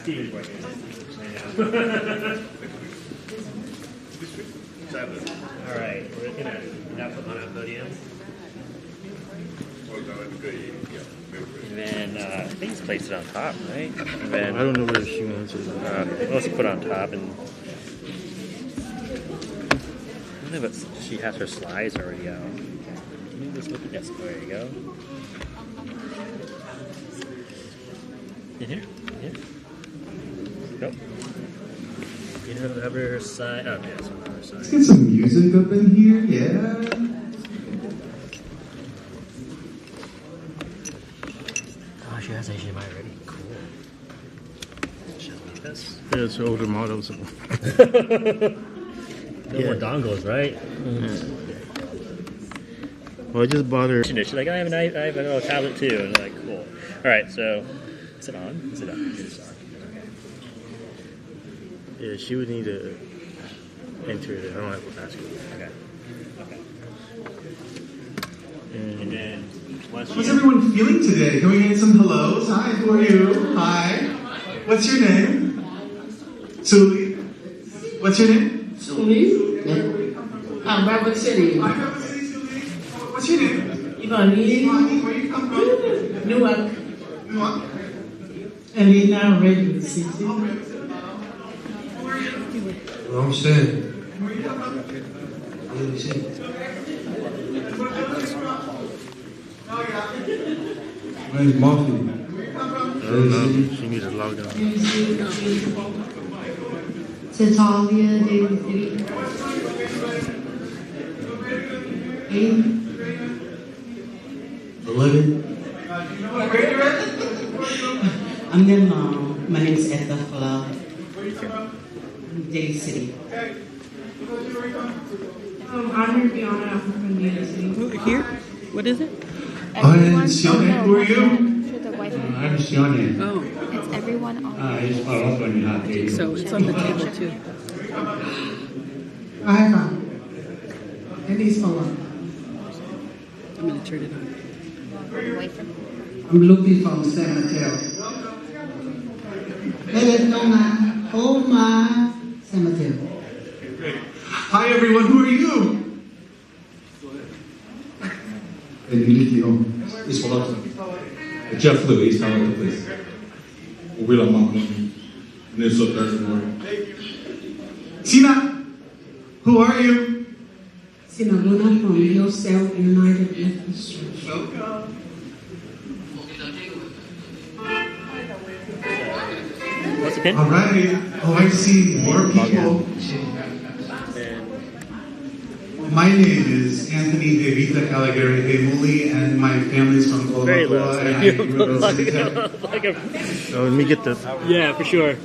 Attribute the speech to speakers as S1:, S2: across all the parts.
S1: Steven's working. Alright, we're gonna now put on our podium. And then I think it's placed it on top, right? And then,
S2: I don't know where she wants it.
S1: let's put it on top and I don't know if she has her slides already out. Can you just look at this? There you go. In here? In here? Nope. You don't have her side. Oh, yeah, it's on her side.
S3: Let's get some music up in here, yeah.
S1: Oh, she has HDMI already. Cool. Should I leave this?
S2: Yeah, it's older models.
S1: No more dongles, right?
S2: Well, I just bought her.
S1: She's like, I have a little tablet too. And I'm like, cool. Alright, so, is it on? Is it on? It's on.
S2: Yeah, she would need to enter it. I don't have to ask her.
S1: Okay. Okay.
S2: And
S1: then,
S3: How's everyone feeling today? Can we get some hellos? Hi, who are you? Hi. What's your name? Suli. What's your name?
S4: Suli. I'm Rapid City.
S3: What's your name?
S4: Ivani.
S3: Where you come from?
S4: Newark.
S3: Newark.
S4: And we now Redwood City.
S3: I'm saying. Where's Muffy?
S2: I don't know. She needs to log on.
S5: Tatalia, David City. 8.
S3: 11.
S4: I'm their mom. My name is Etta Fala. Day City.
S5: I'm here, Fiona. I'm from Day City.
S6: Here? What is it?
S3: And Sione, who are you?
S7: I'm Sione.
S6: Oh,
S7: It's everyone on
S3: It's also in the
S6: so it's on the table too.
S4: I have a. And he's Fala.
S6: I'm going to turn it on.
S4: I'm looking from San Mateo. Tonga. Oh my. San Mateo.
S3: Hi everyone, who are you?
S8: It's for Jeff Louis, how about this? We're on Mountain.
S3: Sina, who are you?
S4: Sinabuna from Yourself United Methodist Church.
S3: Welcome.
S1: What's the pin?
S3: All right. Oh, I see more people. My name is Anthony Evita Caligari Emuli, and my family's from
S1: Very low.
S3: Colorado. And I grew up in
S1: Like a,
S2: Oh, let me get the.
S1: yeah, for sure.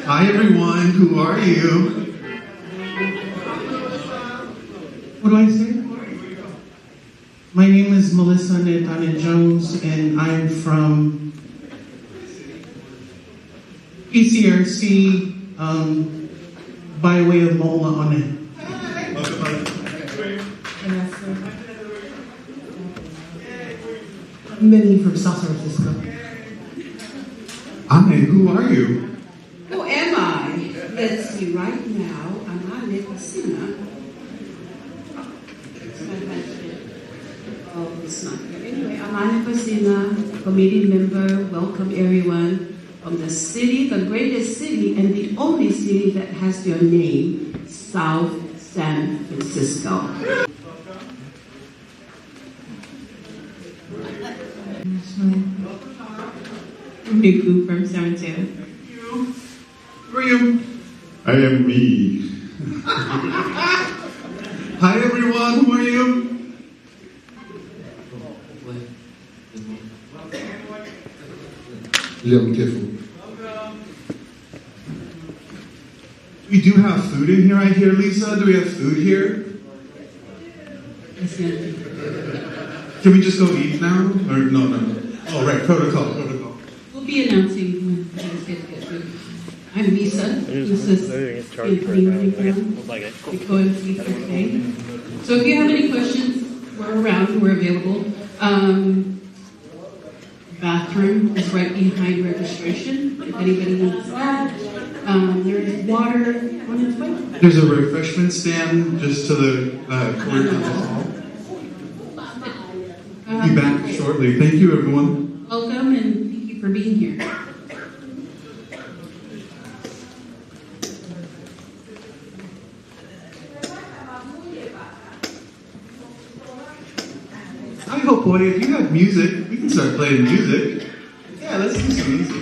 S3: Hi everyone, who are you? What do I say? My name is Melissa Nathan Jones, and I'm from PCRC by way of Mola One.
S4: Many from South San Francisco.
S3: Ame, who are you?
S4: Who am I? Let's see, right now, I'm not Nicosina. Oh, it's not here. Anyway, I'm Nicosina, committee member. Welcome everyone from the city, the greatest city, and the only city that has your name, South San Francisco. Miku from San Diego.
S3: Who are you?
S8: I am me.
S3: Hi everyone, who are you?
S8: Liam Tiffle.
S3: We do have food in here, I hear, Lisa. Do we have food here? Can we just go eat now? Or no. Oh, right, protocol.
S4: We'll be announcing when things get food. I'm Lisa. Lisa's
S1: Looks like it.
S4: the co-MC for today. So if you have any questions, we're around, we're available. Bathroom is right behind registration, if anybody needs that. There is water on its way.
S3: There's a refreshment stand just to the corner of the hall. We'll be back shortly. Thank you, everyone.
S4: Welcome and thank you for being here.
S3: I hope, boy, if you have music, we can start playing music. Yeah, let's do some music.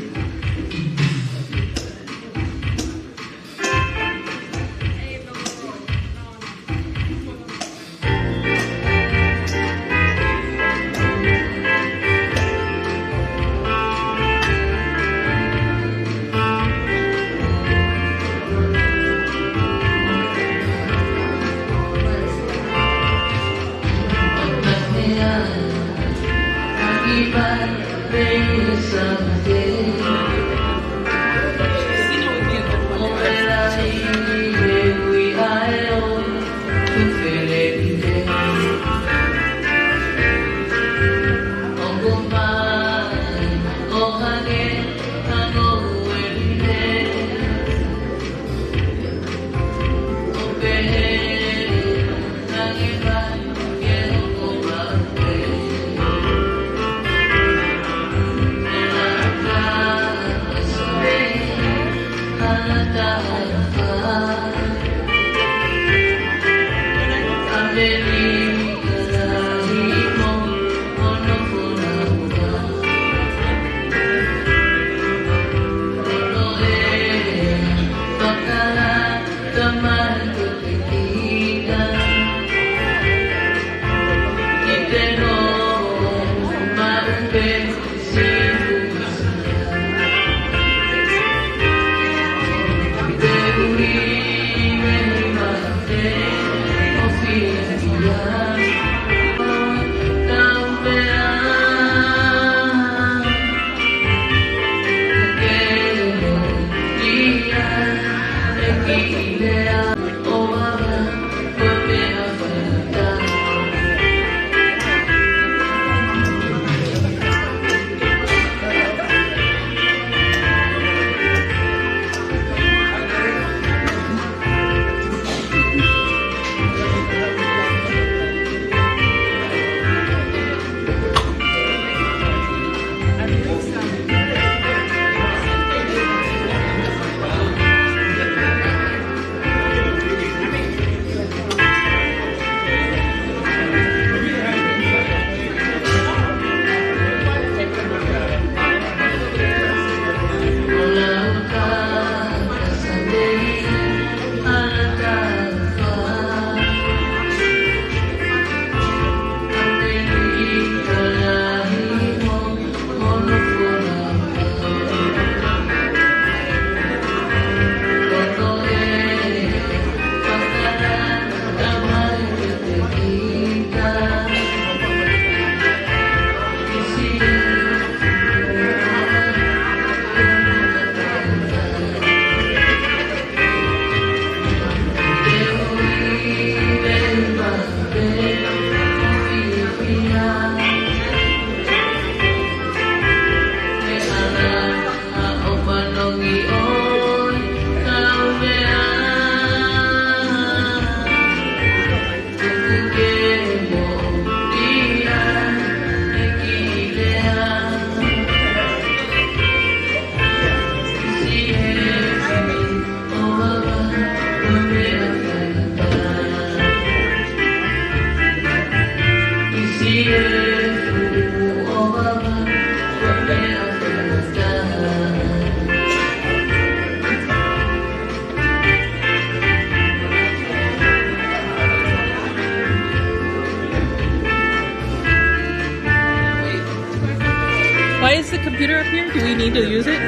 S6: computer up here? Do we need to use it?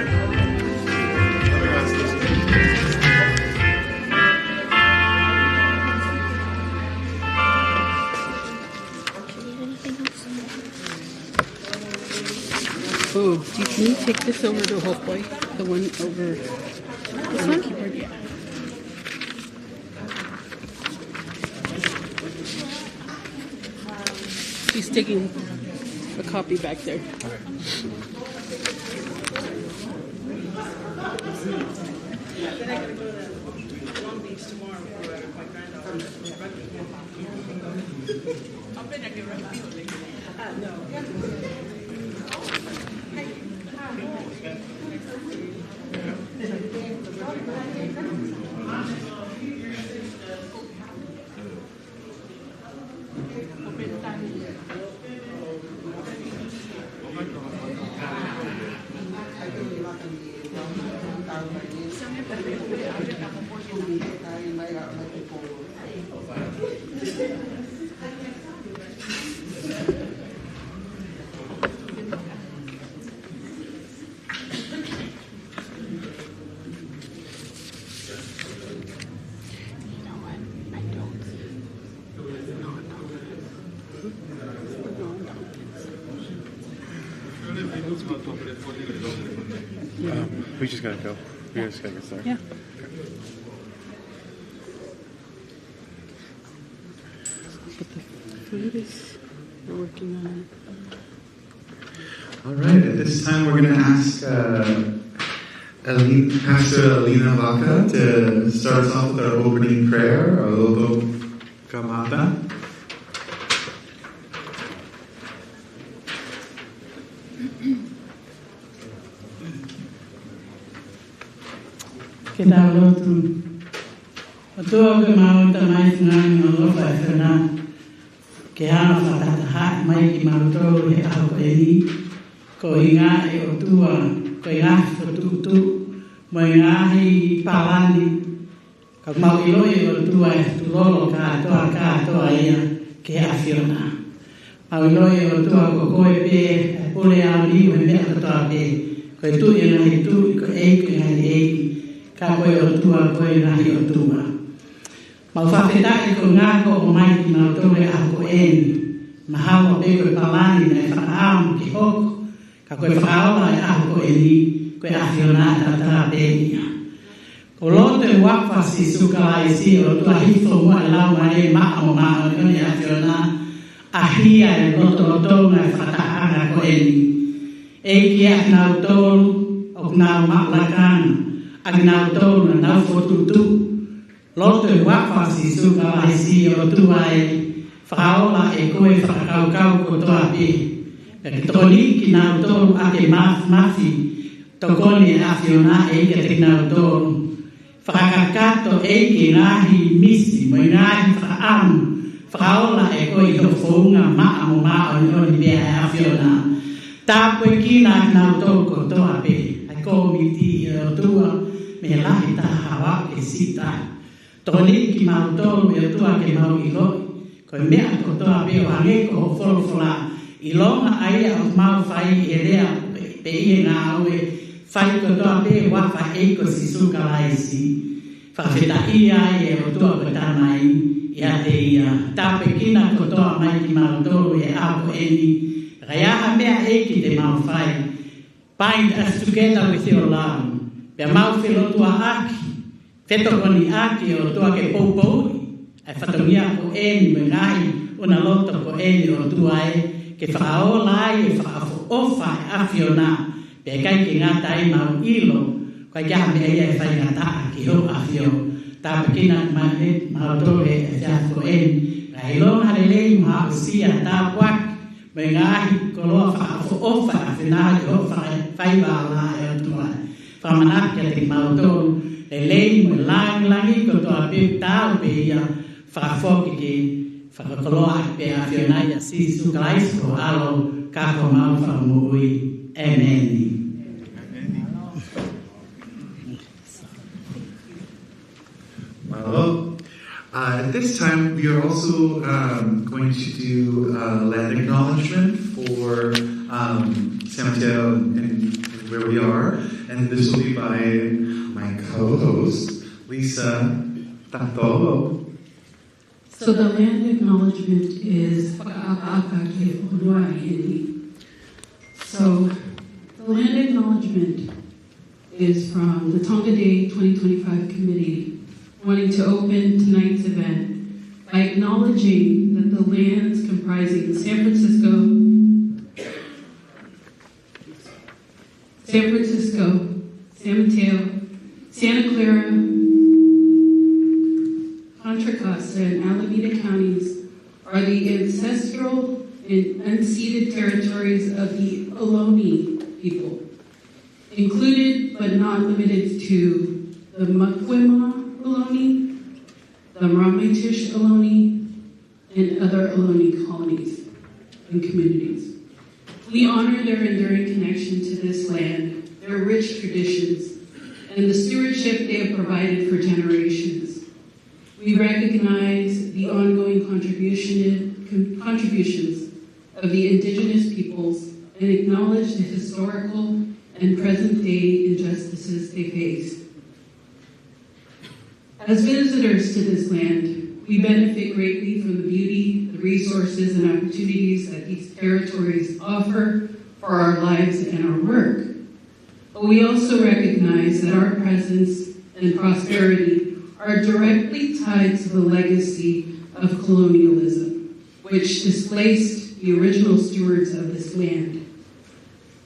S6: Oh, can you take this over to Hopeway? The one over this one? Keyboard? Yeah. She's taking a copy back there.
S2: We just gotta go. We just gotta get started.
S6: Yeah. But the food is, we're working on it.
S3: All right, at this time we're going to ask Pastor Alina Vaca to start us off with our opening prayer, our Loto Kamata.
S9: Ke tau lotu. O tō ke mau tamai ngāngi o lofa e whanā. Ke hana whakataha mai ki mau tō he aho ko e ni. Ko i ngā e o tua, ko i ngā whatutu, mo i ngā hei palani. Ka mau i loi o tua e tulolo kātoa ia ke awhiona. Mau i loi o tua ko koe pē, e pole au liu he mea katoa pē. Ko e tu i ngā he tu, ko eiki ngā he eiki. Ka koe o tua, koe rahi o tua. Mau whawhetaki ko ngā ko o mai ki mau tore a ko eni. Mahawa pe koe palani nei whakaamu ki hoko. Ka koe whakaola e a ko eni, koe a whionata tā pēnia. Ko lote wapasi sukalai si o tua hifo mua e lau mai e maa o ni a whiona. A hia e loto o tonga e whakaanga ko eni. Eiki a nau tolu, o nau maklakana. Aki nau tōna nau whotutu. Loto e wapasi suka lai si o tua e whakaola e koe whakaukau ko toa pē. Ka ki tōni ki nau tōru ake mafi tokoni e awhiona e ike te nau tōru. Whakakato e ke ngāhi misi mo i ngāhi whakaamu. Whakaola e koe i hofounga maa mo maa o ni pēa e awhiona. Tāpoi ki nā nau tōru ko toa pē. Ai kōmiti e o tua. Me lahi ta hawa ke sita. Tōni ki mau tōru e tua ke mau i loi. Koe mea ko toa peo hange ko ho wholofola. I longa aia o mau whai e rea pe ie ngā aue. Whai ko toa peo wawha e ko si suka laisi. Whawheta ia e o tua ko tāmai. Ia te ia. Tāpe kina ko toa mai ki mau tōru e au ko eni. Raiaha mea e ki te mau whai. Bind us together with your love. Pea mau whelotua aki, whetokoni aki o tua ke poupouri, ai whatongia ko eni me ngai una loto ko eni o tua e, ke whakaola ai e whakafo ofa e awhiona, pea kai ki ngā tai mau ilo, kai kia mea ia e whai ngā taa ki ho awhio, tāpe kina mau tore e whiafo eni, ngai longa le lei maha usia tā waki, me ngai ko loa whakafo ofa e awhina i ofa e whaiwala e o tua e. Whamanaki a te mautoro, e lei mo langi ko toa pēp tāu pē ia whakafoki ke whakakoloa pē a whionai a si sukalaisi ko alo kako mau whakamui. Amen.
S3: Well, at this time we are also going to do land acknowledgement for San Mateo and where we are. And this will be by my co-host, Lisa Tantolo.
S4: So the land acknowledgement is so the land acknowledgement is from the Tonga Day 2025 committee wanting to open tonight's event by acknowledging that the lands comprising San Francisco, San Mateo, Santa Clara, Contra Costa, and Alameda counties are the ancestral and unceded territories of the Ohlone people, included but not limited to the Mukwema Ohlone, the Ramaytush Ohlone, and other Ohlone colonies and communities. We honor their enduring connection to this land, their rich traditions, and the stewardship they have provided for generations. We recognize the ongoing contributions of the indigenous peoples and acknowledge the historical and present-day injustices they face. As visitors to this land, we benefit greatly from the beauty, the resources, and opportunities that these territories offer for our lives and our work. But we also recognize that our presence and prosperity are directly tied to the legacy of colonialism, which displaced the original stewards of this land.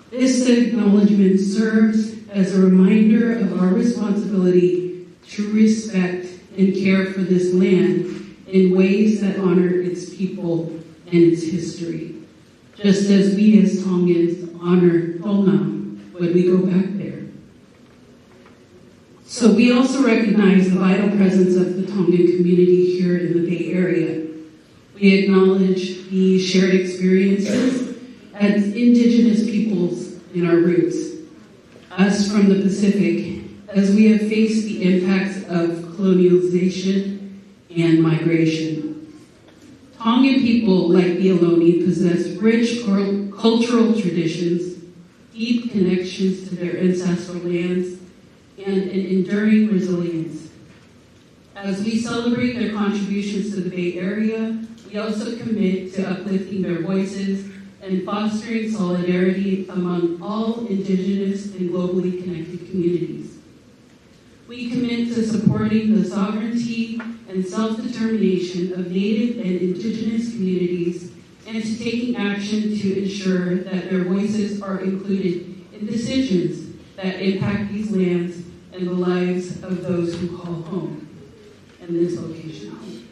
S4: This acknowledgement serves as a reminder of our responsibility to respect and care for this land in ways that honor its people and its history, just as we as Tongans honor Tonga when we go back there. So we also recognize the vital presence of the Tongan community here in the Bay Area. We acknowledge the shared experiences as indigenous peoples in our roots, us from the Pacific, as we have faced the impacts of colonialization and migration. Tongan people, like the Ohlone, possess rich cultural traditions, deep connections to their ancestral lands, and an enduring resilience. As we celebrate their contributions to the Bay Area, we also commit to uplifting their voices and fostering solidarity among all indigenous and globally connected communities. We commit to supporting the sovereignty and self-determination of Native and Indigenous communities and to taking action to ensure that their voices are included in decisions that impact these lands and the lives of those who call home, and this location home.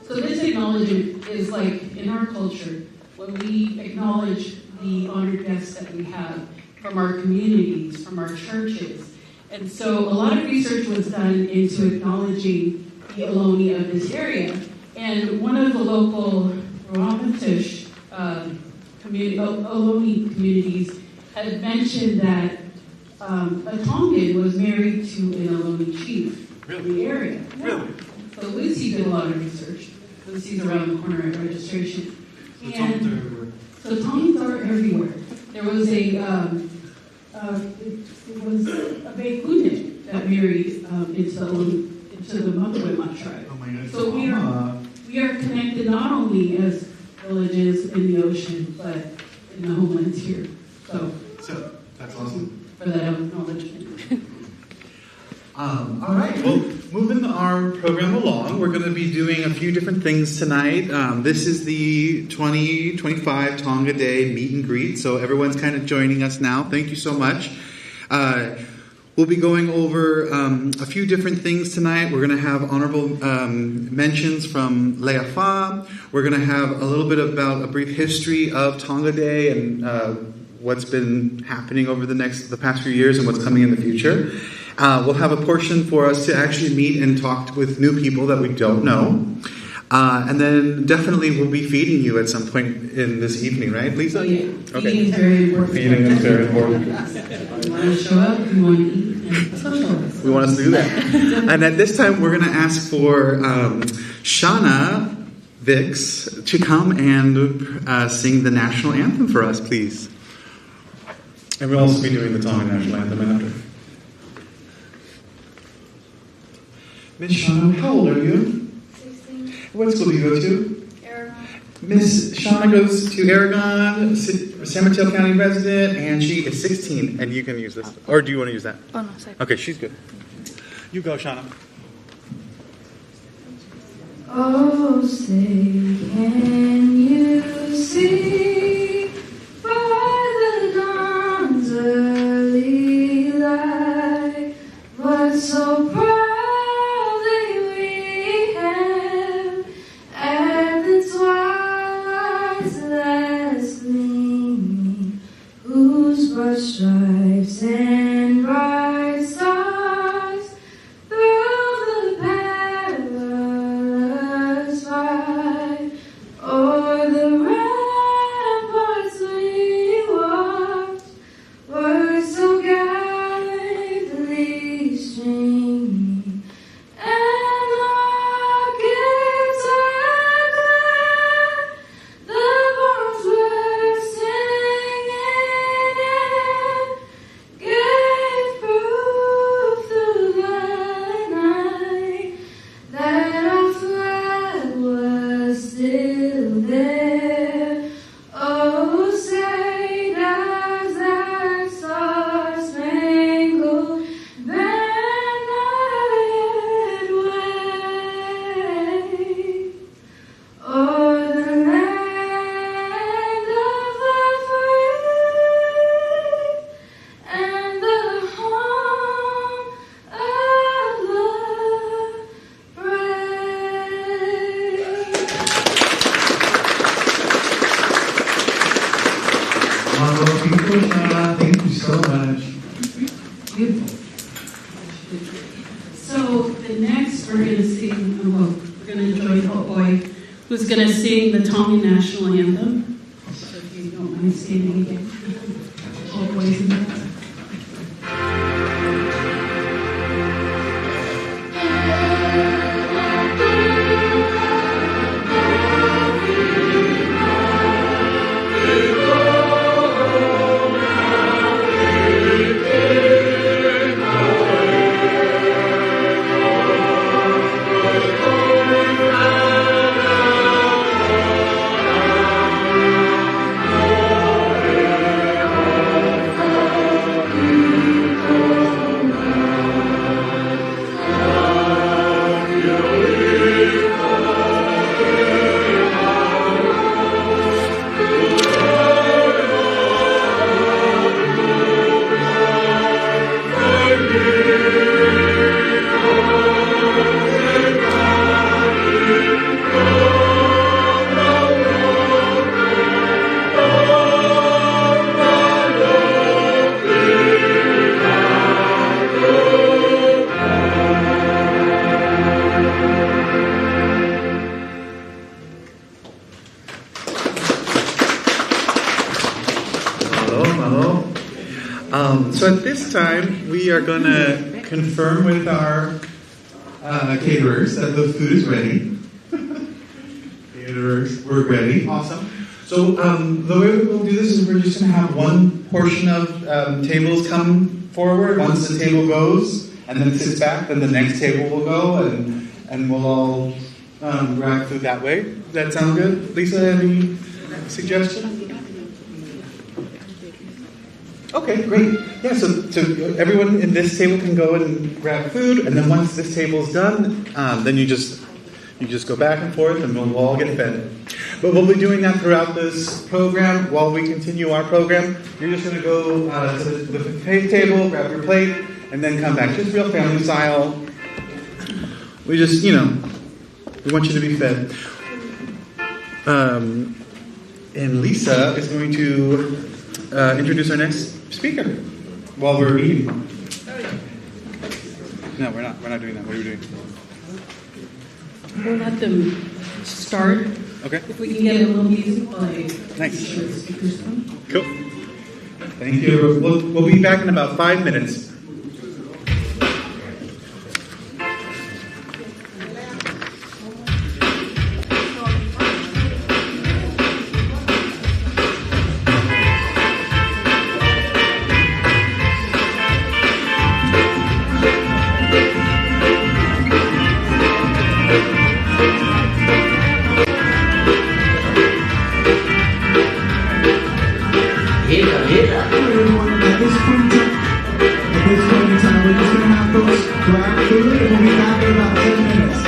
S4: So this acknowledgement is like in our culture, when we acknowledge the honored guests that we have from our communities, from our churches. And so a lot of research was done into acknowledging the Ohlone of this area. And one of the local Ramaytush Ohlone communities had mentioned that a Tongan was married to an Ohlone chief in the area.
S3: Really?
S4: So Lucy did a lot of research. Lucy's around the corner at registration. So Tongans are everywhere. There was a Bekunit that married into the Mukwema tribe.
S3: Oh my goodness.
S4: So we are connected not only as villages in the ocean, but in the homelands here. So
S3: that's awesome.
S4: For that acknowledgement.
S3: All right, well, moving our program along, we're going to be doing a few different things tonight. This is the 2025 Tonga Day meet and greet, so everyone's kind of joining us now. Thank you so much. We'll be going over a few different things tonight. We're going to have honorable mentions from Leafa. We're going to have a little bit about a brief history of Tonga Day and what's been happening over the past few years and what's coming in the future. We'll have a portion for us to actually meet and talk with new people that we don't know. And then definitely we'll be feeding you at some point in this evening, right, Lisa?
S4: Oh, yeah.
S3: Okay.
S4: Feeding is very important.
S3: Feeding is very important.
S4: You want to show up, you want to eat, and socialize.
S3: We want us to do that. And at this time, we're going to ask for Shauna Vicks to come and sing the national anthem for us, please. And we'll also be doing the Tonga National Anthem after. Miss Shauna, how old are you?
S5: 16.
S3: What school do you go to?
S5: Aragon.
S3: Miss Shauna goes to Aragon, San Mateo County resident, and she is 16. And you can use this. Or do you want to use that?
S7: Oh, no, sorry.
S3: Okay, she's good. You go, Shauna.
S5: Oh, say, can you see by the dawn's early light what so proudly we hailed at the twilight's last gleaming, whose broad stripes and bright stars through the perilous fight o'er the ramparts we watched were so gallantly streaming, and rockets were glad, the bombs were singing, and gave proof through the night that our flag was still there. Oh, say does that star-spangled banner yet wave o'er the land of the free and the home of the brave.
S3: Wonderful people, Shauna. Thank you so much.
S4: Beautiful. So the next we're going to sing, we're going to join Hope Boy, who's going to sing the Tonga National Anthem. So if you don't mind standing again. Hope Boy's in there.
S3: Hello. So at this time, we are going to confirm with our caterers that the food is ready. Caterers, we're ready. Awesome. So the way we'll do this is we're just going to have one portion of tables come forward. Once the table goes and then sits back, then the next table will go, and we'll all grab food that way. Does that sound good? Lisa, any suggestions? Okay, great. Yeah, so everyone in this table can go and grab food, and then once this table's done, then you just go back and forth, and we'll all get fed. But we'll be doing that throughout this program. While we continue our program, you're just going to go to the buffet table, grab your plate, and then come back. Just real family style. We just, we want you to be fed. And Lisa is going to introduce our next speaker while we're eating. No, we're not doing that. What are we doing?
S4: We'll let them start.
S3: Okay.
S4: If we can get a little music play.
S3: Nice.
S4: Speakers come.
S3: Cool. Thank you. We'll be back in about 5 minutes. Everyone, at this point in time, we're just going to have folks grab food and we'll be back in about 10 minutes.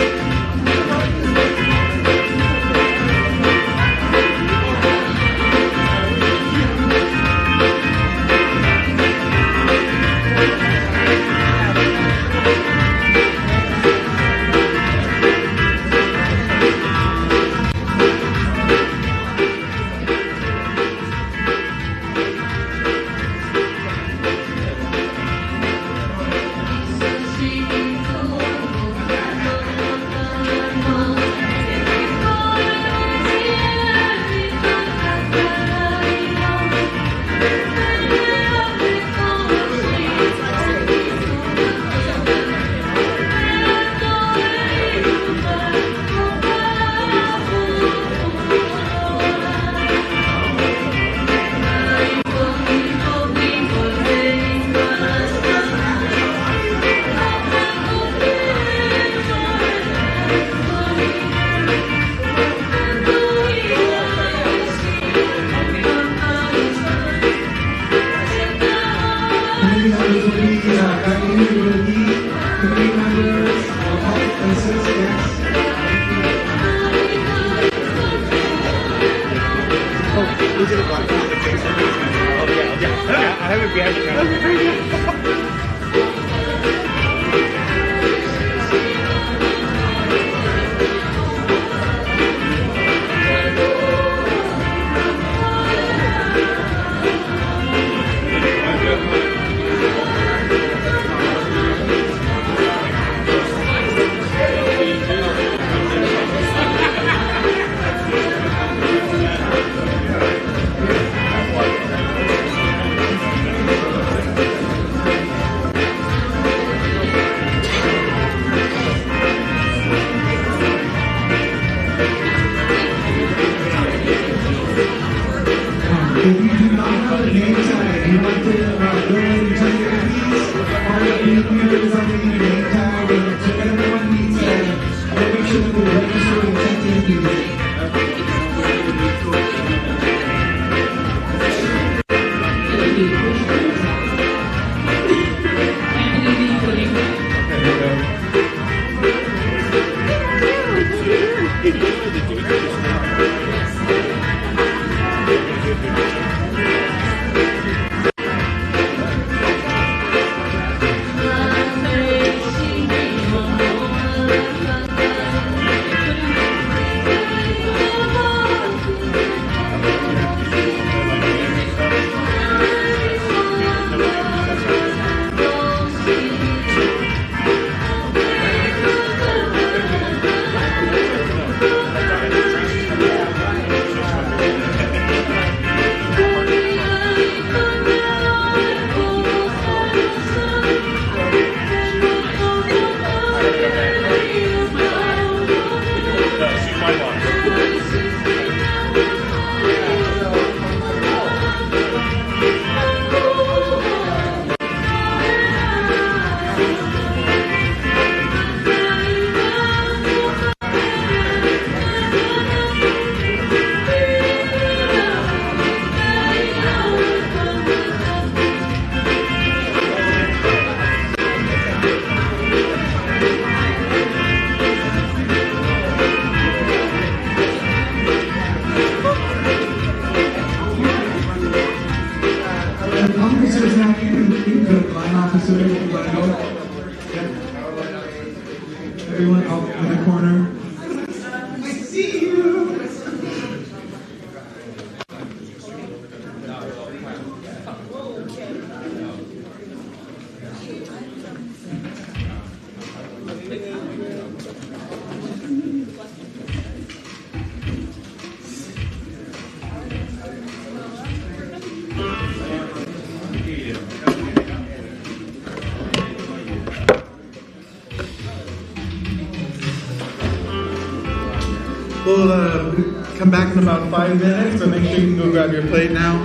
S3: Everyone out in the corner. I see you. We'll come back in about 5 minutes, but make sure you can go grab your plate now.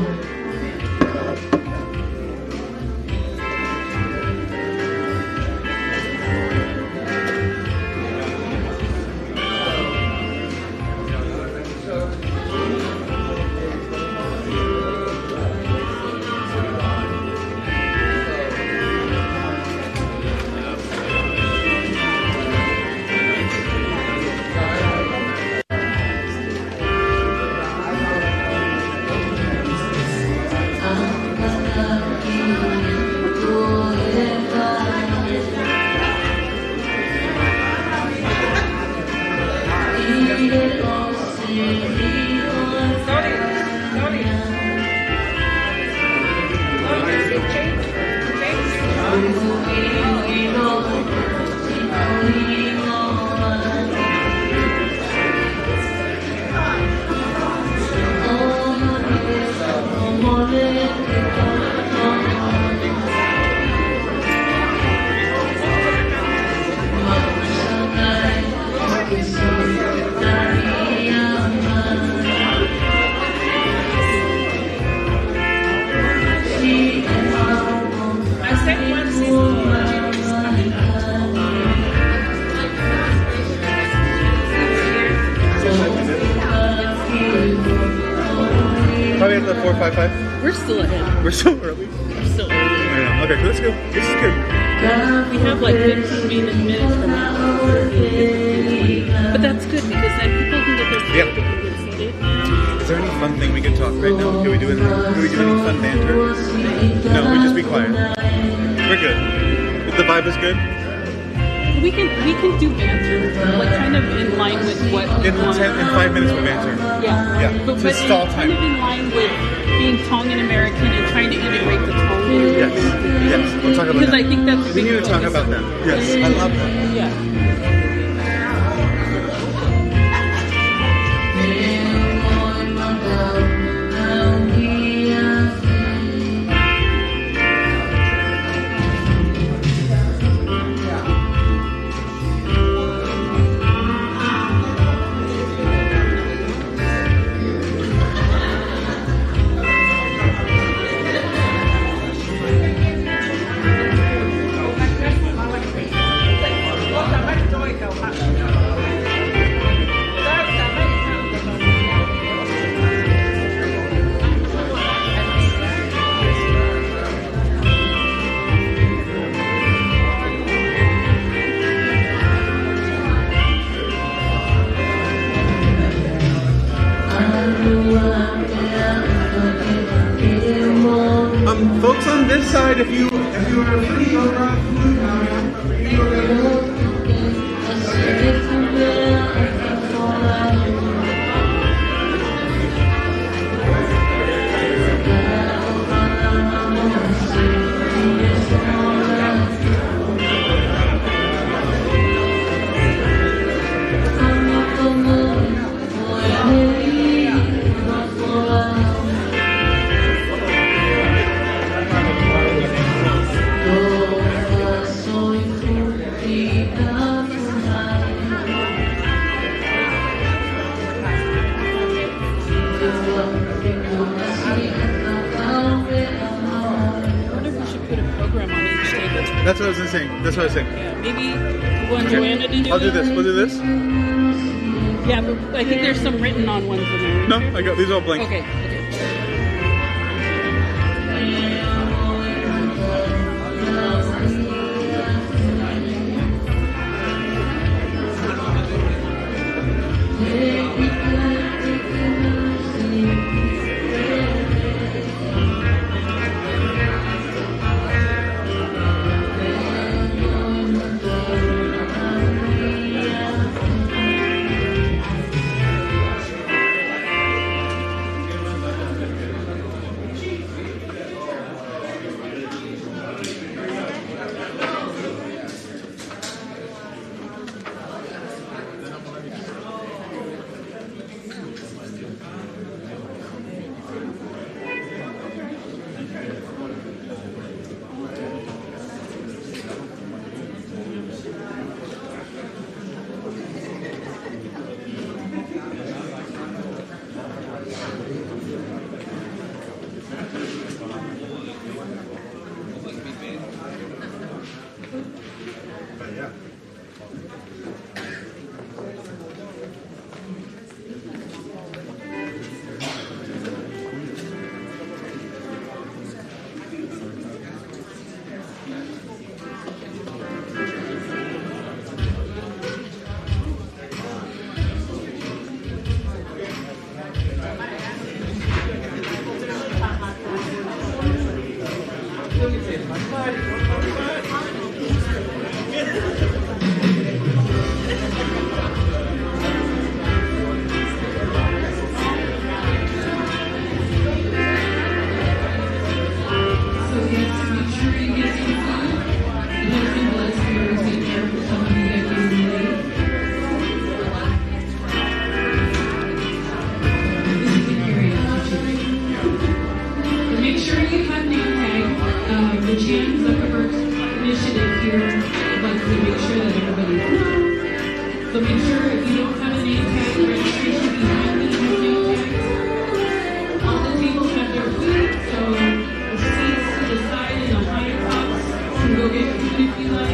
S3: the 455?
S6: We're still ahead.
S3: We're so early.
S6: We're still early.
S3: I know. Okay, let's go. This is good.
S6: We have like 15 minutes from now. But that's good because then people can get their food
S3: Yeah.
S6: and get seated.
S3: Is there any fun thing we can talk right now? Can we do any fun banter? No, we just be quiet. We're good. If the vibe is good?
S6: We can do banter, like kind of in line with what we
S3: In
S6: want.
S3: 5 minutes we'll banter.
S6: Yeah.
S3: Yeah.
S6: But
S3: To stall
S6: kind
S3: time.
S6: of in line with being Tongan American and trying to integrate the Tongan.
S3: Yes. Yes. We'll talk about
S6: Because
S3: that.
S6: I think that's
S3: We need to talk about that. Yes. I love that.
S6: Yeah.
S3: Folks on this side, if you are free, go grab food now. You go grab food. That's what I was saying. That's what I was saying.
S6: Yeah, maybe you want Joanna to do
S3: I'll do this. We'll do this.
S6: Yeah, but I think there's some written on ones in there.
S3: No, I got these all blank.
S6: Okay.
S4: So make sure if you don't have a name tag, registration behind me has name tags. All the tables have their food, so the seats to the side and the higher ups can go get food if you like.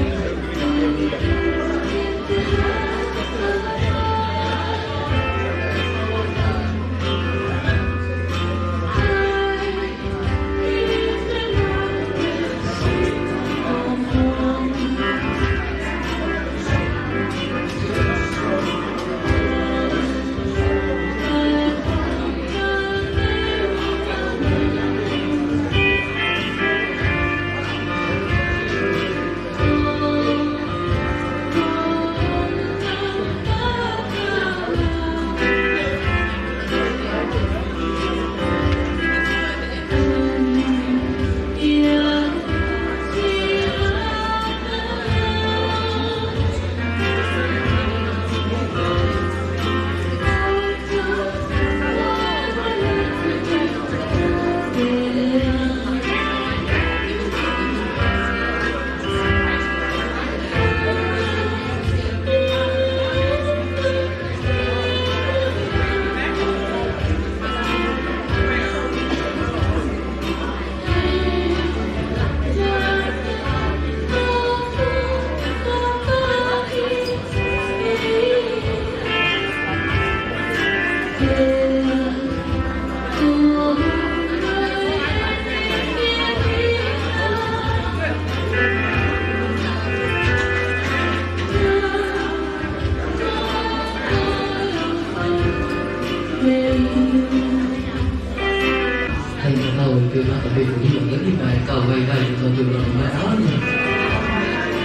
S10: kêu nó tập đi cũng như là cái bài cầu vay vay tôi kêu là mấy đó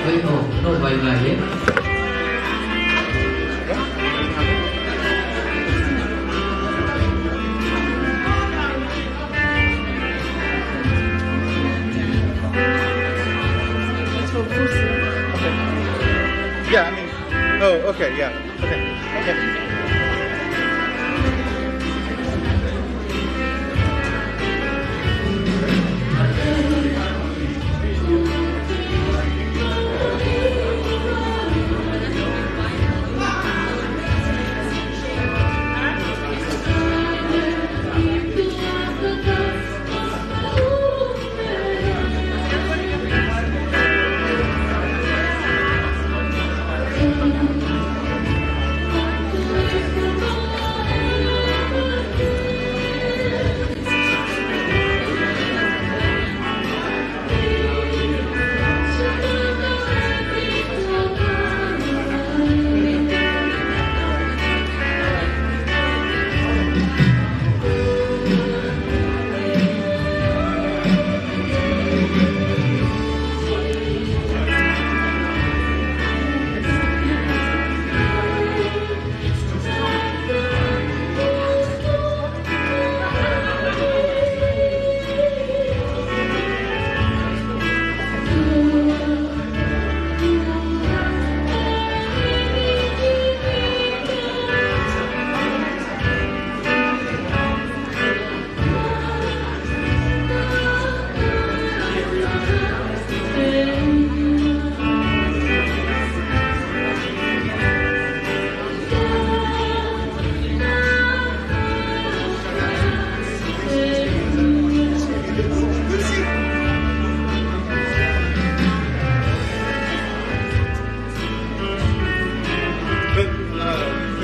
S10: vậy nó vay vay hết.
S3: Yeah, I mean, oh, okay, yeah, okay.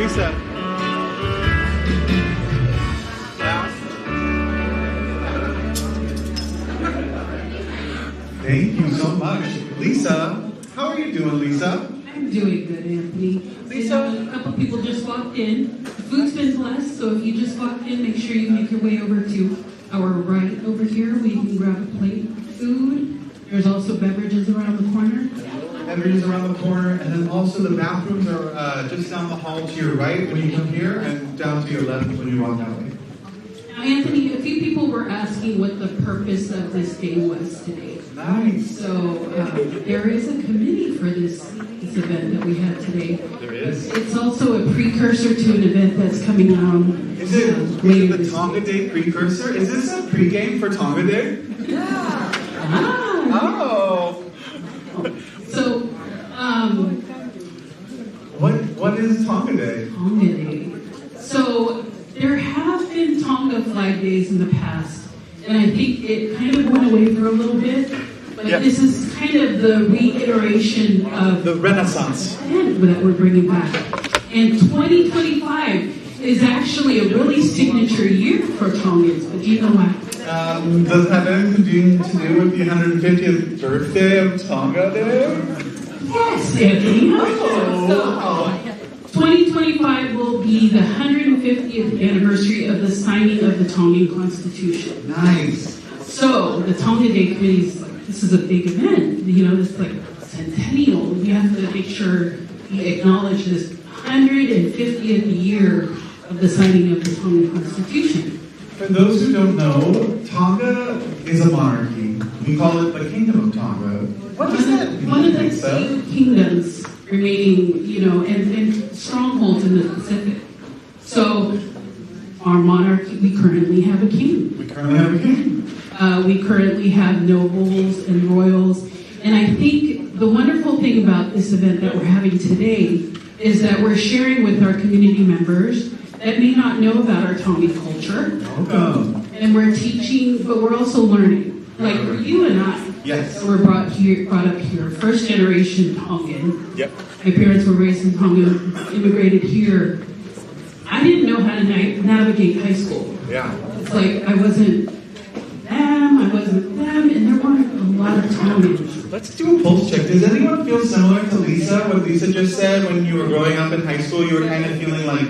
S3: Lisa. Thank you so much. Lisa, how are you doing, Lisa?
S4: I'm doing good, Anthony.
S3: Lisa?
S4: A couple people just walked in. The food's been blessed, so if you just walked in, make sure you make your way over to our right over here where you can grab a plate of food. There's also beverages around the corner.
S3: Beverages around the corner, and then also the bathrooms are just down the hall to your right when you come here, and down to your left when you walk that way.
S4: Now, Anthony, a few people were asking what the purpose of this day was today.
S3: Nice.
S4: So there is a committee for this event that we have today.
S3: There is.
S4: It's also a precursor to an event that's coming on.
S3: Is it the Tonga Day precursor? Is this a pregame for Tonga Day?
S4: Yeah.
S3: Oh.
S4: So,
S3: what is Tonga Day?
S4: Tonga Day. So there have been Tonga flag days in the past, and I think it kind of went away for a little bit. But this is kind of the reiteration of
S3: the Renaissance
S4: that we're bringing back. And 2025 is actually a really signature year for Tongans. But do you know why?
S3: Does it have anything to do with the 150th birthday of Tonga Day?
S4: Yes, Anthony. So, 2025 will be the 150th anniversary of the signing of the Tongan Constitution.
S3: Nice.
S4: So the Tonga Day Committee is like, this is a big event. You know, it's like centennial. We have to make sure we acknowledge this 150th year of the signing of the Tongan Constitution.
S3: For those who don't know, Tonga is a monarchy. We call it the Kingdom of Tonga. What does that mean?
S4: One of the few kingdoms remaining, you know, and strongholds in the Pacific. So, our monarchy, we currently have a king.
S3: We currently have a king.
S4: We currently have nobles and royals. And I think the wonderful thing about this event that we're having today is that we're sharing with our community members that may not know about our Tongan culture.
S3: Welcome.
S4: And we're teaching, but we're also learning. Like you and I.
S3: Yes.
S4: We're brought up here, first generation Tongan.
S3: Yep.
S4: My parents were raised in Tonga, immigrated here. I didn't know how to navigate high school.
S3: Yeah.
S4: It's like I wasn't them, and there weren't a lot of Tongans.
S3: Let's do a pulse check. Does anyone feel similar to Lisa? What Lisa just said when you were growing up in high school, you were kind of feeling like,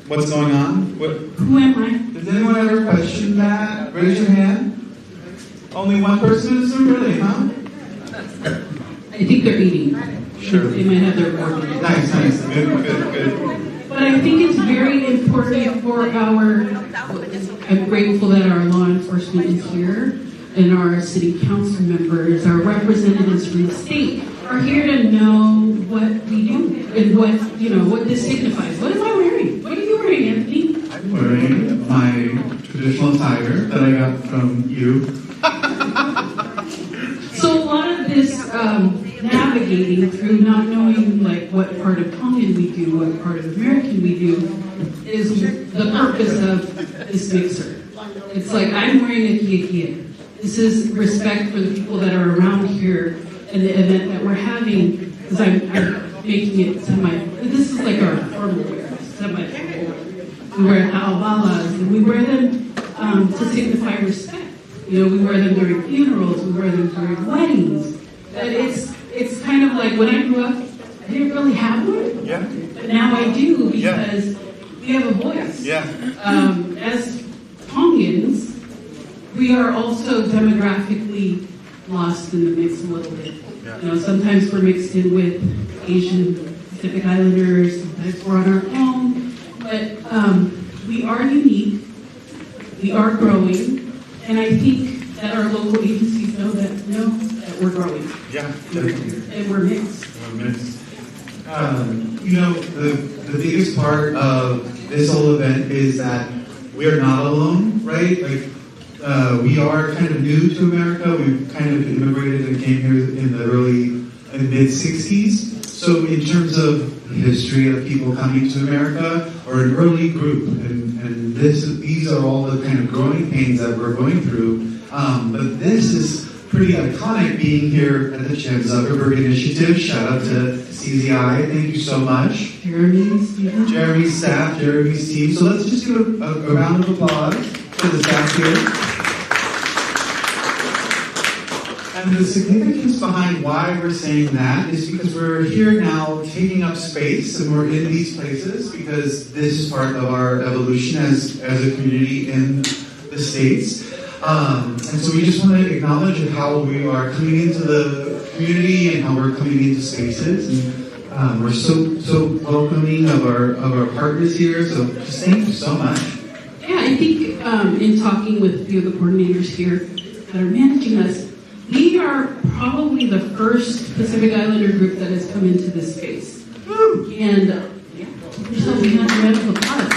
S3: what's going on?
S4: Who am I?
S3: Does anyone ever question that? Raise your hand. Only one person in this room, really, huh?
S4: I think they're eating.
S3: Sure.
S4: They might have their board.
S3: Nice. Good.
S4: But I think it's very important for I'm grateful that our law enforcement is here and our city council members, our representatives from the state are here to know what we do and what this signifies. What am I wearing? What are you wearing, Anthony?
S3: I'm wearing my traditional attire that I got from you.
S4: So a lot of this navigating through not knowing like what part of Tongan we do, what part of American we do, is the purpose of this mixer. It's like I'm wearing a kia. This is respect for the people that are around here and the event that we're having, because I'm making it this is like our formal wear, semi-formal. We wear ha'awalas, and we wear them to signify respect. We wear them during funerals, we wear them during weddings. But it's kind of like when I grew up, I didn't really have one.
S3: Yeah.
S4: But now I do because we have a voice.
S3: Yeah.
S4: As Tongans, we are also demographically lost in the mix a little bit. Yeah. Sometimes we're mixed in with Asian Pacific Islanders, sometimes we're on our own. But we are unique, we are growing, and I think that our local agencies know that we're growing.
S3: Yeah, definitely.
S4: And we're mixed.
S3: The biggest part of this whole event is that we are not alone, right? We are kind of new to America. We've kind of immigrated and came here in the mid-60s. So in terms of the history of people coming to America, we're an early group, and these are all the kind of growing pains that we're going through. But this is pretty iconic, being here at the Chan Zuckerberg Initiative. Shout out to CZI. Thank you so much. Jeremy's staff, Jeremy's team. So let's just give a round of applause for the staff here. And the significance behind why we're saying that is because we're here now taking up space, and we're in these places because this is part of our evolution as a community in the States. And so we just want to acknowledge how we are coming into the community and how we're coming into spaces. And we're so welcoming of our partners here. So just thank you so much.
S4: Yeah, I think in talking with a few of the coordinators here that are managing us, we are probably the first Pacific Islander group that has come into this space. And so we have a round of applause.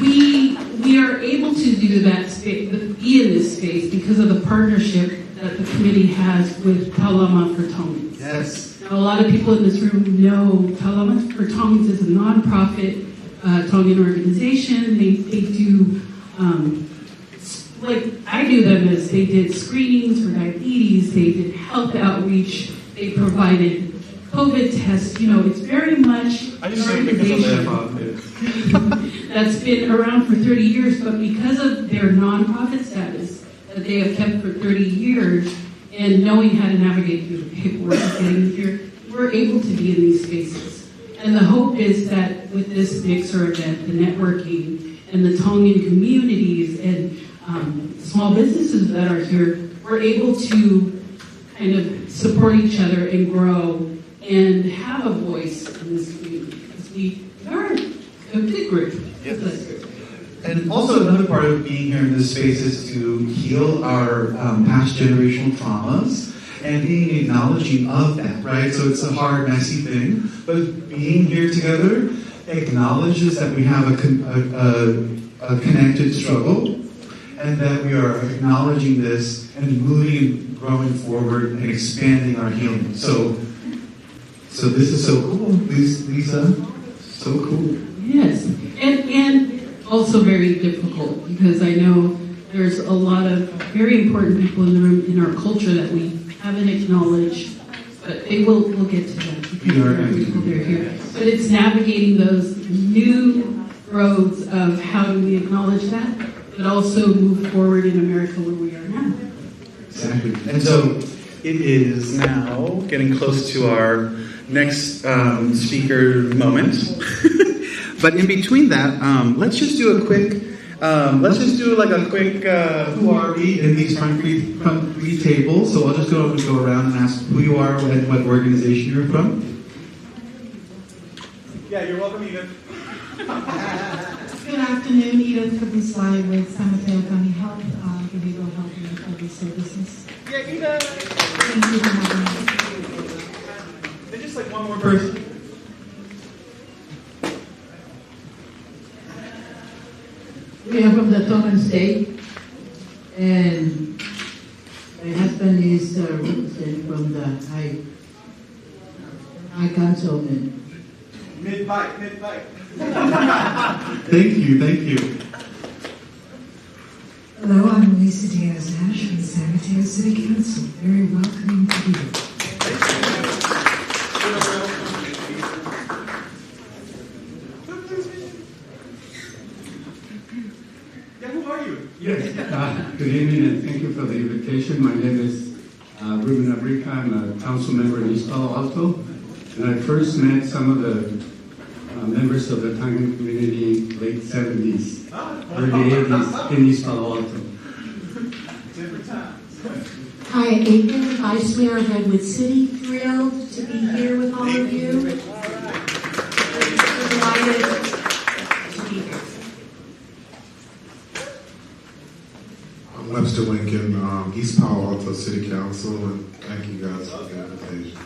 S4: We are able to do that space, be in this space because of the partnership that the committee has with Talama for Tongans.
S3: Yes.
S4: Now, a lot of people in this room know Talama for Tongans is a nonprofit Tongan organization. They do, like I do them as they did screenings for diabetes, they did health outreach, they provided COVID tests. It's very much an organization that's been around for 30 years, but because of their nonprofit status that they have kept for 30 years and knowing how to navigate through the paperwork of getting here, we're able to be in these spaces. And the hope is that with this mixer event, the networking and the Tongan communities and small businesses that are here, we're able to kind of support each other and grow and have a voice in this community. Because we are a good group.
S3: Yes. And also another part of being here in this space is to heal our past generational traumas and being acknowledging of that, right? So it's a hard, messy thing, but being here together acknowledges that we have a connected struggle, and that we are acknowledging this and moving and growing forward and expanding our healing. So this is so cool, Lisa. So cool.
S4: Yes, and also very difficult because I know there's a lot of very important people in the room in our culture that we haven't acknowledged, but we'll get to that because they're here. But it's navigating those new roads of how do we acknowledge that, but also move forward in America where we are now.
S3: Exactly. And so it is now getting close to our next speaker moment. But in between that, let's just do a quick Let's just do like a quick who are we in these front three tables. So I'll just go around and ask who you are and what organization you're from. Yeah, you're welcome, Edith.
S11: Good afternoon, Edith Kabusai with San Mateo County Health, Behavioral Health and Recovery Services.
S3: Yeah, Edith.
S11: Thank you for having me.
S3: And just like one more person.
S9: We are from the Tongan state, and my husband is representing from the High Councilman.
S3: Mid-bite. Thank you.
S11: Hello, I'm Lisa Diaz-Ash from San Mateo City Council. Very welcoming to be here.
S3: Who are you?
S12: Yes, good evening and thank you for the invitation. My name is Ruben Abrica. I'm a council member in East Palo Alto. And I first met some of the members of the Tongan community late 70s, early 80s in East Palo Alto.
S3: Different times.
S11: Hi, Aiken, Vice Mayor of Redwood City. Thrilled to be here with all of you. Delighted to be here.
S13: I'm Webster Lincoln, East Palo Alto City Council, and thank you guys for the invitation.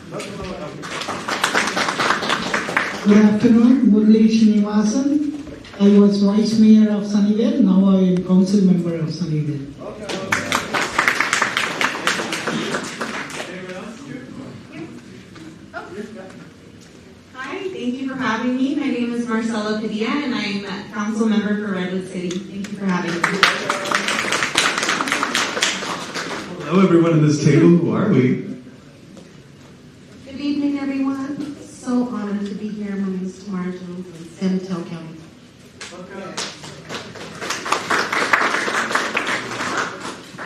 S9: Good afternoon, Murli Srinivasan. I was Vice Mayor of Sunnyvale, now I am Council Member of Sunnyvale.
S14: Hi, thank you for having me. My name is Marcela Padilla, and I'm a Council Member for Redwood City. Thank you for having me.
S3: Hello, everyone at this table. Who are we?
S14: Good evening, everyone. So honored to be here. My name is Tamara Jones from San Mateo County.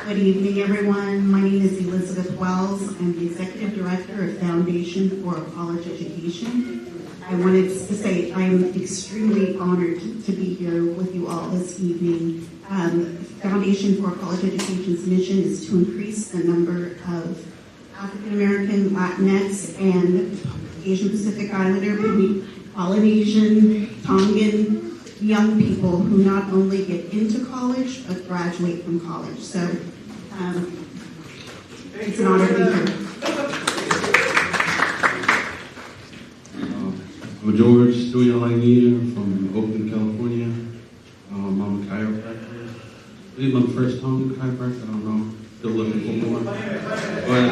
S14: Good evening, everyone. My name is Elizabeth Wells. I'm the Executive Director of Foundation for College Education. I wanted to say I'm extremely honored to be here with you all this evening. Foundation for College Education's mission is to increase the number of African American, Latinx, and Asian Pacific Islander, Polynesian, Tongan young people who not only get into college but graduate from college. So it's an honor to be here.
S12: I'm George Stoyalainier from Oakland, California. I'm a chiropractor. I believe I'm the first Tongan chiropractor. I don't know. Still looking for more. But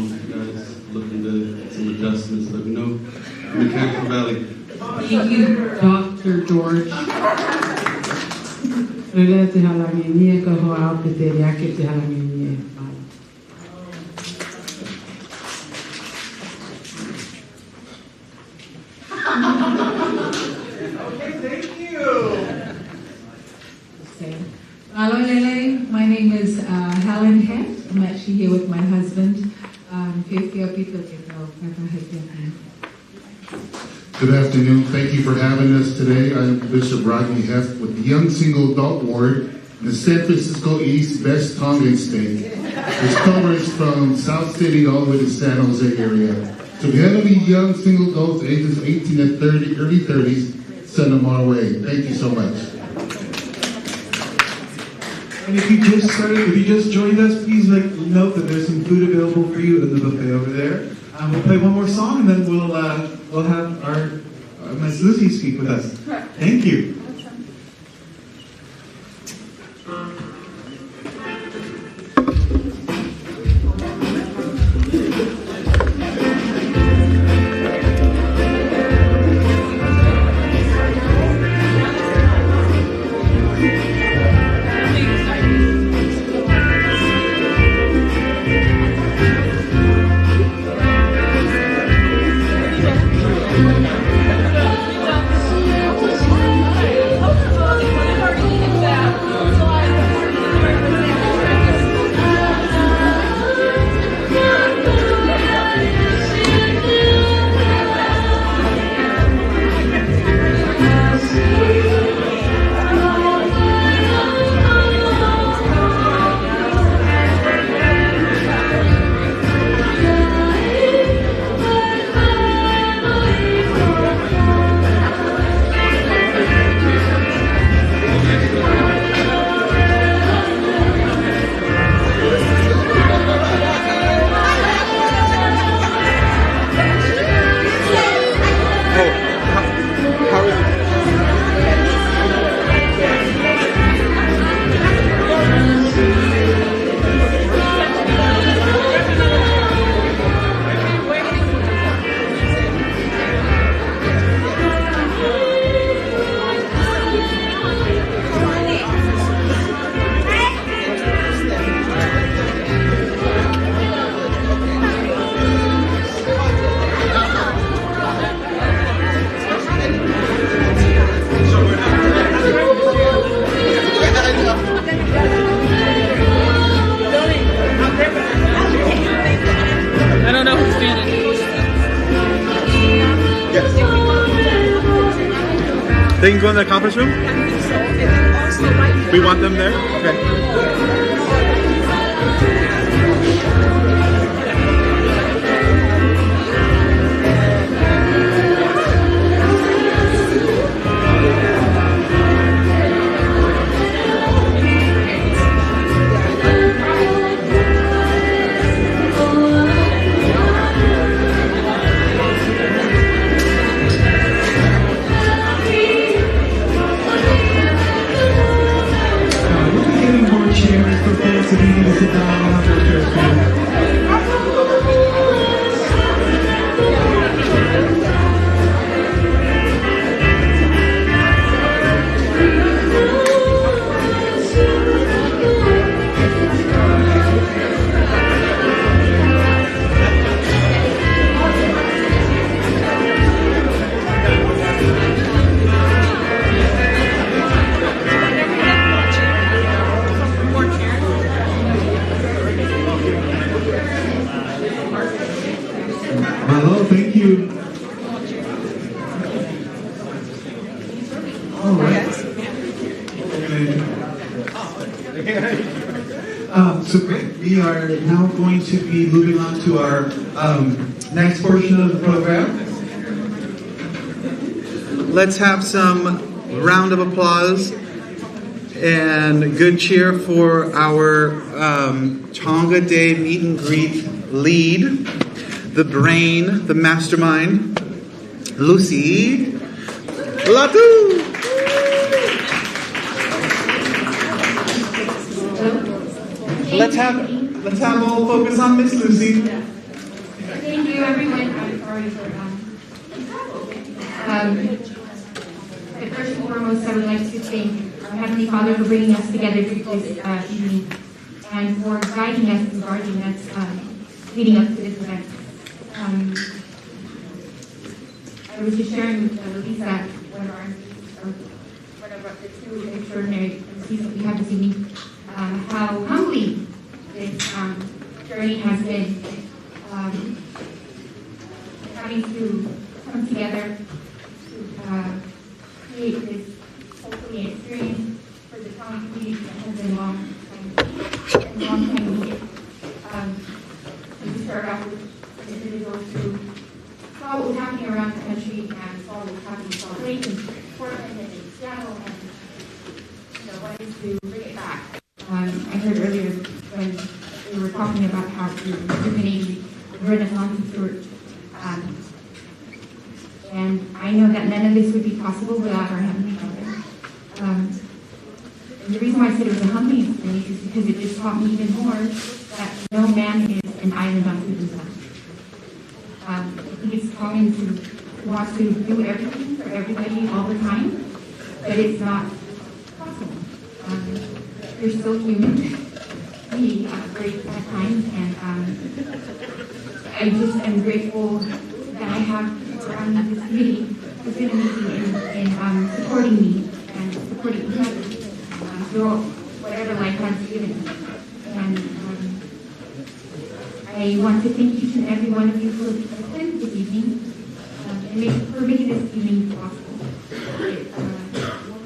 S12: you guys looking to get some adjustments, let me know. Mechanical Valley.
S9: Thank you, Dr. George. Relate halanginia ka ho au te yake te halanginia.
S3: Okay, thank you.
S15: Hello, Lele. My name is Helen Head. I'm actually here with my husband.
S13: Good afternoon. Thank you for having us today. I'm Bishop Rodney Heft with the Young Single Adult Ward in the San Francisco East Best Tongan State, which covers from South City all the way to San Jose area. So if you have any young single adults ages 18 to 30, early 30s, send them our way. Thank you so much.
S3: And if you just joined us, please note that there's some food available for you in the buffet over there. We'll play one more song and then we'll have our Miss Lucy speak with us. Thank you. They can go in the conference room? We want them there? Okay. Hello, thank you. All right. So great. We are now going to be moving on to our next portion of the program. Let's have some round of applause and good cheer for our Tonga Day meet and greet lead, the brain, the mastermind, Lucy Latu. Let's have all focus on Miss Lucy.
S16: Thank you, everyone. I'm sorry for but first and foremost, I would like to thank our Heavenly Father for bringing us together for this evening and for guiding us and guarding us, leading us to this event. I was just sharing with Lisa, one of the two extraordinary MCs that we have this evening, how humbling this journey has been, having to come together to create this hopefully experience for the Tonga community that has been long time needed. To start off with individuals who saw what was happening around the country and saw what was happening in Salt Lake and Portland and in Seattle and wanted to bring it back. I heard earlier when we were talking about how to rejuvenate the Renaissance Church. And I know that none of this would be possible without our Heavenly Father. And the reason why I said it was a humbling experience is because it just taught me even more that no man is an island unto himself. I think it's common to want to do everything for everybody all the time, but it's not possible. You're still human. We break at times, and I just am grateful that I have this committee who's been amazing in supporting me and supporting each other through whatever life has given me. And I want to thank each and every one of you for attending this evening and for making this evening possible.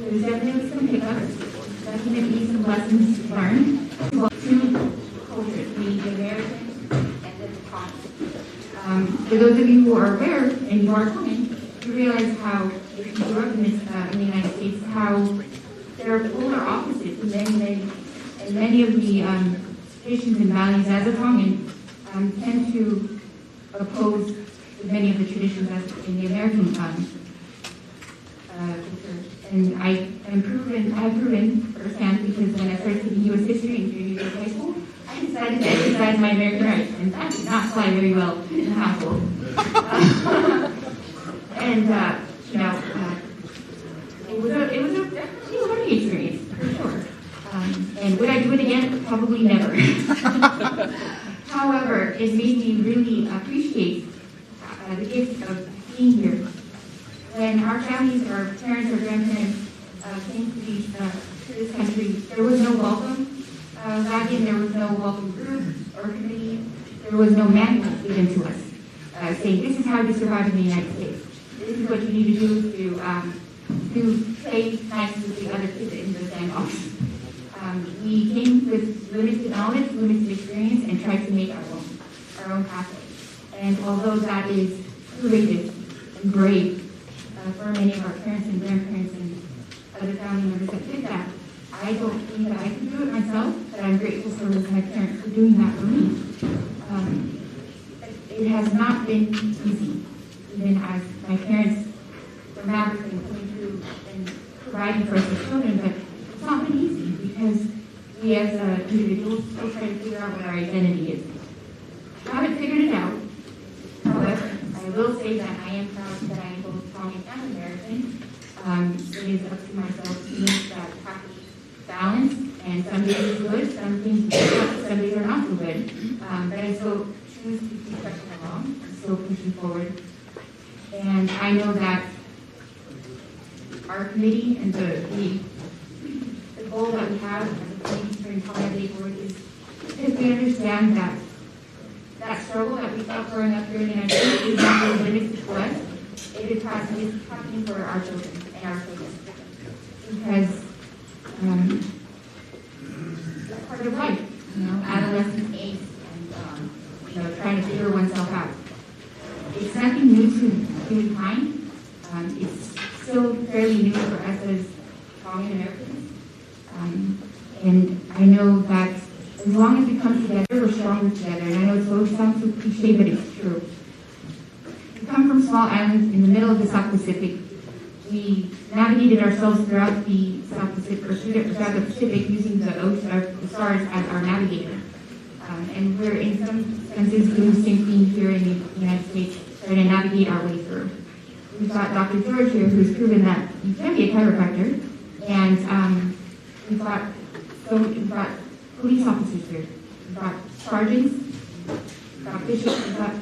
S16: There's definitely some hiccups, definitely some lessons learned. Two cultures, the American and the Tongan. For those of you who are aware and you are Tongan, you realize how, if you grew up in the United States, how there are polar opposites in many of the traditions and values as a Tongan tend to oppose many of the traditions as in the American culture. And I have proven firsthand, because when I started taking U.S. history in junior year of high school, I decided to exercise my American rights, and that did not fly very well in the household. It was a learning experience, for sure. And would I do it again? Probably never. However, it made me really appreciate the gift of being here. When our families, our parents, our grandparents came to this country, there was no welcome wagon, there was no welcome group or committee, there was no manual given to us saying this is how to survive in the United States. This is what you need to do to play nice with the other kids in the sandbox. We came with limited knowledge, limited experience, and tried to make our own pathway. And although that is courageous and brave for many of our parents and grandparents and other family members that did that, I don't think that I could do it myself, but I'm grateful for my parents for doing that for me. It has not been easy, even as my parents were navigating coming through and providing for us as children, but it's not been easy because we as individuals still try to figure out what our identity is. I haven't figured it out. However, I will say that I am proud that I am both Tongan and American. It is up to myself to make that happy balance, and some days are good, some days are not so good. But I still choose to keep pushing along, still pushing forward. And I know that our committee and the goal that we have as a committee during Tonga Day Board is because we understand that struggle that we felt growing up here in the United States is not really limited to us. It is happening for our children and our children. Because that's part of life, adolescence, angst, and trying to figure oneself out. It's nothing new to humankind. It's still fairly new for us as Tongan Americans. And I know that as long as we come together, we're stronger together. And I know it sounds so cliche, but it's true. We come from small islands in the middle of the South Pacific. We navigated ourselves throughout the South Pacific, or throughout the Pacific, using the stars as our navigator. And we're in some senses doing the same thing here in the United States, trying to navigate our way through. We've got Dr. George here, who's proven that you can be a chiropractor, and we've got police officers here, we've got sergeants, we've got bishops, we've got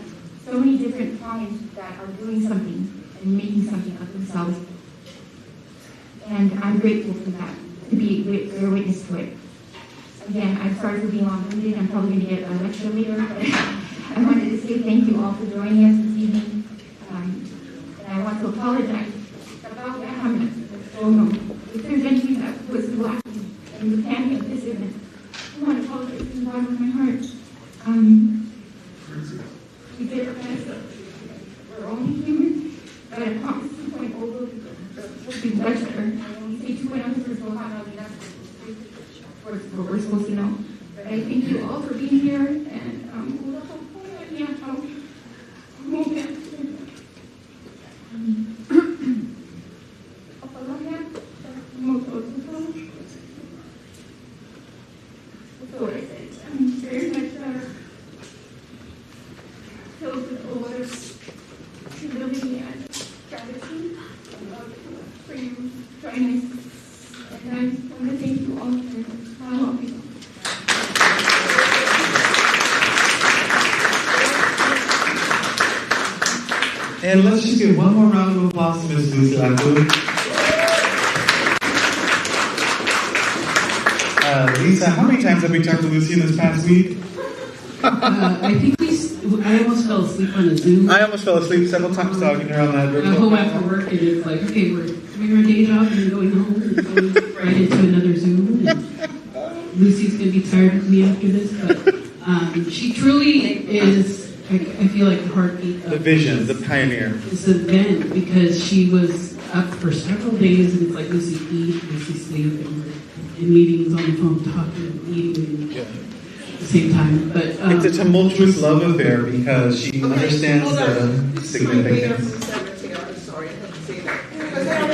S16: so many different Tongans that are doing something and making something of themselves. And I'm grateful for that, to be a witness to it. Again, I'm sorry for being long-winded. I'm probably going to get a lecture later, but I wanted to say thank you all for joining us this evening. And I want to apologize about what happened. If there's anything that was lacking in the planning of this event, I want to apologize from the bottom of my heart. We did our best. We're only human, but I promise 2.0 will be much better. When we say 2.0, we'll have what we're supposed to know. But I thank you all for being here, and I'm very much filled with a lot of humility and gratitude for you joining us. And I want to thank you all for allowing me.
S3: And let's just give one more round of applause to Ms. Lucy. Lisa, how many times have we talked to Lucy in this past week?
S4: I think I almost fell asleep on a Zoom.
S3: I almost fell asleep several times talking to her on that.
S4: Home after work, and it's like, okay, we're doing our day job and going home and going right into another Zoom. And Lucy's going to be tired of me after this, but she truly is, I feel like the heartbeat of
S3: the vision, the pioneer.
S4: This event, because she was up for several days, and it's like Lucy eat, Lucy sleep, and we're in meetings on the phone talking, eating, at the same time. But
S3: it's a tumultuous love affair because she understands the significance.
S17: Sorry, I couldn't see that.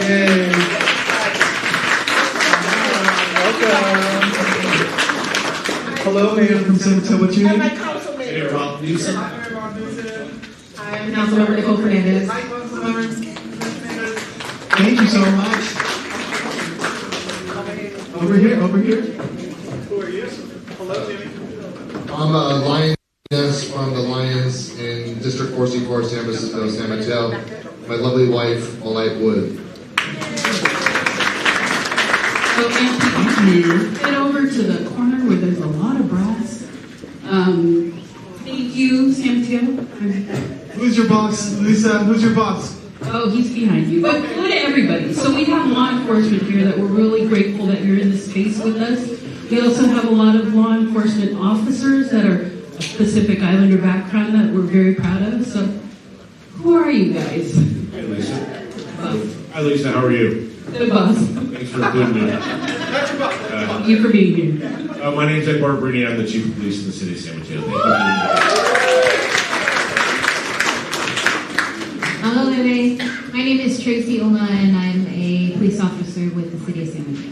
S3: Yay. Welcome. Hello, Mayor from San Mateo. What's your name?
S17: My council mayor.
S4: I'm Councilmember Nicole Fernandez.
S3: Thank you so much. Over here. Who are you? Hello, Jimmy.
S13: I'm a lioness from the Lions in District 4C4, San Francisco, San Mateo. My lovely wife, Malite Wood.
S4: So, Anthony, head over to the corner where there's a lot of brass. Thank you, San Mateo.
S3: Who's your boss, Lisa? Who's your boss?
S4: Oh, he's behind you. But go to everybody. So we have law enforcement here that we're really grateful that you're in this space with us. We also have a lot of law enforcement officers that are of Pacific Islander background that we're very proud of. So who are you guys?
S8: Hi, Lisa. Hi, Lisa. How are you?
S4: Good, boss.
S8: Thanks for including me.
S4: Thank you for being here.
S8: My name's Ed Barberini. I'm the Chief of Police in the City of San Mateo. Thank you for being here.
S18: Hello, Lele. My name is Tracy Oma, and I'm a police officer with the City of San Mateo.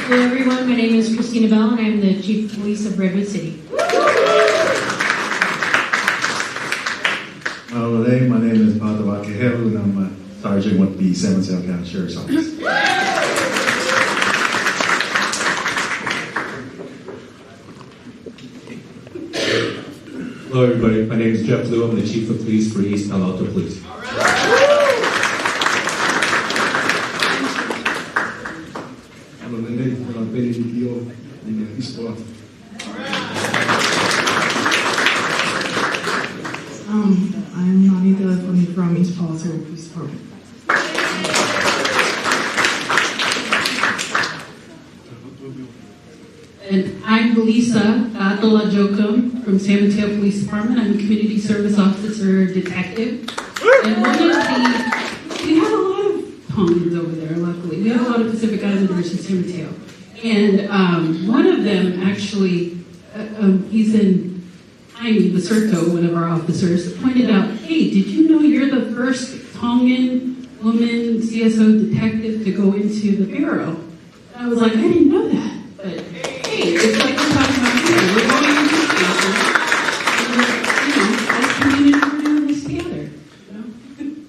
S4: Hello, everyone. My name is Christina Bell, and I'm the Chief of Police of Redwood City.
S19: Hello, my name is Padua Keheru, and I'm a sergeant with the San Mateo County Sheriff's Office.
S8: Hello, everybody. My name is Jeff Liu. I'm the Chief of Police for East Palo Alto Police.
S19: Hello, Lele. Hello, Benny Dio, in the East Palo.
S17: I'm Nani Telefoni from East Palo Alto Police Department.
S4: And I'm Lisa Atola Jokum from San Mateo Police Department. I'm a community service officer detective. And we have a lot of Tongans over there, luckily. We have a lot of Pacific Islanders in San Mateo. And one of them actually, he's in Jaime Basurto, one of our officers, pointed out, hey, did you know you're the first Tongan woman CSO detective to go into the bureau? And I was like, I didn't know that. But hey, it's like we're talking about here. We're going into spaces. As community, we're doing this together.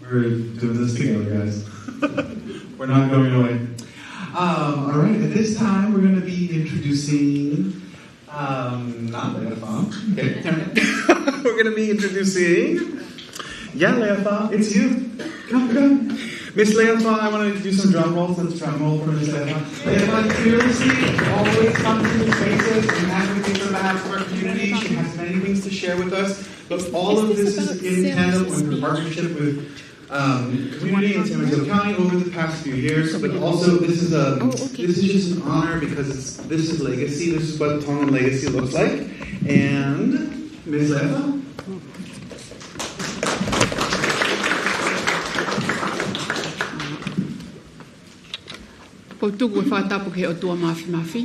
S3: We're doing this together, guys. We're not going away. All right, at this time, we're going to be introducing... not Leafa. Okay. We're going to be introducing... Yeah, Leafa, it's you. Come. Miss Leafa, I want to do some drum rolls. Let's drum roll for Miss Leafa. Leafa, fearlessly, always comes to the spaces and advocates on behalf of our community. She has many things to share with us, but all of this is in tandem with her partnership with community in San Mateo County over the past few years. But also, this is just an honor because this is legacy. This is what Tongan legacy looks like. And Ms. Leafa.
S6: Ko tuku e whakatapu ke o tua mafi.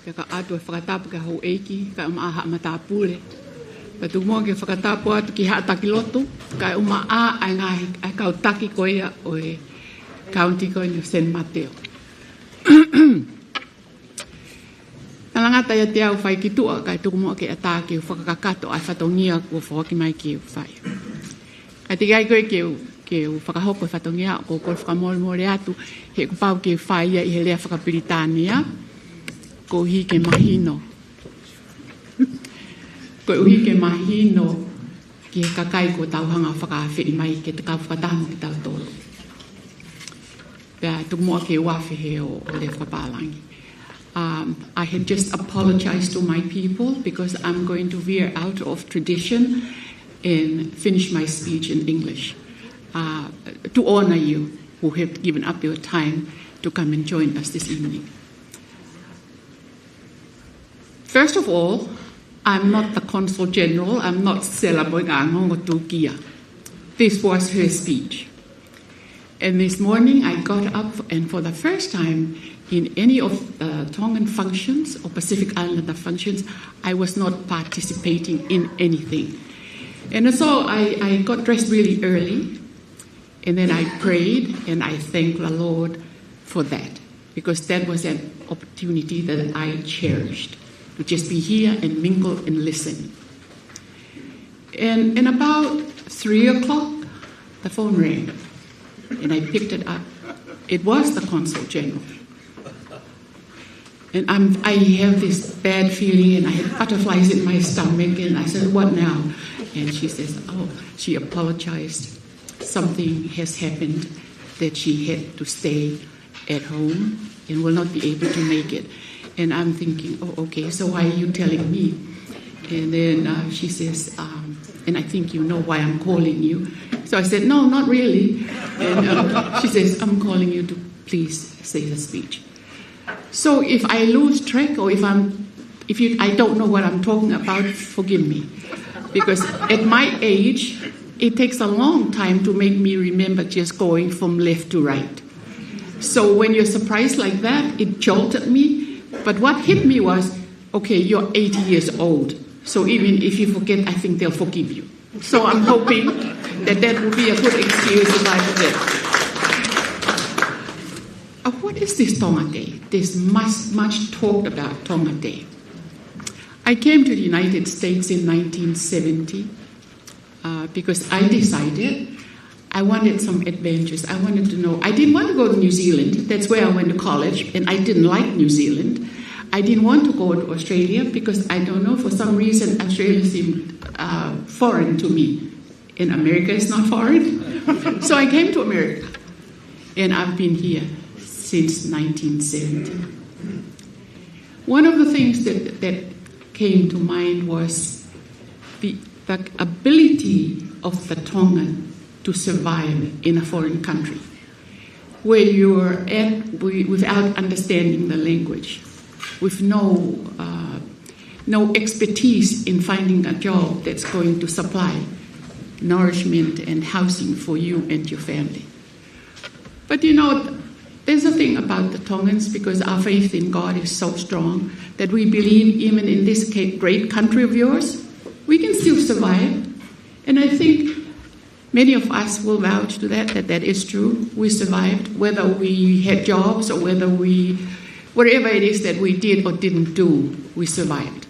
S6: Ke ka atu e whakatapu ke hau eiki, ka umaa matapule. Ka tu mua ke whakatapu atu ki haataki lotu, ka umaa ai ngahi, ai kautaki ko ia o e county ko i San Mateo. Nalangata ia te au whai ki tua, ka tuku mua ke ata ke whakakato ai whatongia kua whawaki mai ke whai. Ka te gai koe ke whakahoko whatongia ko koi whakamore atu he ku pau ke whaia i he lea whakapiritania ko hi ke mahino ko uhi ke mahino ki he kakai ko tauhanga whakawhiri mai ke te kau whakatamu ki tau tolo pēr tukumoa ke wafi he o le whakapalangi. I have just apologized to my people because I'm going to veer out of tradition and finish my speech in English. To honor you who have given up your time to come and join us this evening. First of all, I'm not the Consul General. I'm not Sela Boigango Tukia. This was her speech. And this morning I got up and for the first time in any of Tongan functions or Pacific Islander functions, I was not participating in anything. And so I got dressed really early. And then I prayed and I thanked the Lord for that because that was an opportunity that I cherished to just be here and mingle and listen. And about 3 o'clock, the phone rang and I picked it up. It was the Consul General. And I have this bad feeling and I had butterflies in my stomach and I said, what now? And she says, oh, she apologized. Something has happened that she had to stay at home and will not be able to make it. And I'm thinking, oh, okay, so why are you telling me? And then she says, and I think you know why I'm calling you. So I said, no, not really. And she says, I'm calling you to please say the speech. So if I lose track or if I don't know what I'm talking about, forgive me. Because at my age, it takes a long time to make me remember just going from left to right. So when you're surprised like that, it jolted me. But what hit me was, okay, you're 80 years old. So even if you forget, I think they'll forgive you. So I'm hoping that will be a good excuse if I forget. What is this Tonga Day? This much talked about Tonga Day. I came to the United States in 1970 because I decided I wanted some adventures. I wanted to know. I didn't want to go to New Zealand. That's where I went to college, and I didn't like New Zealand. I didn't want to go to Australia because I don't know, for some reason Australia seemed foreign to me. And America is not foreign. So I came to America, and I've been here since 1970. One of the things that came to mind was the ability of the Tongan to survive in a foreign country, where you're without understanding the language, with no expertise in finding a job that's going to supply nourishment and housing for you and your family. But there's a thing about the Tongans, because our faith in God is so strong that we believe even in this great country of yours, we can still survive. And I think many of us will vouch to that is true. We survived, whether we had jobs or whatever it is that we did or didn't do, we survived.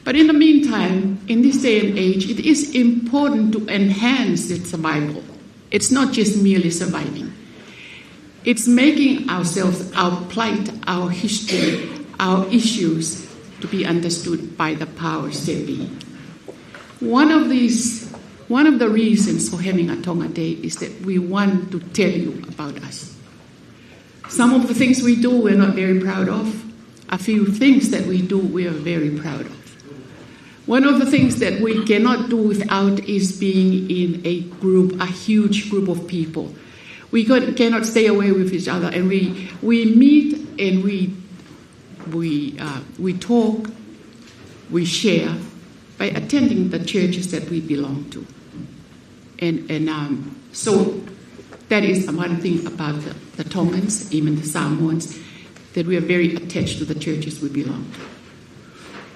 S6: But in the meantime, in this day and age, it is important to enhance its survival. It's not just merely surviving. It's making ourselves, our plight, our history, our issues to be understood by the powers that be. One of the reasons for having a Tonga Day is that we want to tell you about us. Some of the things we do we're not very proud of. A few things that we do we are very proud of. One of the things that we cannot do without is being in a group, a huge group of people. We cannot stay away with each other, and we meet and we talk, we share by attending the churches that we belong to. So that is one thing about the Tongans, even the Samoans, that we are very attached to the churches we belong to.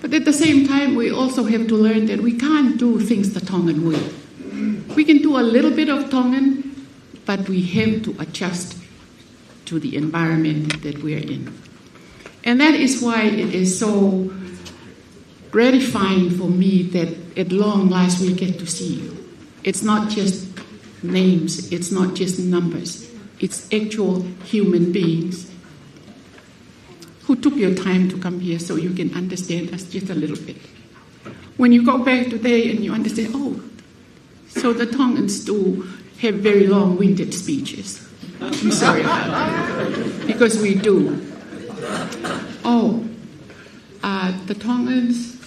S6: But at the same time, we also have to learn that we can't do things the Tongan way. We can do a little bit of Tongan, but we have to adjust to the environment that we're in. And that is why it is so gratifying for me that at long last we get to see you. It's not just names, it's not just numbers, it's actual human beings who took your time to come here so you can understand us just a little bit. When you go back today and you understand, so the Tongans do have very long-winded speeches. I'm sorry about that, because we do. The Tongans,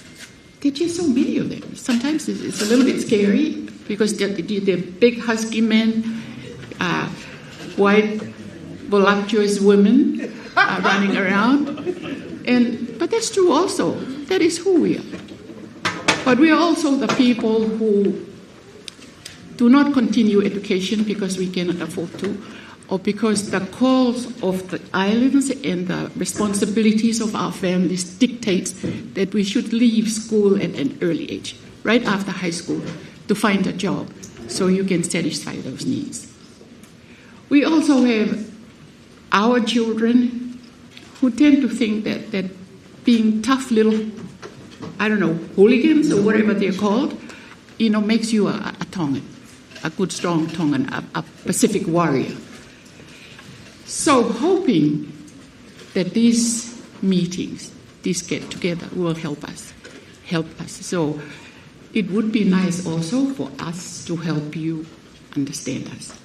S6: there are just so many of them. Sometimes it's a little bit scary because they're big, husky men, white, voluptuous women running around. But that's true also. That is who we are. But we are also the people who do not continue education because we cannot afford to, or because the calls of the islands and the responsibilities of our families dictates that we should leave school at an early age, right after high school, to find a job so you can satisfy those needs. We also have our children who tend to think that being tough little, hooligans or whatever they're called, makes you a Tongan, a good, strong Tongan, a Pacific warrior. So hoping that these meetings, this get-together will help us. So it would be nice also for us to help you understand us.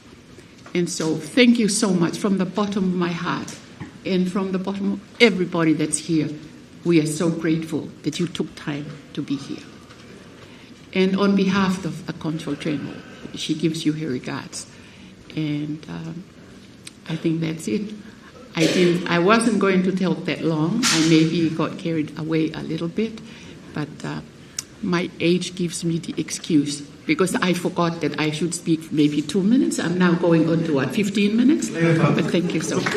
S6: And so thank you so much from the bottom of my heart and from the bottom of everybody that's here. we are so grateful that you took time to be here. And on behalf of the Consul General, she gives you her regards. And I think that's it. I wasn't going to talk that long. I maybe got carried away a little bit, but my age gives me the excuse because I forgot that I should speak maybe 2 minutes. I'm now going on to 15 minutes. But thank you so much.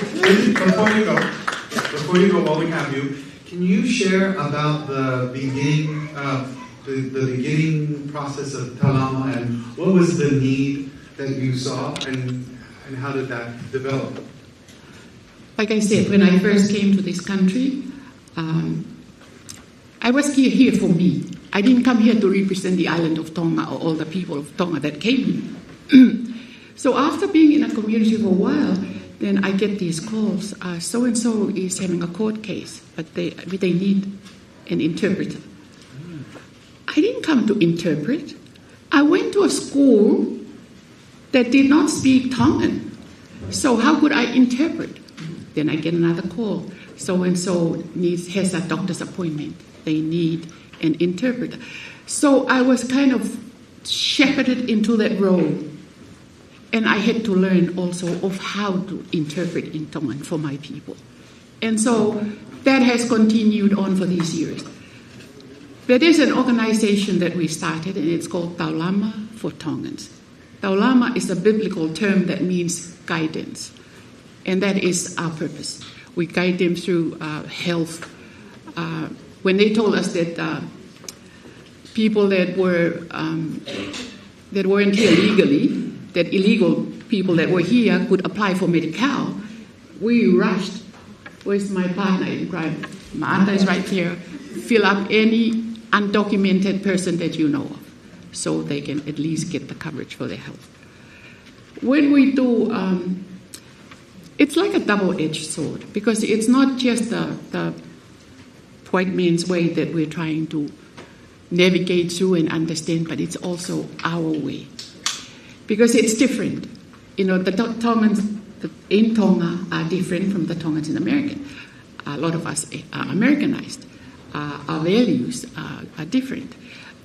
S3: Before you go, while we have you, can you share about the beginning, the beginning process of Taulama and what was the need that you saw and how did that develop?
S6: Like I said, when I first came to this country, I was here for me. I didn't come here to represent the island of Tonga or all the people of Tonga that came here. So after being in a community for a while, then I get these calls. So-and-so is having a court case, but they need an interpreter. I didn't come to interpret. I went to a school that did not speak Tongan. So how could I interpret? Then I get another call. So-and-so has a doctor's appointment. They need an interpreter. So I was kind of shepherded into that role. And I had to learn also of how to interpret in Tongan for my people. And so that has continued on for these years. There is an organization that we started, and it's called Taulama for Tongans. Taulama is a biblical term that means guidance. And that is our purpose. We guide them through health. When they told us that people that weren't here legally, that illegal people that were here could apply for Medi-Cal, we rushed. Where's my partner in crime? Martha is right here. Fill up any undocumented person that you know of so they can at least get the coverage for their health. When we do, it's like a double-edged sword because it's not just the white man's way that we're trying to navigate through and understand, but it's also our way. Because it's different. You know, the Tongans in Tonga are different from the Tongans in America. A lot of us are Americanized. Our values are different.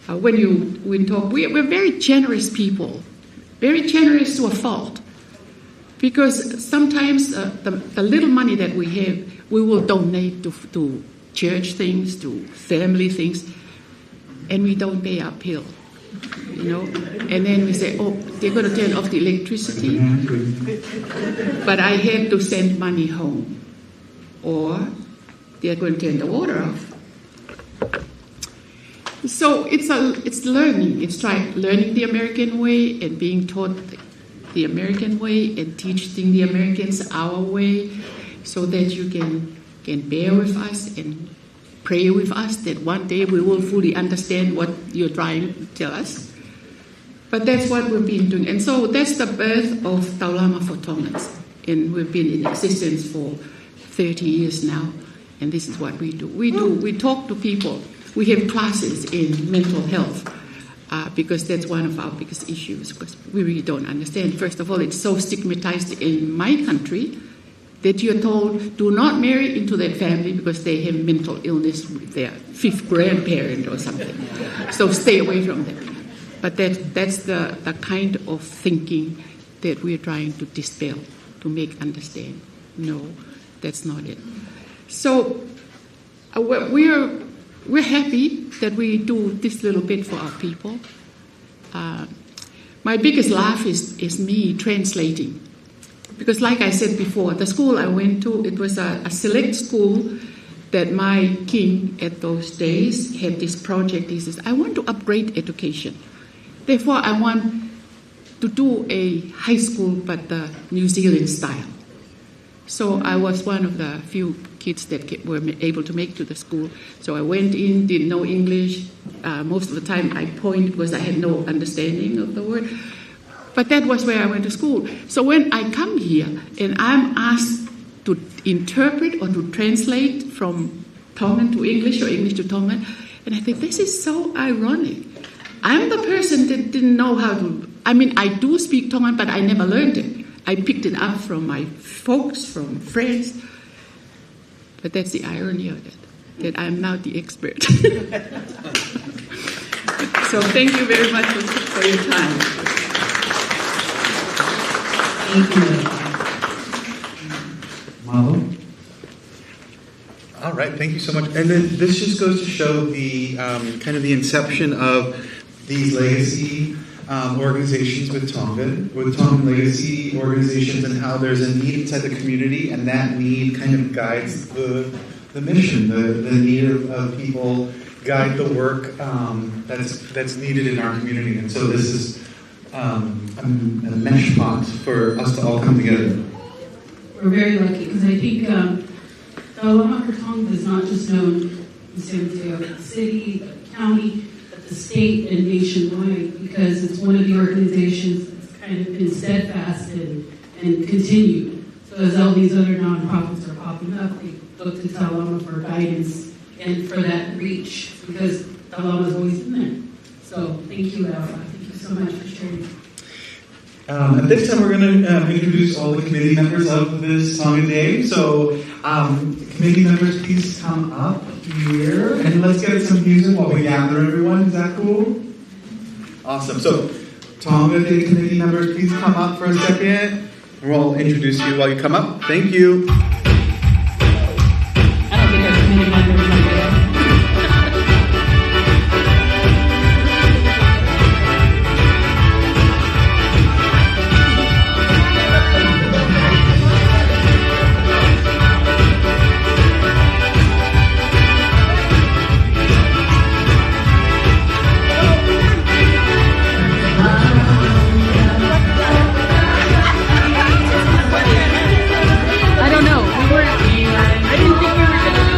S6: When talk, we're very generous people, very generous to a fault. Because sometimes the little money that we have, we will donate to church things, to family things, and we don't pay our bill. You know, and then we say, oh, they're going to turn off the electricity, but I have to send money home, or they're going to turn the water off. So it's learning. It's learning the American way and being taught the American way and teaching the Americans our way, so that you can bear with us and pray with us that one day we will fully understand what you're trying to tell us. But that's what we've been doing. And so that's the birth of Taulama for Tongans. And we've been in existence for 30 years now. And this is what we do. We talk to people. We have classes in mental health because that's one of our biggest issues, because we really don't understand. First of all, it's so stigmatized in my country that you're told, do not marry into that family because they have mental illness with their fifth grandparent or something. So stay away from them. But that's the kind of thinking that we're trying to dispel, to make understand. No, that's not it. So we're happy that we do this little bit for our people. My biggest laugh is me translating. Because like I said before, the school I went to, it was a select school that my king at those days had this project. He says, I want to upgrade education. Therefore, I want to do a high school, but the New Zealand style. So I was one of the few kids that were able to make to the school. So I went in, didn't know English. Most of the time I pointed because I had no understanding of the word. But that was where I went to school. So when I come here and I'm asked to interpret or to translate from Tongan to English or English to Tongan, and I think this is so ironic. I'm the person that didn't know how to, I do speak Tongan, but I never learned it. I picked it up from my folks, from friends. But that's the irony of it. that I'm now the expert. So thank you very much for your time.
S3: Thank you. Marlo? All right, thank you so much. And then this just goes to show the kind of the inception of these legacy organizations with Tongan legacy organizations, and how there's a need inside the community, and that need kind of guides the mission, the need of people guide the work that's needed in our community. And so this is a mesh pot for us to all come together.
S4: We're very lucky because I think the Alama for Tonga is not just known in San Mateo, the city, the county, but the state and nationwide, because it's one of the organizations that's kind of been steadfast and continued. So as all these other nonprofits are popping up, they look to Alama for guidance and for that reach, because Alama's always been there. So thank you, Alpha. Thank you so much for sharing.
S3: At this time, we're going to introduce all the committee members of this Tonga Day. So, committee members, please come up here, and let's get some music while we gather everyone. Is that cool? Awesome. So, Tonga Day committee members, please come up for a second. We'll introduce you while you come up. Thank you.
S4: I don't think our committee members are there.
S6: I don't know. I didn't think we were going to do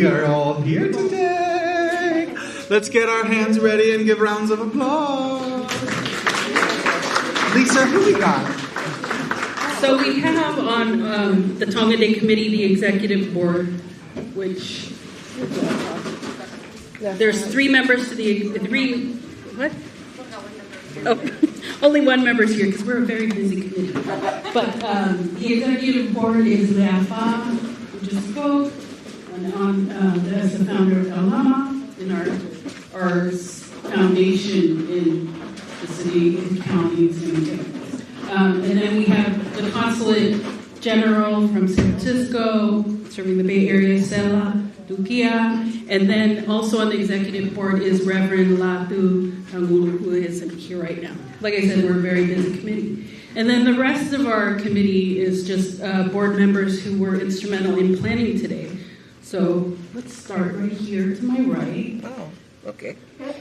S3: We are all here today. Let's get our hands ready and give rounds of applause. Lisa, who we got?
S4: So we have on the Tonga Day Committee the executive board, which there's 3 members to the what? Oh, only 1 member is here because we're a very busy committee. But the executive board is Leafa, who just spoke, and as the founder of Alama, and our foundation in the city and county of San Mateo. And then we have the Consulate General from San Francisco, serving the Bay Area, Sela Dukia. And then also on the executive board is Reverend Latu Tangulu, who isn't here right now. Like I said, we're a very busy committee. And then the rest of our committee is just board members who were instrumental in planning today. So let's start right here to my right.
S20: Oh, okay.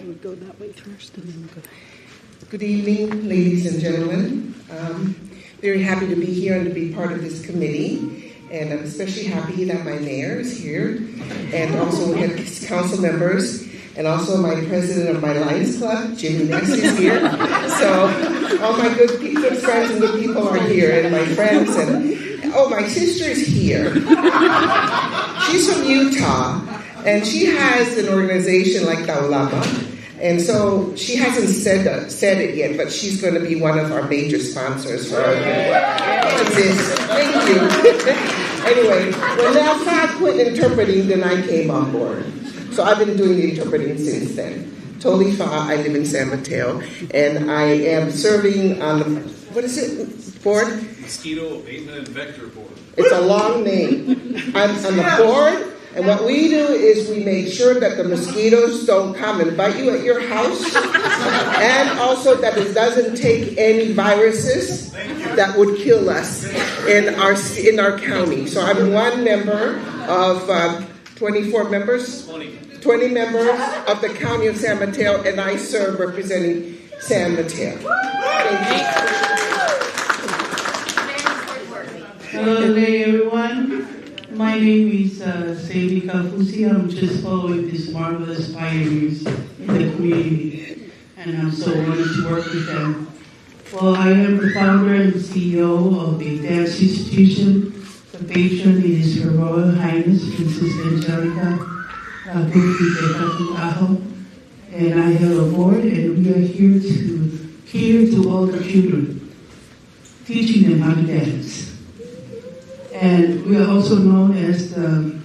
S4: We'll go that way first and then we'll go.
S20: Good evening, ladies and gentlemen. Very happy to be here and to be part of this committee. And I'm especially happy that my mayor is here. And also we have council members. And also my president of my Lions Club, Jimmy Ness, is here. So all my good friends and good people are here. And my friends and, oh, my sister is here. She's from Utah. And she has an organization like Taulama, and so she hasn't said it yet, but she's going to be one of our major sponsors for our this. Thank you. Anyway, when Nafad quit interpreting, then I came on board. So I've been doing the interpreting since then. Totally fine. I live in San Mateo, and I am serving on the, what is it, board?
S21: Mosquito Abatement and Vector Board.
S20: It's a long name. I'm on the board. And what we do is we make sure that the mosquitoes don't come and bite you at your house, and also that it doesn't take any viruses that would kill us in our county. So I'm one member of 24 members, 20 members of the county of San Mateo, and I serve representing San Mateo. Thank you.
S9: Hello there, everyone. My name is Sadie Kalfusi. I'm just following these marvelous pioneers in the community, and I'm so honored to work with them. Well, I am the founder and CEO of the dance institution. The patron is Her Royal Highness Princess Angelica Aho, and I have a board, and we are here to all the children, teaching them how to dance. And we are also known as the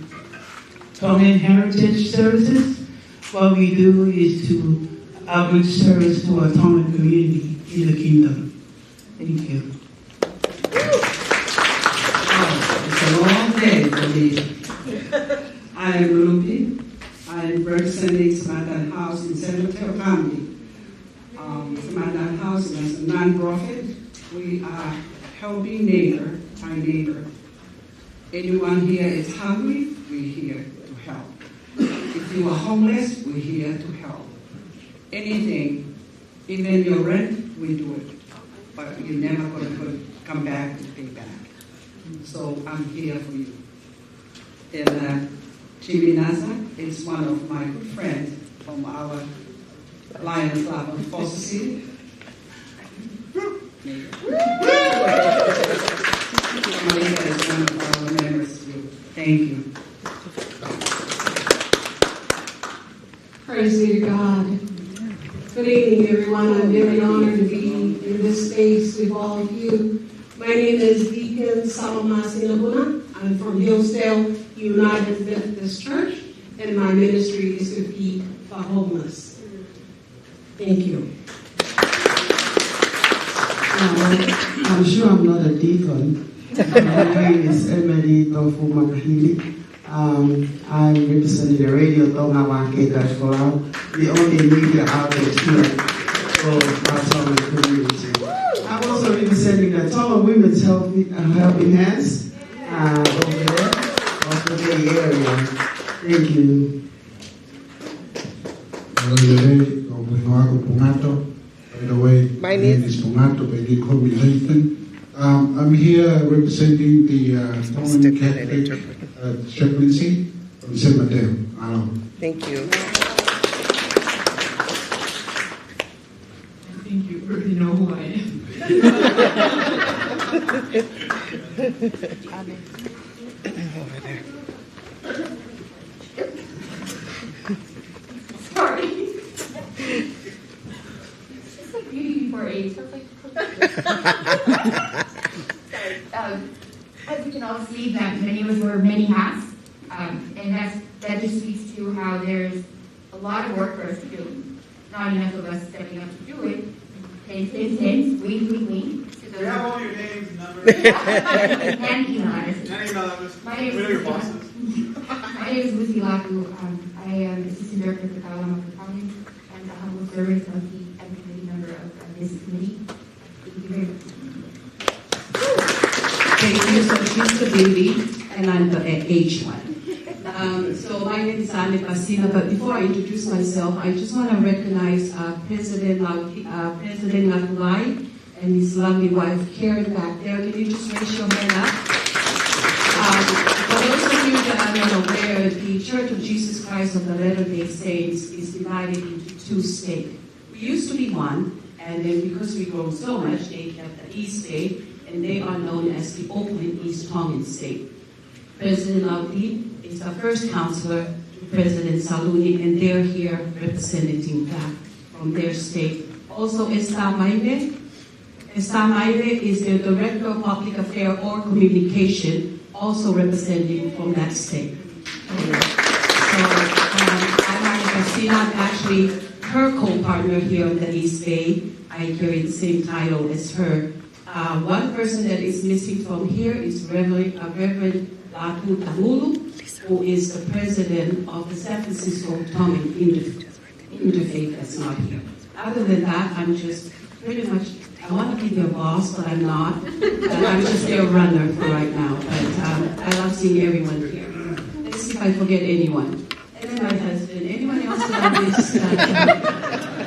S9: Tongan Heritage Services. What we do is to outreach service to our Tongan community in the kingdom. Thank you.
S22: It's a long day for me. I am Ruby. I am representing Samantha House in San Mateo County. Samantha House is a non-profit. We are helping our neighbor. Anyone here is hungry, we're here to help. If you are homeless, we're here to help. Anything, even your rent, we do it. But you're never going to come back to pay back. So I'm here for you. And Chiminaza is one of my good friends from our Lions Club of Foster City. Maria is one of our members too. Thank you.
S4: Praise be to God. Good evening, everyone. I'm very honored to be in this space with all of you. My name is Deacon Saloma Sinabuna. I'm from Hillsdale United Methodist Church, and my ministry is to feed the homeless. Thank you.
S23: I'm sure I'm not a deacon. My name is Emily Tofu Makahili. I'm representing the Radio Tonga Market Diaspora, the only media outlet here for our Tonga community. I'm also representing the Tonga Women's Helping Hands over there, of the Bay Area. Thank you.
S13: By the way, my name is Pumato, but you call me Lathan. I'm here representing the Tongan Catholic chaplaincy from San Mateo.
S20: Thank you.
S6: I think you already know who I am.
S20: Over there.
S16: Sorry. It's like beauty before age. So it's like. Sorry. As you can all see, that many of us wear many hats, and that just speaks to how there's a lot of work for us to do. Not enough of us stepping up to do it. Hence, wink.
S21: Do you have all your names and numbers?
S16: And email addresses. My name is Lucy Laku. I am Assistant Director for Kalama County and the humble servant of the committee member of this committee. Thank you very much.
S4: Thank you. So she's the baby, and I'm the age one. So my name is Anne Pasina, but before I introduce myself, I just want to recognize President Lakulai and his lovely wife, Karen, back there. Can you just raise your hand up? For those of you that are not aware, the Church of Jesus Christ of the Latter-day Saints is divided into two states. We used to be one, and then because we grow so much, they kept the East State, and they are known as the Oakland East Tongan State. President Laukli is the first counselor President Saluni, and they're here representing that from their state. Also, Esther Maide. Esther Maide is the Director of Public Affairs or Communication, also representing from that state. So, I'm actually her co-partner here in the East Bay. I carry the same title as her. One person that is missing from here is Reverend Latu Tamulu, who is the president of the San Francisco Tonga Interfaith that's not here. Other than that, I'm just pretty much, I want to be their boss, but I'm not. I'm just their runner for right now. But I love seeing everyone here. Let's see if I forget anyone. And then my husband. Anyone else that I missed?
S1: I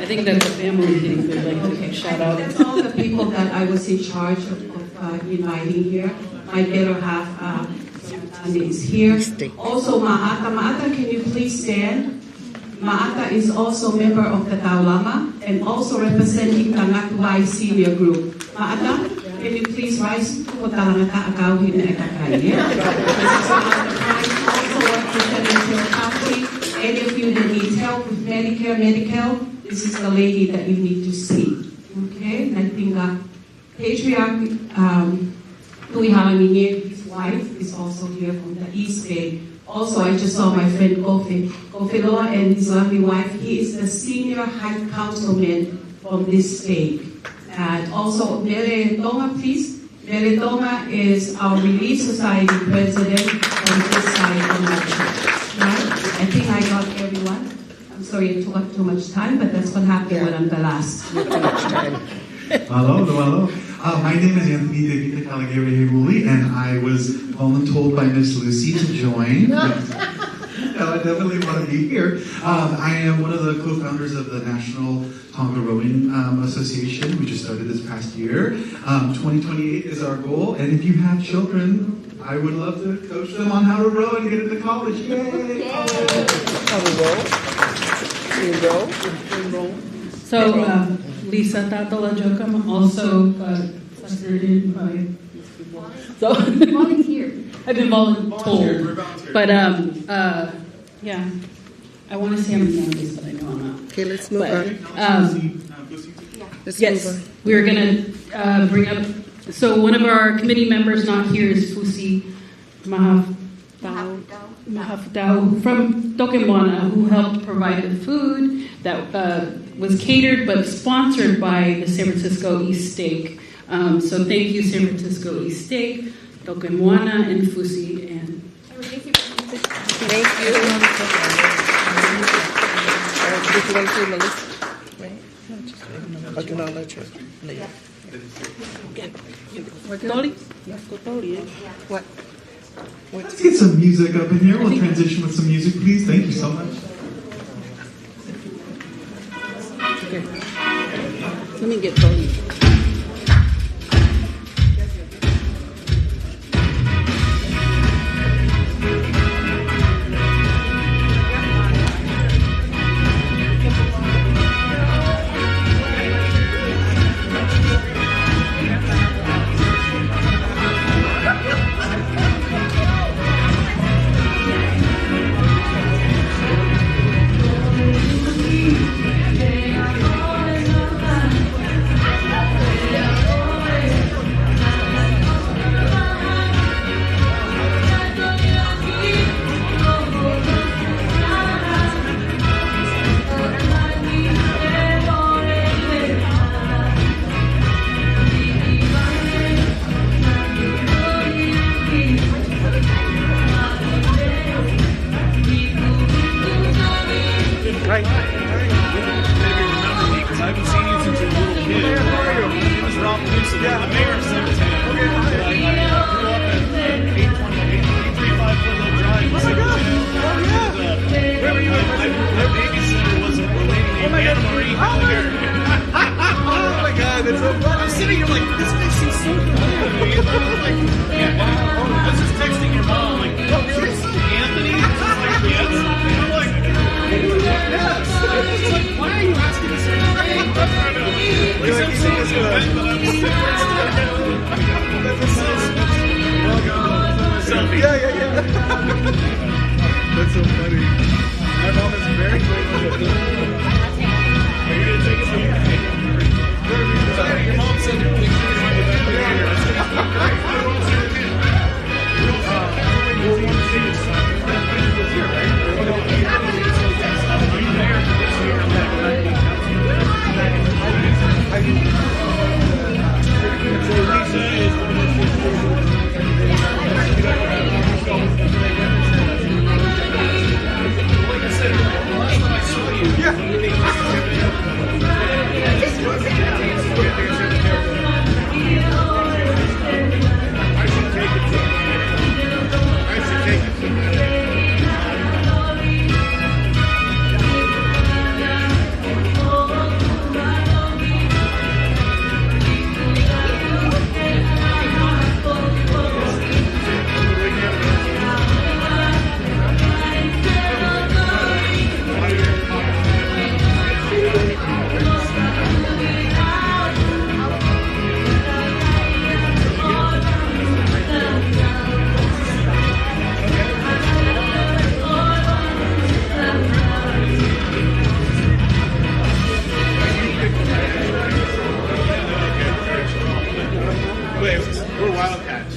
S1: think that's a family thing we'd like to shout out.
S4: That's all the people that I was in charge of inviting here. My better half is here. Also, Ma'ata. Ma'ata, can you please stand? Ma'ata is also a member of the Taulama and also representing the Ngatuai Senior Group. Ma'ata, can you please rise to the Ngatuai also representing your country. Any of you that need help with Medicare, this is the lady that you need to see. Okay? And I think Patriarch Tui Halamine, his wife, is also here from the East Bay. Also, I just saw my friend Kofi Loa and his lovely wife. He is the senior high councilman from this state. And also, Mere Tonga, please. Mere Tonga is our Relief Society president on this side of the church. Right? I think I got everyone. I'm sorry it took up too much time, but that's what happened when I'm the last.
S3: Hello. My name is Anthony Devita Caligari Hewuli, and I was voluntold by Miss Lucy to join. I definitely want to be here. I am one of the co-founders of the National Tonga Rowing Association. We just started this past year. 2028 is our goal, and if you have children, I would love to coach them on how to row and get into college. Yay!
S1: How to row? So, Lisa Tatola Jokam also custodian by. So
S16: volunteered.
S1: I've been voluntold, but yeah, I want to say I'm the youngest, but I know I'm not.
S20: Okay, let's move on.
S1: Yes, we're gonna bring up. So one of our committee members not here is Fusi Mahafdao from Tokemwana, who helped provide the food that was catered but sponsored by the San Francisco East Steak. So thank you, San Francisco East Steak, Tokemwana, and Fusi. And
S20: thank you. Did you want to do Melissa? Acknowledge her. What?
S3: Let's get some music up in here. We'll transition with some music, please. Thank you so much.
S1: Okay. Let me get Tony.
S5: Yeah.
S3: so funny. My mom is very good. Are you going to take it? Your mom said you're We're Wildcats.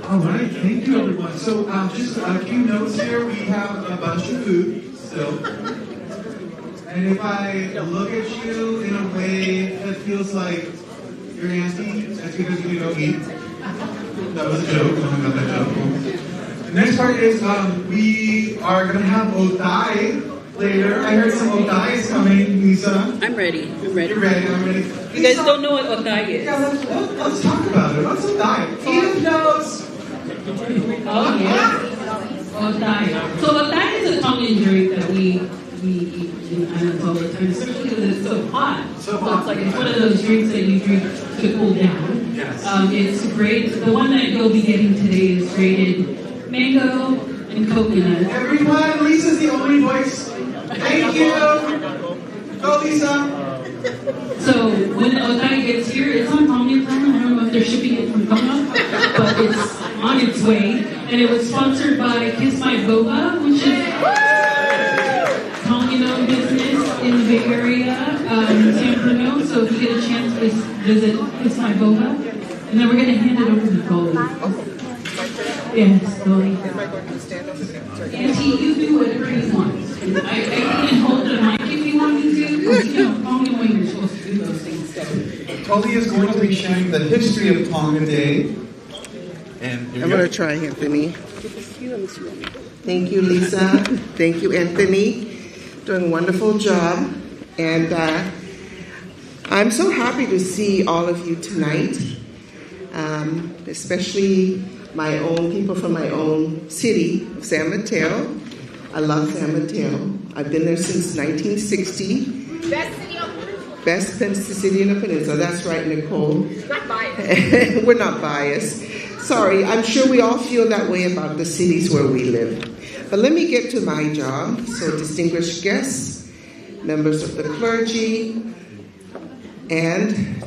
S2: All right, thank you, everyone. So just a few notes here. We have a bunch of food still. And if I look at you in a way that feels like you're antsy, that's because you don't eat. That was a joke. No one got that joke. The next part is we are going to have Odai later. I heard some Odai is coming, Lisa.
S1: I'm ready.
S2: You're ready, I'm ready.
S1: You guys don't know what Odai is.
S2: Yeah, let's talk about it. What's Odai? Edith knows.
S1: Oh, yeah. Odai. So Odai is a Tongan drink that we eat in islands all the time, especially because it's so hot. So it's like it's one of those drinks that you drink to cool down.
S2: Yes.
S1: It's great. The one that you'll be getting today is grated mango and coconut.
S2: Everyone, Lisa's the only voice. Thank you. Go, Lisa.
S1: So when Odai gets here, it's on Tongan time. I don't know if they're shipping it from Tonga, but it's on its way. And it was sponsored by Kiss My Boba, which is Tongan-owned business in the Bay Area, in San Bruno. So if you get a chance, please visit Kiss My Boba. And then we're going to hand it over to Goldie. Yes, Goldie. Auntie, you do whatever you want. I can hold the mic if you want me to. Because, Tongan when you're supposed to do those things.
S2: Goldie is going to be sharing the history of Tonga Day.
S20: And I'm going to try, Anthony. Thank you, Lisa. Thank you, Anthony. Doing a wonderful job. And I'm so happy to see all of you tonight, especially my own people from my own city, San Mateo. I love San Mateo. I've been there since 1960. Best city on the peninsula. That's right, Nicole.
S7: Not biased.
S20: We're not biased. Sorry, I'm sure we all feel that way about the cities where we live. But let me get to my job. So, distinguished guests, members of the clergy, and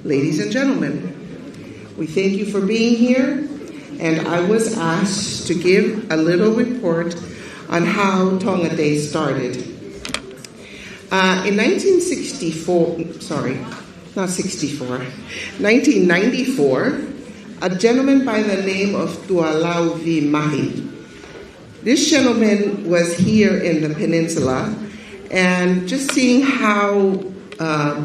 S20: ladies and gentlemen, we thank you for being here. And I was asked to give a little report on how Tonga Day started. In 1994, a gentleman by the name of Tualauvi Mahi. This gentleman was here in the peninsula, and just seeing how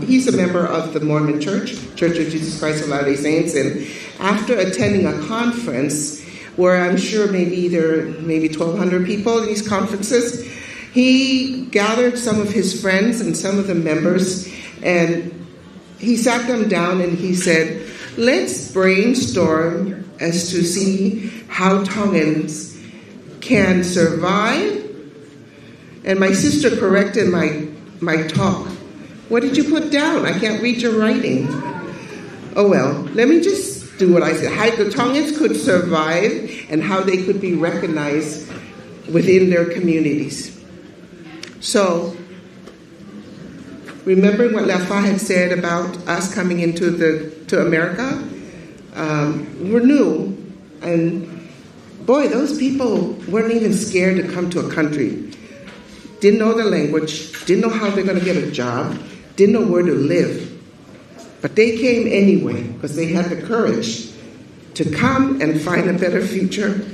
S20: he's a member of the Mormon Church of Jesus Christ of Latter-day Saints, and after attending a conference where I'm sure maybe 1,200 people in these conferences, he gathered some of his friends and some of the members, and he sat them down and he said, let's brainstorm as to see how Tongans can survive. And my sister corrected my talk. What did you put down? I can't read your writing. Oh well, let me just do what I said. How the Tongans could survive and how they could be recognized within their communities. So, remembering what Lafa had said about us coming into to America, we're new. And boy, those people weren't even scared to come to a country. Didn't know the language, didn't know how they're going to get a job, didn't know where to live. But they came anyway because they had the courage to come and find a better future.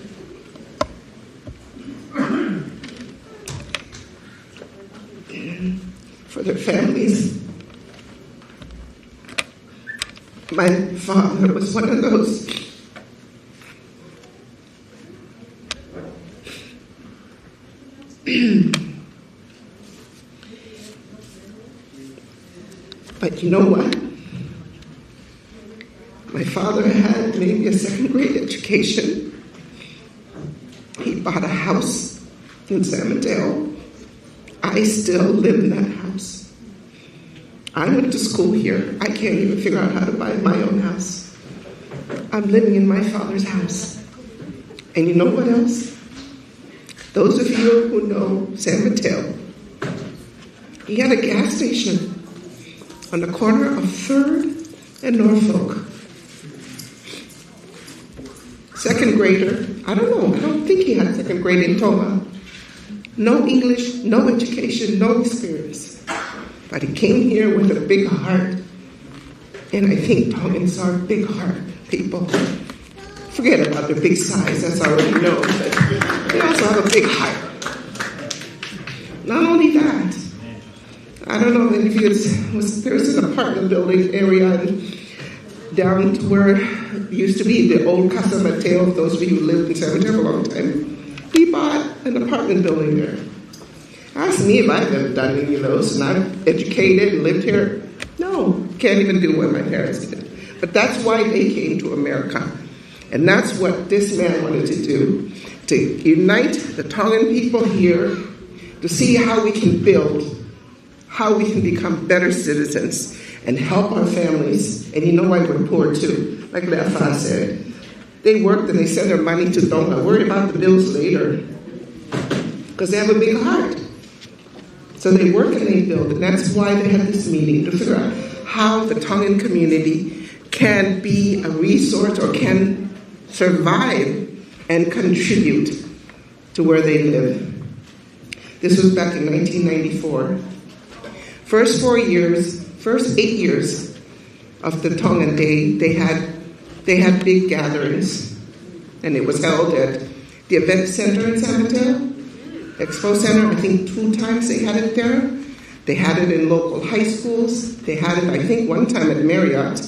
S20: For their families. My father was one of those. But you know what? My father had maybe a second grade education. He bought a house in San Mateo. I still live in that house. I went to school here. I can't even figure out how to buy my own house. I'm living in my father's house. And you know what else? Those of you who know San Mateo, he had a gas station on the corner of 3rd and Norfolk. Second grader, I don't think he had second grade in Tonga. No English, no education, no experience. But he came here with a big heart. And I think Tongans are big heart people. Forget about their big size, that's already known. But they also have a big heart. Not only that, I don't know if there's an apartment building area down to where it used to be the old Casa Mateo, those of you who lived in San Mateo for a long time. He bought an apartment building there. Ask me if I've ever done any of those, and I'm educated and lived here. No, can't even do what my parents did. But that's why they came to America. And that's what this man wanted to do, to unite the Tongan people here, to see how we can build, how we can become better citizens and help our families. And you know why we're poor too, like Lefa said. They worked and they sent their money to Tonga. Worry about the bills later. Because they have a big heart. So they work and they build. And that's why they had this meeting, to figure out how the Tongan community can be a resource or can survive and contribute to where they live. This was back in 1994. First 8 years of the Tongan Day, they had big gatherings, and it was held at the event center in San Mateo, Expo Center. I think 2 times they had it there. They had it in local high schools. They had it, I think, one time at Marriott,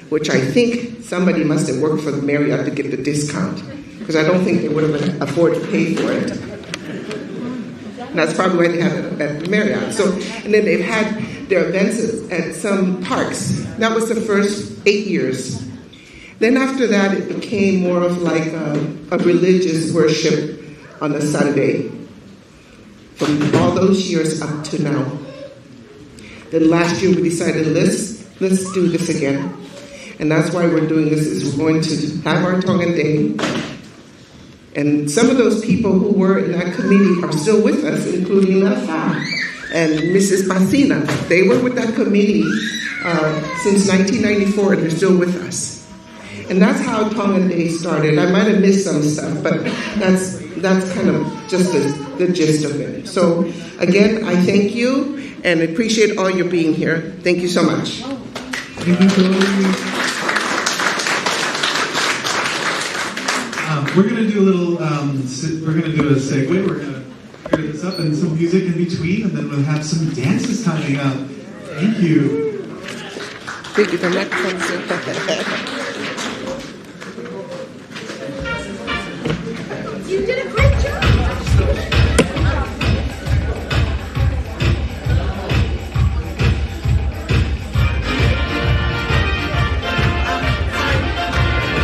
S20: which I think somebody must have worked for the Marriott to get the discount, because I don't think they would have afforded to pay for it. And that's probably why they had it at Marriott. So, and then they've had their events at some parks. That was the first 8 years. Then after that, it became more of like a religious worship on a Sunday. From all those years up to now. Then last year we decided let's do this again. And that's why we're doing this, is we're going to have our Tongan Day. And some of those people who were in that committee are still with us, including Lafa and Mrs. Pasina. They were with that committee since 1994, and they're still with us. And that's how Tongan Day started. I might have missed some stuff, but that's kind of just the gist of it. So again, I thank you and appreciate all your being here. Thank you so much.
S3: We're going to do a little, we're going to do a segue. We're going to clear this up and some music in between, and then we'll have some dances coming up. Thank you.
S20: Thank you for that.
S5: You did a great job.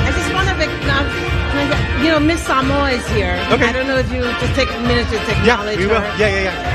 S7: I just want to acknowledge, you know, Miss Samoa is here.
S10: Okay.
S7: I don't know if you just take a minute to acknowledge
S10: we will.
S7: her.
S10: Yeah.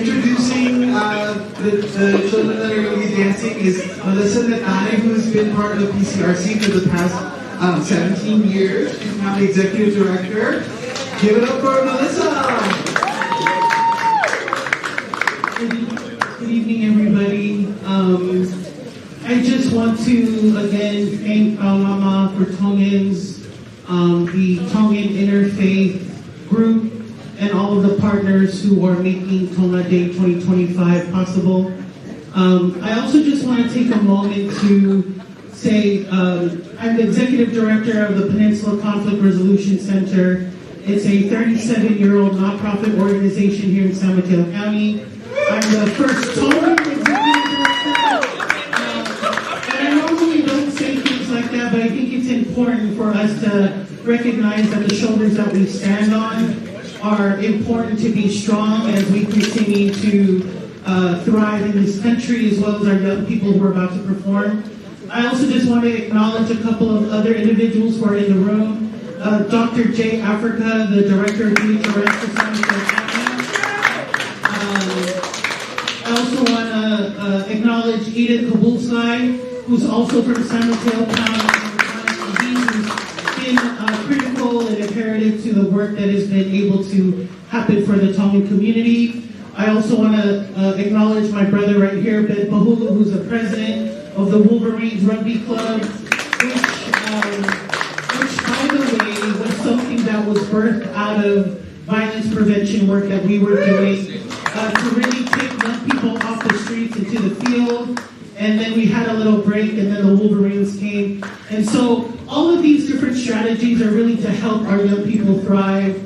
S2: introducing the children that are going to be dancing is Melissa Natane, who's been part of the PCRC for the past 17 years. She's now the executive director. Give it up for Melissa!
S9: Good evening, everybody. I just want to again thank Mama for Tongans, the Tongan Interfaith Group, and all of the partners who are making Tonga Day 2025 possible. I also just want to take a moment to say I'm the executive director of the Peninsula Conflict Resolution Center. It's a 37-year-old nonprofit organization here in San Mateo County. I'm the first Tongan executive director. And I normally don't say things like that, but I think it's important for us to recognize that the shoulders that we stand on are important to be strong as we continue to thrive in this country, as well as our young people who are about to perform. I also just want to acknowledge a couple of other individuals who are in the room. Dr. J. Africa, the director of DHRS for San Mateo County. I also want to acknowledge Edith Kabulsai, who's also from San Mateo County. He's been critical and imperative to the work that has been able to happen for the Tongan community. I also want to acknowledge my brother right here, Ben Pahulu, who's the president of the Wolverines Rugby Club, which by the way, was something that was birthed out of violence prevention work that we were doing to really take young people off the streets into the field. And then we had a little break, and then the Wolverines came. And so all of these different strategies are really to help our young people thrive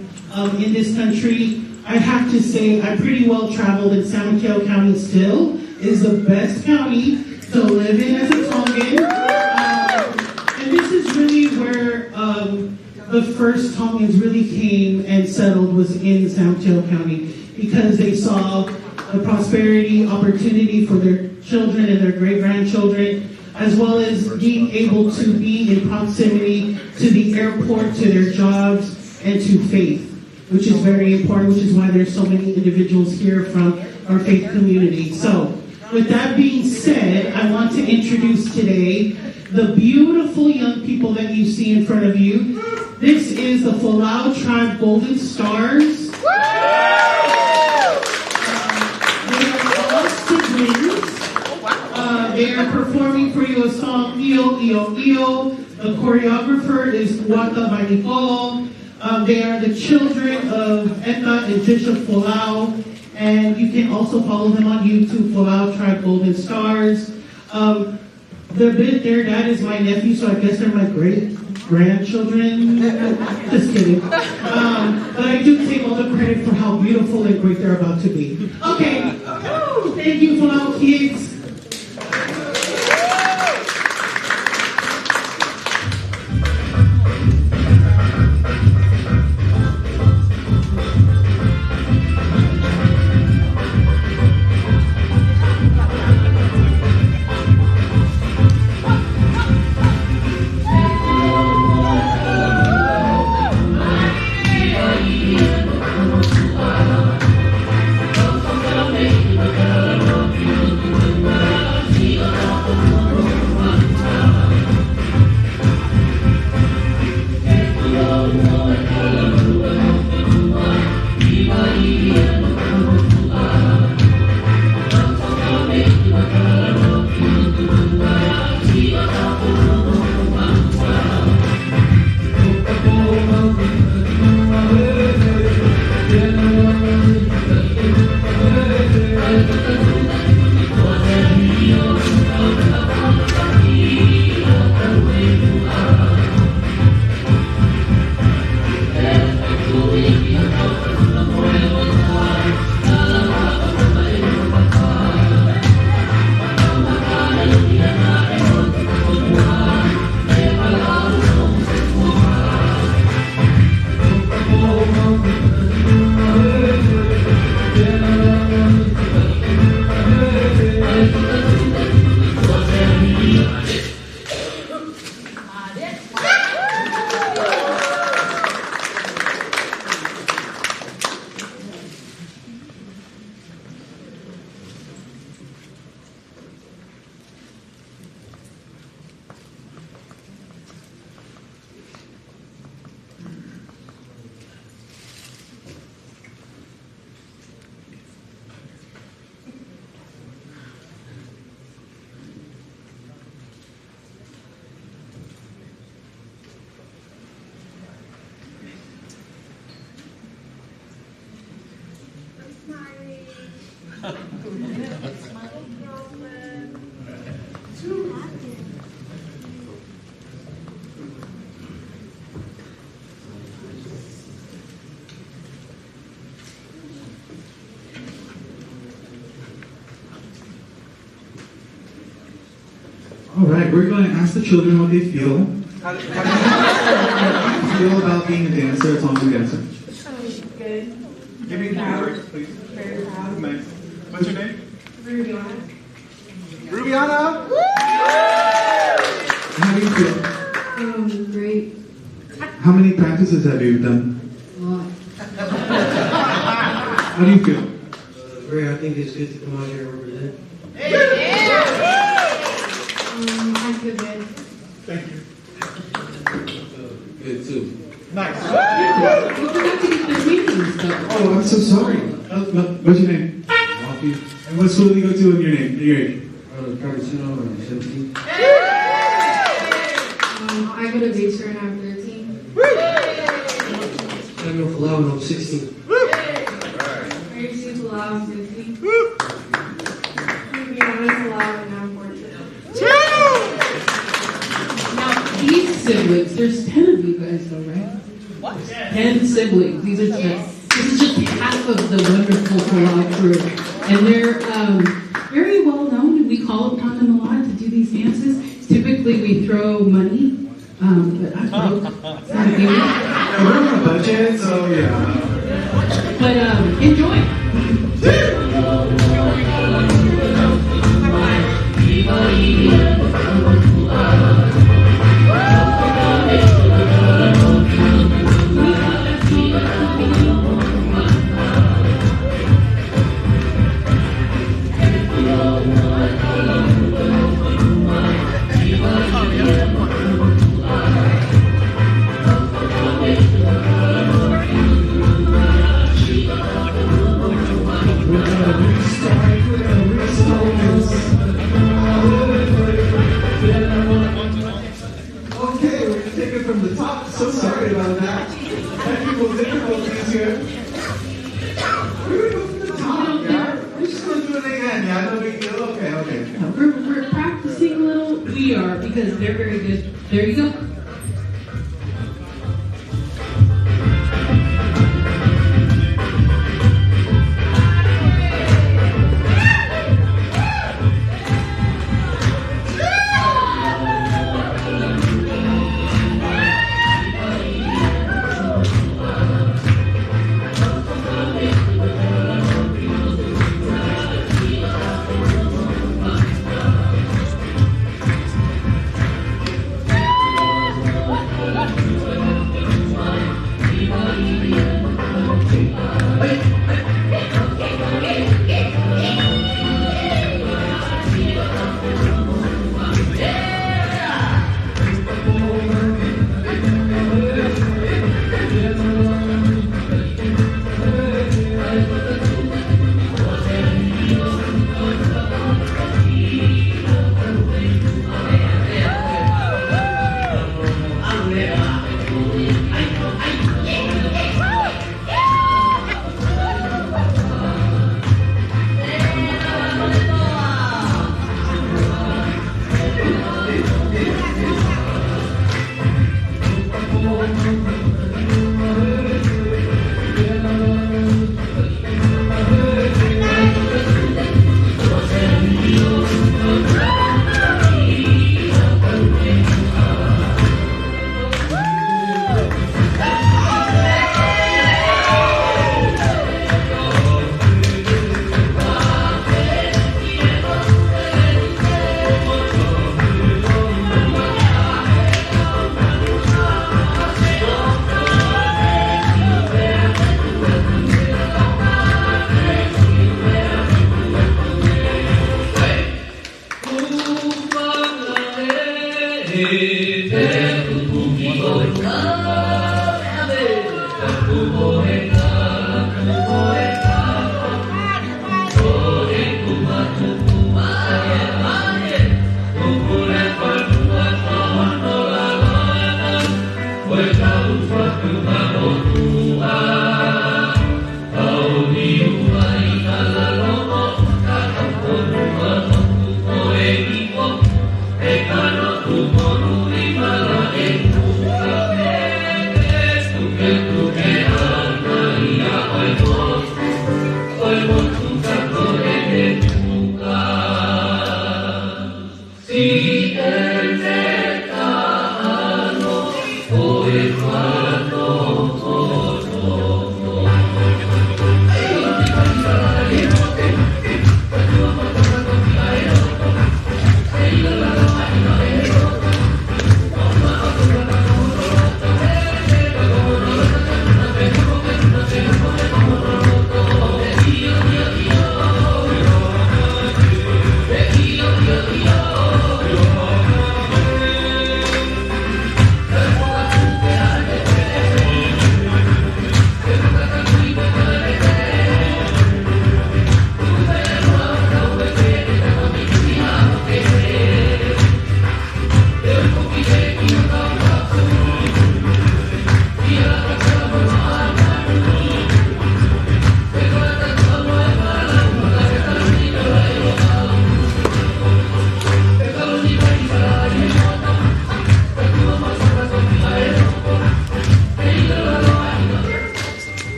S9: in this country. I have to say, I'm pretty well traveled, and San Mateo County still is the best county to live in as a Tongan. And this is really where the first Tongans really came and settled, was in San Mateo County, because they saw the prosperity, opportunity for their children and their great-grandchildren, as well as being able to be in proximity to the airport, to their jobs, and to faith, which is very important, which is why there's so many individuals here from our faith community. So, with that being said, I want to introduce today the beautiful young people that you see in front of you. This is the Folau Tribe Golden Stars. They are all siblings. They are performing for you a song, Io, Io, Io. The choreographer is Wata Manikol. They are the children of Eta and Bishop Folau. And you can also follow them on YouTube, Folau Tribe Golden Stars. Their dad is my nephew, so I guess they're my great-grandchildren. Just kidding. But I do take all the credit for how beautiful and great they're about to be. Okay. Thank you, Folau kids.
S5: Thank you.
S3: All right, we're going to ask the children what they feel. How do you feel about being a dancer, a Tongan dancer?
S5: Good.
S3: Give me words, please.
S5: Very proud.
S3: Nice. What's your name?
S5: Rubiana.
S3: Rubiana? How do you feel?
S5: Great.
S3: How many practices have you done?
S5: A lot.
S3: How do you feel?
S10: Great. I think it's good to come out here and represent.
S5: I feel good.
S3: Thank you.
S10: Good too.
S3: Nice.
S6: We forgot to get the meetings though.
S3: Oh, I'm so sorry. What's your name?
S10: Walkie.
S3: And what school do you go to in your name? Your age?
S10: Carpentino, I'm 17.
S5: I go to Baser and I'm 13.
S10: Samuel Falau and I'm 16.
S5: Mercy Palau, I'm 15. Rubiana Palau and I'm 14.
S6: Now, these siblings, there's 10 of you guys though, right? What? 10 siblings. This is just half of the wonderful Palau crew. And they're very well known, and we call upon them a lot to do these dances. Typically, we throw money, but I'm broke. It's not a big deal.
S3: Yeah, we're on a budget, so yeah.
S6: But enjoy.
S2: Okay, we're going to take it from the top. So sorry about that. Technical difficulties here. We're going to go from the top, yeah? We're just going to do it again, yeah? No big deal? Okay.
S6: We're practicing a little. We are, because they're very good. There you go.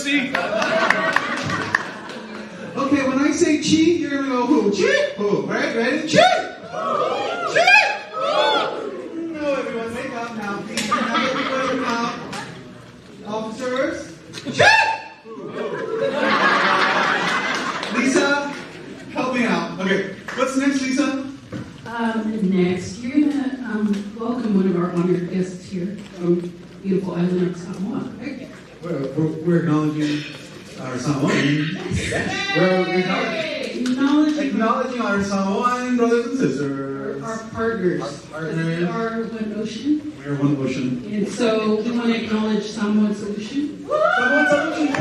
S21: seat.
S2: Okay, when I say chi, you're gonna go who? Chi? Who? Right? Ready? Chi! Chi! No, everyone, wake up now, please. Now everybody wake up. Officers. Chi! Lisa, help me out. Okay, what's next, Lisa?
S4: Next, you're going to welcome one of our honored guests here from beautiful island of Samoa. Right?
S2: We're acknowledging our Samoan. We're acknowledging our Samoan brothers and sisters.
S4: Our partners.
S2: Our partners.
S4: We are one ocean.
S2: We are one ocean.
S4: And so we want to acknowledge Samoan Solution.
S2: Samoan Solution.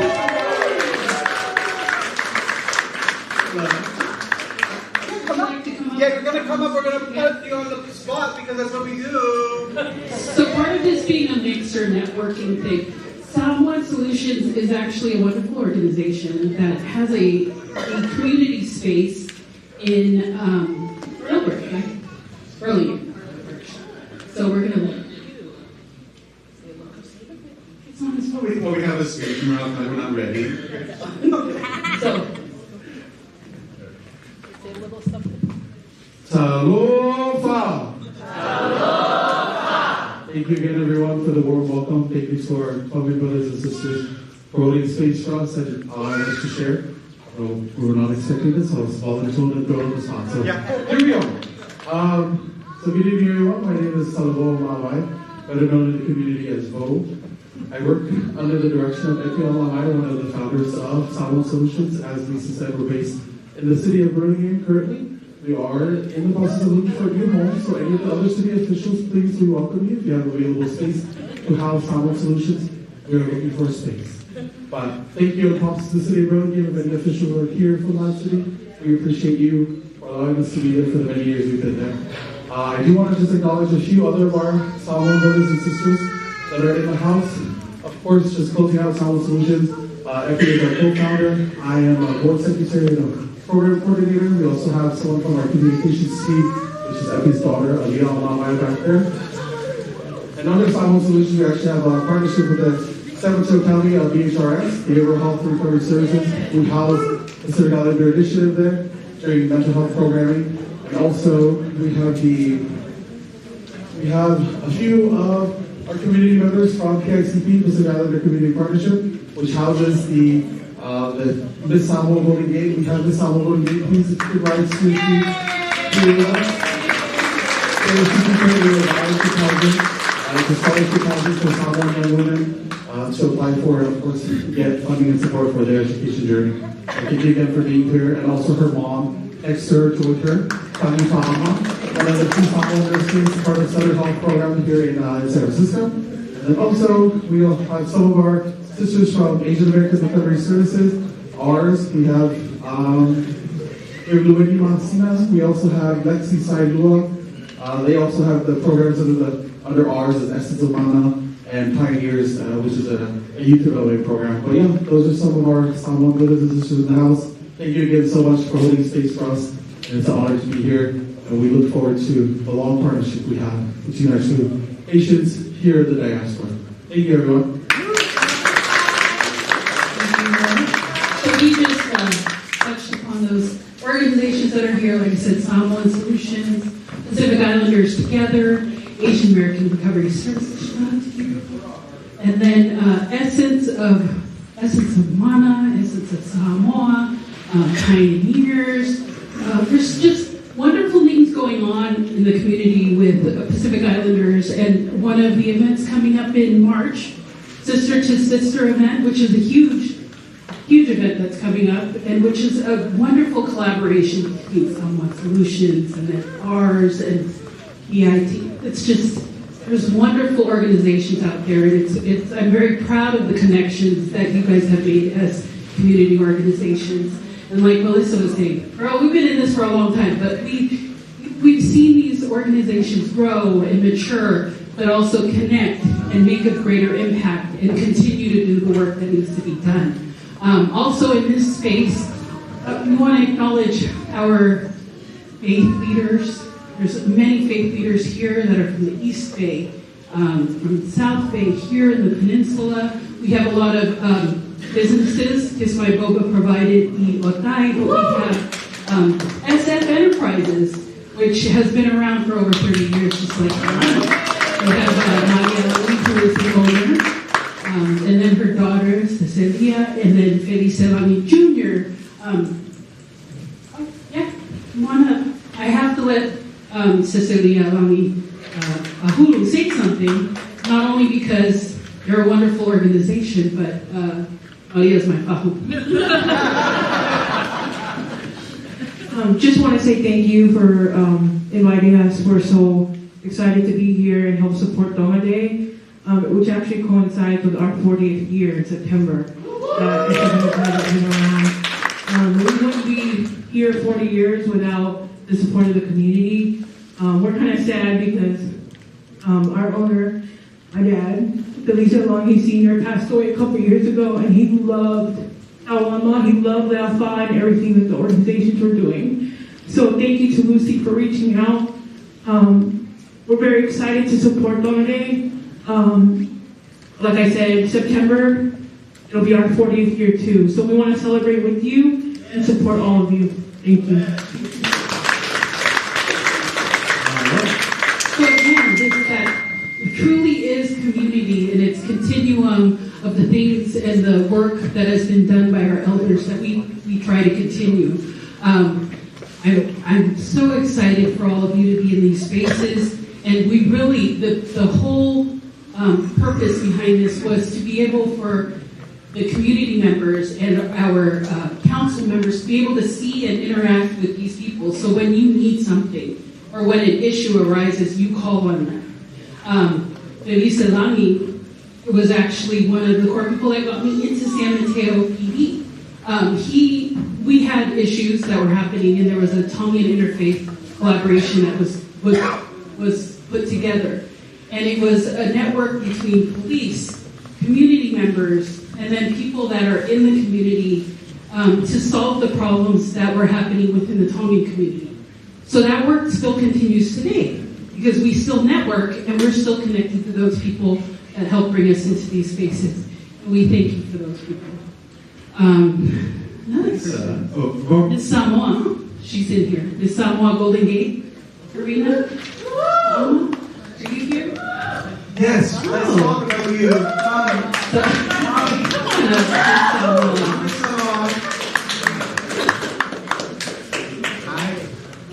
S2: Yeah, you're gonna come up. We're gonna put you on the spot because that's what we do.
S4: So part of this being a mixer networking thing, Samoan Solutions is actually a wonderful organization that has a community space in Melbourne, right? Burlington. So we're gonna.
S2: Well, we have a speech. We're not ready.
S4: So.
S8: Talofa! Thank you again, everyone, for the warm welcome. Thank you to our Tongan brothers and sisters for holding space for us and allowing us to share. So we were not expecting this, so I was volunteering to throw on the spot. So here we go. So good evening, everyone. My name is Salvo Mawai, better known in the community as Vo. I work under the direction of Epi Alamai, one of the founders of Samoan Solutions. As Lisa said, we're based in the city of Birmingham currently. We are in the process of looking for a new home, so any of the other city officials, please, we welcome you. If you have available space to house Samoan Solutions, we are looking for a space. But thank you and props to the city of Birmingham and any officials who are here from that city. We appreciate you for allowing us to be there for the many years we've been there. I do want to just acknowledge a few other of our Samoan brothers and sisters that are in the house. Of course, just closing out Samoan Solutions. Effie is our co-founder. I am a board secretary and a program coordinator. We also have someone from our communications team, which is Effie's daughter, Aliyah Alamaya, back there. And under Samoan Solutions, we actually have a partnership with the San Mateo County BHRS, Behavioral Health and Recovery Services. We house the Civic Islander Initiative there during mental health programming. And also, we have a few of our community members from KICP, Pacific Islander Community Partnership, which houses the Miss Samoa voting gate. We have Miss Samoa voting gate. Please, if you could rise to your feet. It's a scholarship housing for Samoan young women to apply for and, of course, get funding and support for their education journey. Thank you again for being here, and also her mom, next to her, joined her, Kani Fahama, one of the two Samoan nurses, part of the Southern Health Program here in San Francisco. And then also, we have some of our sisters from Asian American Recovery Services. Ours, we have Lueni Mansina. We also have Lexi Sailua. They also have the programs under ours as Essence of Mana and Pioneers, which is a youth development program. But yeah, those are some of our Samoan brothers and sisters in the house. Thank you again so much for holding space for us. And it's an honor to be here. And we look forward to the long partnership we have between our two nations here in the diaspora. Thank you, everyone.
S4: So we just touched upon those organizations that are here, like I said, Samoan Solutions, Pacific Islanders Together, Asian American Recovery Services, and then Essence of Mana, Essence of Samoa, Pioneers. There's just wonderful things going on in the community with Pacific Islanders, and one of the events coming up in March, Sister to Sister event, which is a huge event that's coming up, and which is a wonderful collaboration between Samoan Solutions and then ours and EIT. It's just, there's wonderful organizations out there, and I'm very proud of the connections that you guys have made as community organizations. And like Melissa was saying, we've been in this for a long time, but we've seen these organizations grow and mature, but also connect and make a greater impact and continue to do the work that needs to be done. Also in this space, we want to acknowledge our faith leaders. There's many faith leaders here that are from the East Bay, from the South Bay, here in the peninsula. We have a lot of businesses. Kismay Boba provided the Otay, but we have SF Enterprises, which has been around for over 30 years, just like mine. We have Nadia Ali, who is the owner, and then her daughters, Cecilia, and then Felice Lani Jr. I have to let Cecilia Lani Ahulu say something, not only because they're a wonderful organization, but Maria's my fahu.
S17: Just want to say thank you for inviting us. We're so excited to be here and help support Tonga Day, which actually coincides with our 40th year in September. We wouldn't be here 40 years without the support of the community. We're kind of sad because our owner, my dad, Delisa Longi Sr., passed away a couple years ago, and he loved Awama, he loved Alpha and everything that the organizations were doing. So thank you to Lucy for reaching out. We're very excited to support Tonga Day. Like I said, September, it'll be our 40th year too. So we want to celebrate with you and support all of you. Thank you.
S4: So again, it truly is community, and it's continuum of the things and the work that has been done by our elders that we try to continue. I'm so excited for all of you to be in these spaces, and we really, the whole purpose behind this was to be able for the community members and our council members to be able to see and interact with these people. So when you need something or when an issue arises, you call on them. Elisa Langi was actually one of the core people that got me into San Mateo PD. We had issues that were happening, and there was a Tongan interfaith collaboration that was put together. And it was a network between police, community members, and then people that are in the community to solve the problems that were happening within the Tongan community. So that work still continues today, because we still network and we're still connected to those people that help bring us into these spaces. And we thank you for those people. Another person, Miss Samoa, she's in here. Miss Samoa Golden Gate, Karina, are you here?
S2: Yes, let's talk about you.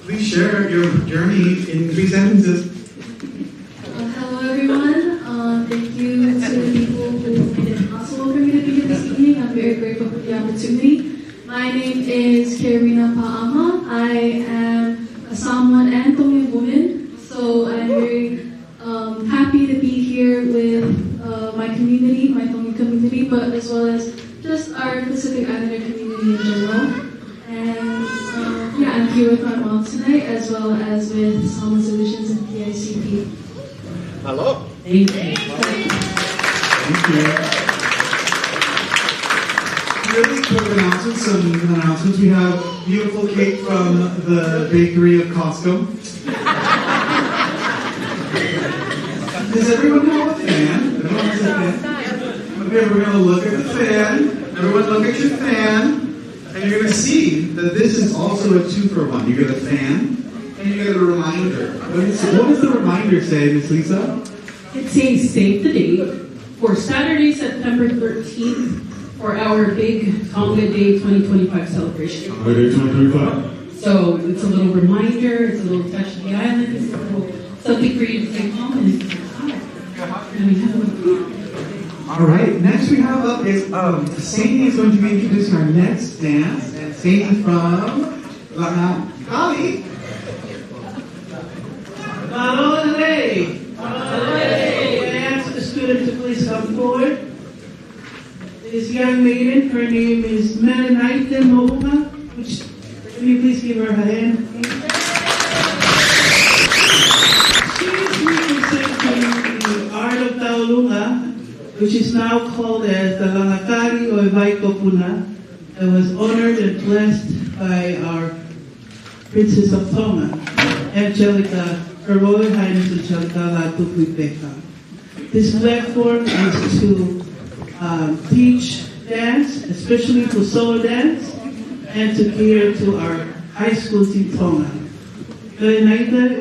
S2: Please share your journey in 3 sentences.
S5: Hello, everyone. Thank you to the people who made it possible for me to be here this evening. I'm very grateful for the opportunity. My name is Karina Pa'ama. I am a Samoan and Tongan woman, so I'm very happy to be here with my community, my Tongan community, but as well as just our Pacific Islander community in general. And I'm here with my mom tonight, as well as with Samoan Solutions and PICP.
S2: Hello.
S4: Thank you.
S2: Thank you. Really quick announcements, some announcements. We have beautiful cake from the bakery of Costco. Does everyone have a fan? Everyone has a fan? Okay, we're going to look at the fan. Everyone look at your fan. And you're going to see that this is also a 2-for-1. You get a fan, and you get a reminder. What does the reminder say, Miss Lisa?
S4: It says save the date for Saturday, September 13th for our big Tonga Day 2025 celebration.
S8: Tonga Day 2025?
S4: So it's a little reminder, it's a little touch of the island, it's a little something for you to take home and
S2: all right, next we have up is Sadie is going to be introducing our next dance, and Sadie from Kali.
S9: Malole! I ask the student to please come forward. This young maiden, her name is Melanite Mouma. Can you please give her a hand? She is representing the art of Taulunga, which is now called as the Langakari or Vaikopuna, that was honored and blessed by our Princess of Tonga, Angelica, Her Royal Highness Angelica Latupuipeka. This platform is to teach dance, especially for solo dance, and to cater to our high schools in Tonga. Naida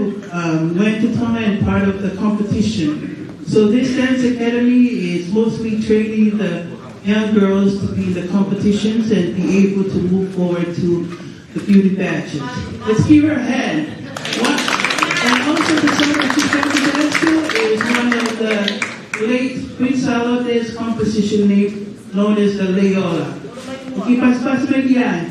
S9: went to Tonga and part of the competition. So this dance academy is mostly training the young girls to be in the competitions and be able to move forward to the beauty badges. Let's give her a hand. And also the song that she's going to dance to is one of the late Prince Alote's composition known as the Leola. Aquí pas median.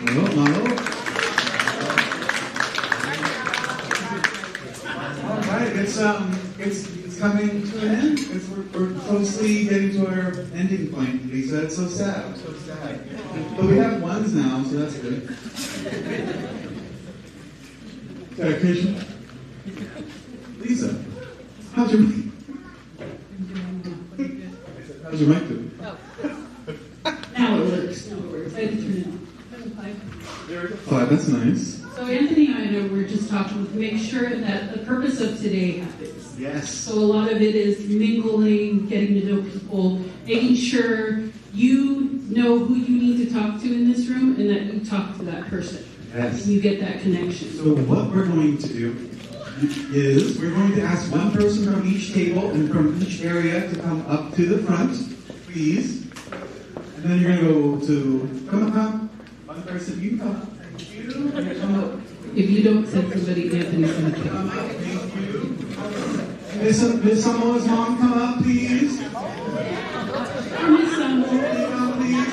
S3: Malo. All right, it's coming to an end. We're closely getting to our ending point, Lisa. It's so sad. But we have ones now, so that's good. Dedication. Lisa, how's your mic? How's your mic doing?
S4: Now it works. I had to turn it on.
S3: 5, that's nice.
S4: So Anthony and I were just talking to make sure that the purpose of today happens.
S3: Yes.
S4: So a lot of it is mingling, getting to know people, making sure you know who you need to talk to in this room and that you talk to that person.
S3: Yes.
S4: And you get that connection.
S3: So what we're going to do is we're going to ask one person from each table and from each area to come up to the front, please. And then you're going to go to, come up, one person, you come up. Thank you. Come up.
S4: If you don't send somebody, Anthony's going to
S3: come up. Thank you. Miss Samoa's mom, come up, please.
S4: Miss Samoa,
S3: come please.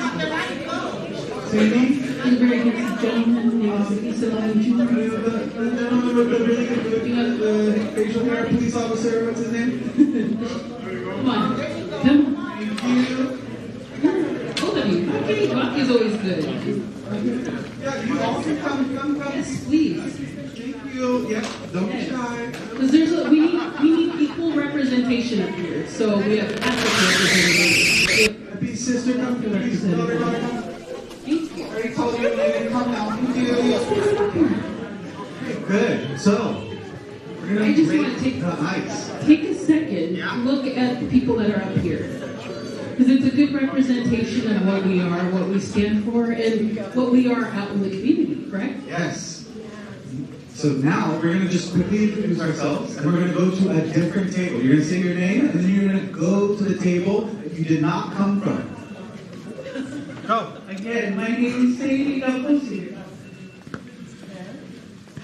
S3: Say your name.
S4: And very handsome gentleman named Issa Jr.
S3: The gentleman with the really good facial hair, police officer, what's his name?
S4: Come on.
S3: Thank you.
S4: Both of you. Okay, Rocky's always good.
S3: Yeah, you all can come.
S4: Yes, please.
S3: Thank you. Yeah, don't be shy.
S4: Because we need equal representation up here. So we have African representation.
S3: Big sister, come to please.
S4: Thank you.
S3: I told you to come now. Thank you. Good. So we're gonna break the ice.
S4: Take a second. Look at the people that are up here. Because it's a good representation of what we are, what we stand for, and what we are out in the community, correct?
S3: Yes. So now we're going to just quickly introduce ourselves, and we're going to go to a different table. You're going to say your name, and then you're going to go to the table that you did not come from. Go.
S17: Again, my name is Sadie Gapusi.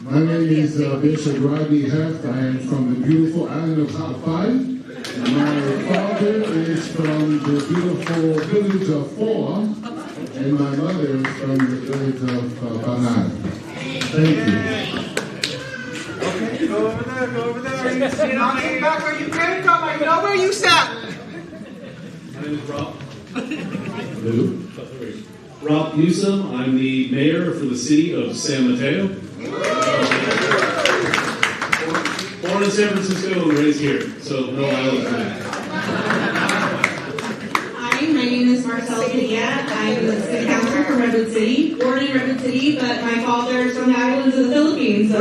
S13: My name is Bishop Rodney Heft. I am from the beautiful island of Hawaii. My father is from the beautiful village of Foa, and my mother is from the village of Banana. Thank you.
S2: Okay, go over there. You're not getting back where you came from. I know where you sat.
S11: My name is Rob. Hello. Rob Newsom. I'm the mayor for the city of San Mateo. Born in San Francisco and raised here, so no island for that.
S12: Hi, my name is Marcella Padilla. I'm the city councilor from Redwood City. Born in Redwood City, but my father is from the islands of the Philippines. So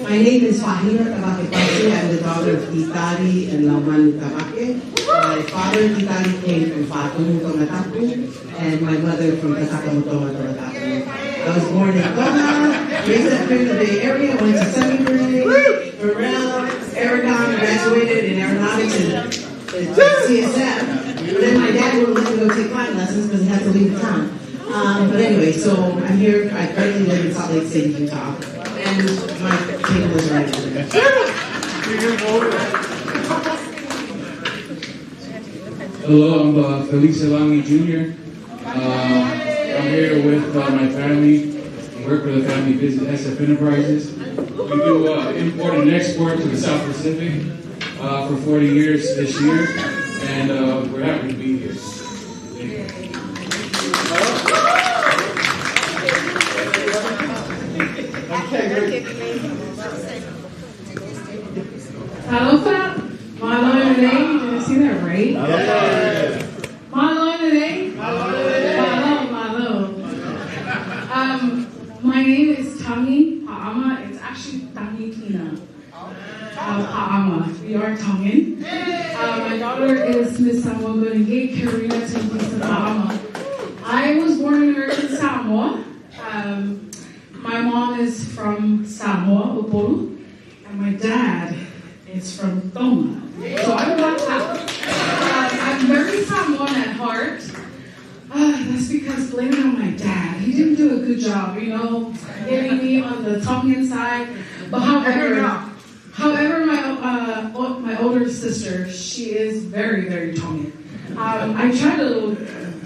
S14: My name is Fahina Tabake. I'm the daughter of Titari and Lauman Tabake. My father, Titari, came from Fatong, Tonga, and my mother from Katakamutonga, Tonga. I was born in Tonga, raised up here in the Bay Area, went to seminary, Burrell, Aragon, graduated in aeronautics and CSF. But then my dad wouldn't let me go take flying lessons because he had to leave town. But anyway, so I'm here. I currently live in Salt Lake City, Utah. And my table is right over there.
S24: Hello, I'm Felice Langi Jr. I'm here with my family. We work for the family business SF Enterprises. We do import and export to the South Pacific for 40 years this year, and we're happy to be here.
S4: Aloha, Malo today. Did I see that right? Malo today. Malo. My name is Tami Pa'ama. It's actually Tami Tina Pa'ama. We are Tongan. My daughter is Miss Samoa Gay Karina Tina Pa'ama. I was born and raised in Samoa. My mom is from Samoa, Upolu, and my dad is from Tonga. So I'm not I'm very Samoan at heart. That's because blame it on my dad. He didn't do a good job, getting me on the Tongan side. But however,
S17: However, my older sister, she is very, very Tongan. I tried to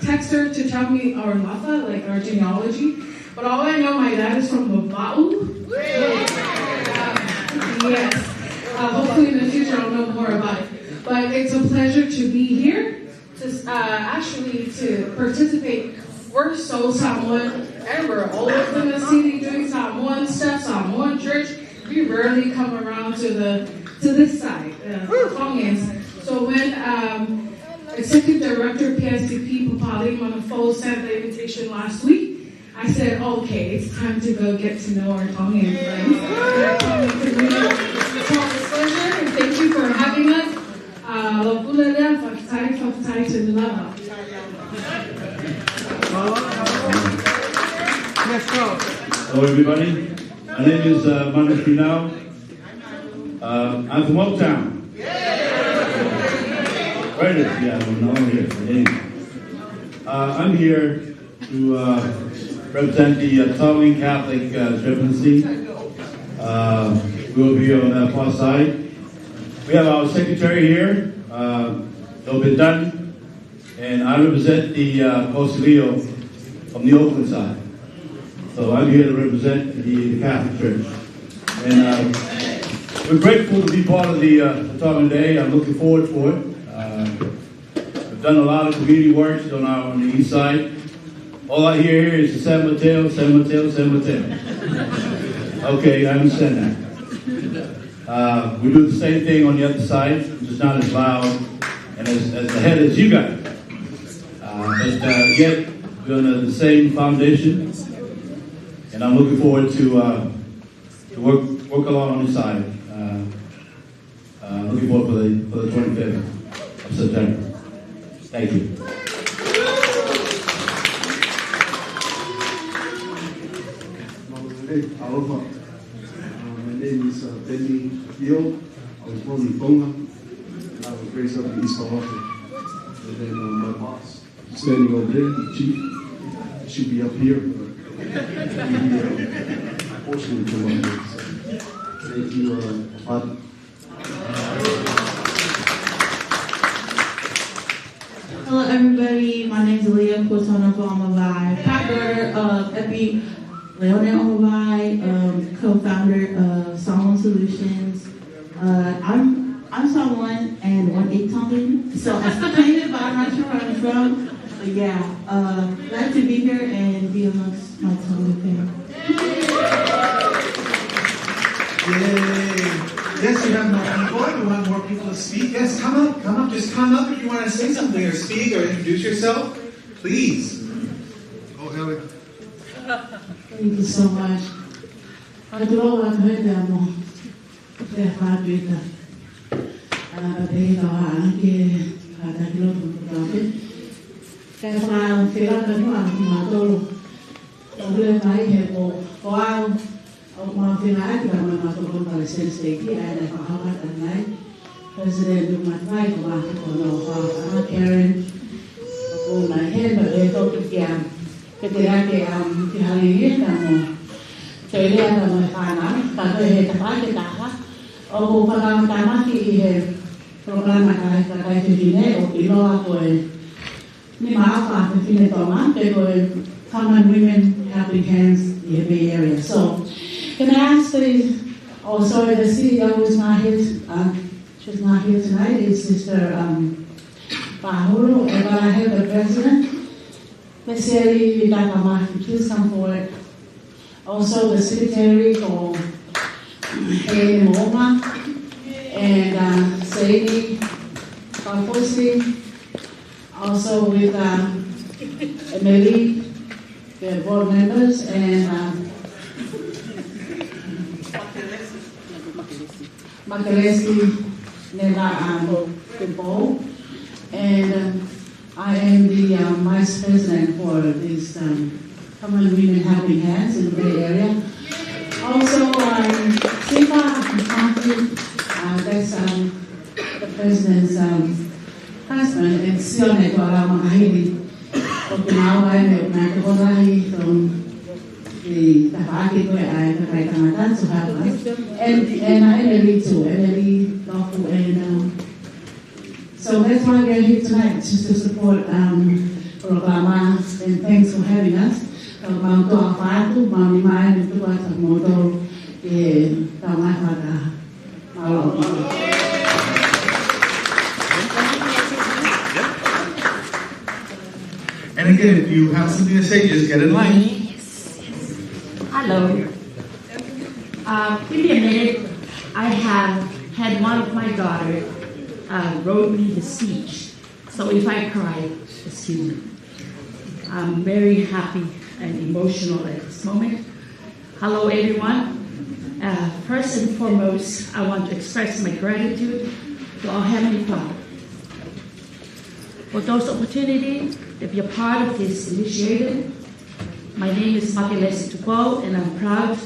S17: text her to tell me our Lafa, like our genealogy, but all I know, my dad is from Mabau. Yes. Hopefully in the future I'll know more about it. But it's a pleasure to be here, to participate. We're so Samoan, and we're always in the city doing Samoan stuff, Samoan church. We rarely come around to this side, Tongans. So when Executive Director PSCP Papali Manafo sent the invitation last week, I said, okay, it's time to go get to know our Tongan friends. So it's a pleasure, and thank you for having us.
S15: Hello, everybody. My name is Manu Finau. I'm from Oaktown. Where it is? Yeah, I'm here. I'm here to represent the Tongan Catholic Discrepancy. We'll be on that far side. We have our secretary here, Lobidan, and I represent the Consilio from the Oakland side. So I'm here to represent the Catholic Church. And we're grateful to be part of the Tongan Day. I'm looking forward for it. We've done a lot of community work on the east side. All I hear here is the San Mateo, San Mateo, San Mateo. Okay, I understand that. We do the same thing on the other side, just not as loud and as ahead as you guys. But yet, we're on the same foundation, and I'm looking forward to work along on this side. Looking forward for the 25th of September. Thank you.
S18: Aloha. My name is Benny Hill. I was born in Tonga. I was raised up in East Oahu. And then my boss, standing over there, the chief, should be up here. Fortunately to come up here. So, thank you, Father.
S19: Hello, everybody. My name is Leah Quatona Vamavai, founder of Epi Leone Omavai, co-founder of Samoan Solutions. I'm Samoan and 1/8 Tongan, so I still claim it, but I'm not sure where I'm from. But yeah, glad to be here and be amongst my Tongan family.
S2: Yay! Yes, we have more people. We want more people to speak. Yes, come up. Just come up if you want to say something or speak or introduce yourself. Please.
S18: Oh, Helen.
S9: Thank you so much. I do all I've heard them. They're hard with them. They are here. I don't know about it. That's why I'm feeling the one in my door. I'm going to have a while. My feeling I can my phone by the same state here. And I found out at night. President of my wife, Catering, over my head, but they thought it again. Ketika hari ini kamu, saya lihat kamu kanan, kalau tempat kita, oh pertama kita program kita itu ini, oh ilo aku ini maaf aku ini teman, tapi common women helping hands in the Bay Area. So, can I ask the CEO who's not here, she's not here tonight, is Sister Pahuro, and I have the president. Especially please come forward. Also the secretary for Moma and Sadie Carfosi. Also with Emily, the board members, and Makalesi Nela Kimpo. And I am the vice president for this Common Women Helping Hands in the Bay Area. Also, Sifa that's the president's husband, and Sione Kuala Makahili. Okinawa and Makaholahi from the Tabaki I Kamatan to have us. And I really too, and really lawful. And so that's why we're here tonight, just to support Programa, and thanks for having us. Bang Tua Fatu, Bang Limai, and Tua Tamoto, Tamafata.
S3: And again, if you have something to say, just get in line.
S1: Hello. Give me a minute. I have had one of my daughters wrote me the speech. So if I cry, excuse me. I'm very happy and emotional at this moment. Hello, everyone. First and foremost, I want to express my gratitude to our Heavenly Father for those opportunities to be a part of this initiative. My name is Makelesi Tupo, and I'm proud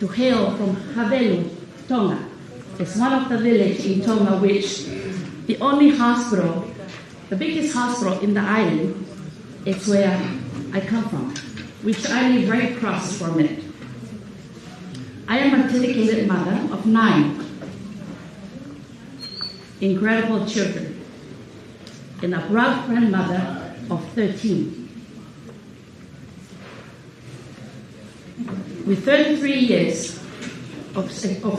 S1: to hail from Havelu, Tonga. It's one of the villages in Tonga which the only hospital, the biggest hospital in the island, it's where I come from, which I live right across from it. I am a dedicated mother of 9 incredible children and a proud grandmother of 13. With 33 years of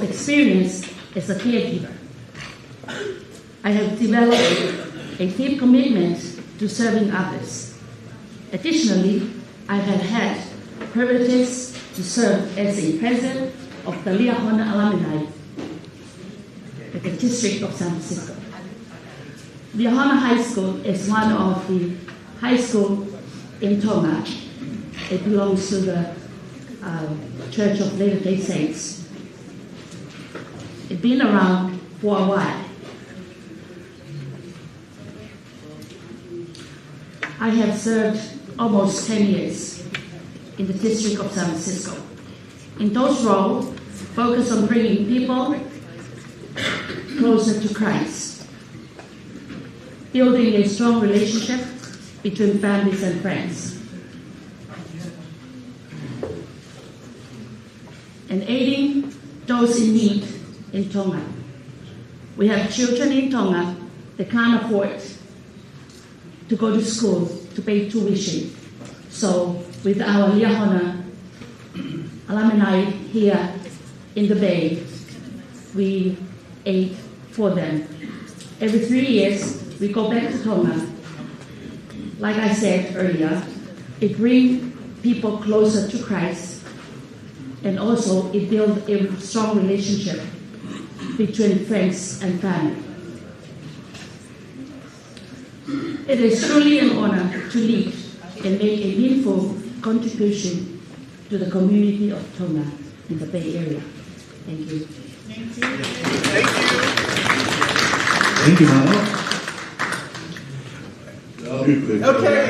S1: experience as a caregiver, I have developed a deep commitment to serving others. Additionally, I have had privileges to serve as a president of the Liahona Alumni at the District of San Francisco. Liahona High School is one of the high schools in Tonga. It belongs to the Church of Latter-day Saints. It's been around for a while. I have served almost 10 years in the District of San Francisco. In those roles, focus on bringing people closer to Christ, building a strong relationship between families and friends, and aiding those in need in Tonga. We have children in Tonga that can't afford to go to school to pay tuition. So with our Liahona alumni here in the Bay, we aid for them. Every 3 years, we go back to Tonga. Like I said earlier, it brings people closer to Christ, and also it builds a strong relationship between friends and family. It is truly an honor to lead and make a meaningful contribution to the community of Tonga in the Bay Area. Thank you.
S3: Thank you. Thank you, Mama.
S13: I'll be quick. Okay.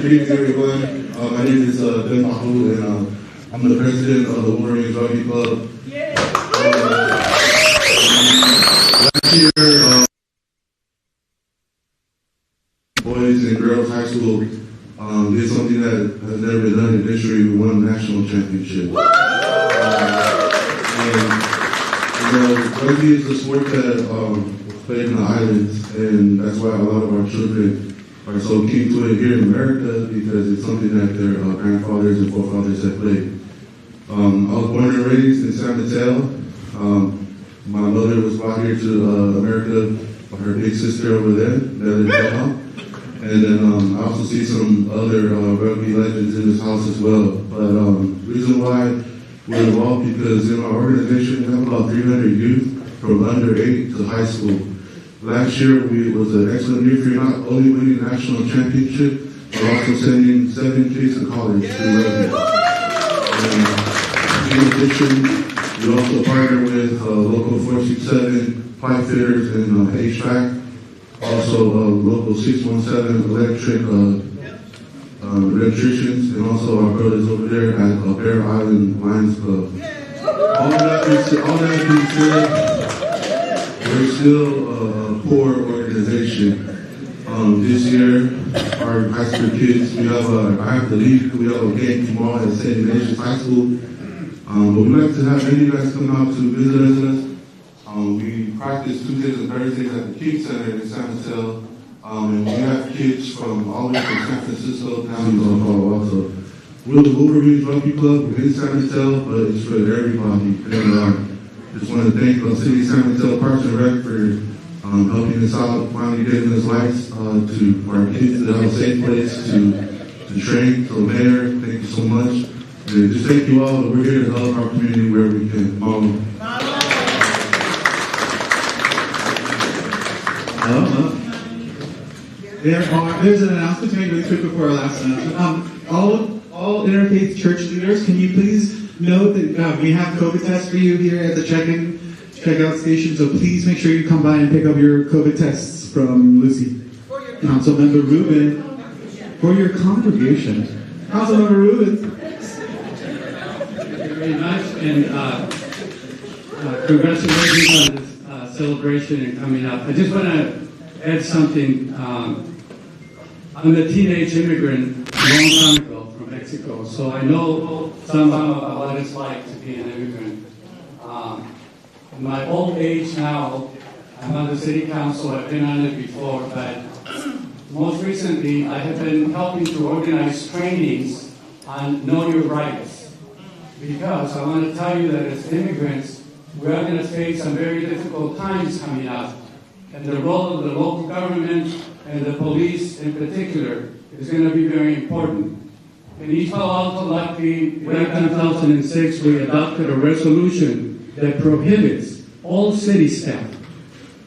S13: Greetings, everyone. My name is Ben Mahu, and I'm the president of the Warriors Rugby Club. Last year, boys and girls high school did something that has never been done in history. We won the national championship. Rugby is a sport that was played in the islands, and that's why a lot of our children are so keen to it here in America, because it's something that their grandfathers and forefathers have played. I was born and raised in San Mateo. My mother was brought here to America by her big sister over there, Nelly. And then I also see some other rugby legends in this house as well. But reason why we're involved, because in our organization we have about 300 youth from under 8 to high school. Last year was an excellent year for not only winning the national championship, but also sending 7 kids to college to rugby. In addition, we also partner with local 467 pipe fitters and HVAC. Also, local 617 electric electricians, and also our brothers over there at Bear Island Lions Club. All that being said, we're still a poor organization. This year, our high school kids, I have to leave because we have a game tomorrow at St. Ignatius High School. But we'd like to have any of you guys come out to visit us. We practice Tuesdays and Thursdays at the King Center in San Mateo. And we have kids from all the way from San Francisco down to Colorado. We're the Wolverines Rugby Club. We're in San Mateo, but it's for everybody. And just want to thank the City of San Mateo Parks and Rec for helping us out, finally getting us lights for our kids to have a safe place to train. So, Mayor, thank you so much. And just thank you all. We're here to help our community where we can.
S2: There's an announcement to make really quick before our last announcement. All interfaith church leaders, can you please note that we have COVID tests for you here at the checkout station, so please make sure you come by and pick up your COVID tests from Lucy. Councilmember Rubin, for your congregation. Councilmember Rubin.
S16: Thank you very much, and congratulations on this celebration and coming up. I just want to add something. I'm a teenage immigrant a long time ago from Mexico, so I know somehow about what it's like to be an immigrant. In my old age now, I'm on the city council. I've been on it before, but most recently I have been helping to organize trainings on Know Your Rights, because I want to tell you that as immigrants, we are going to face some very difficult times coming up. And the role of the local government and the police in particular is going to be very important. In East Palo Alto, luckily, back in 2006, we adopted a resolution that prohibits all city staff,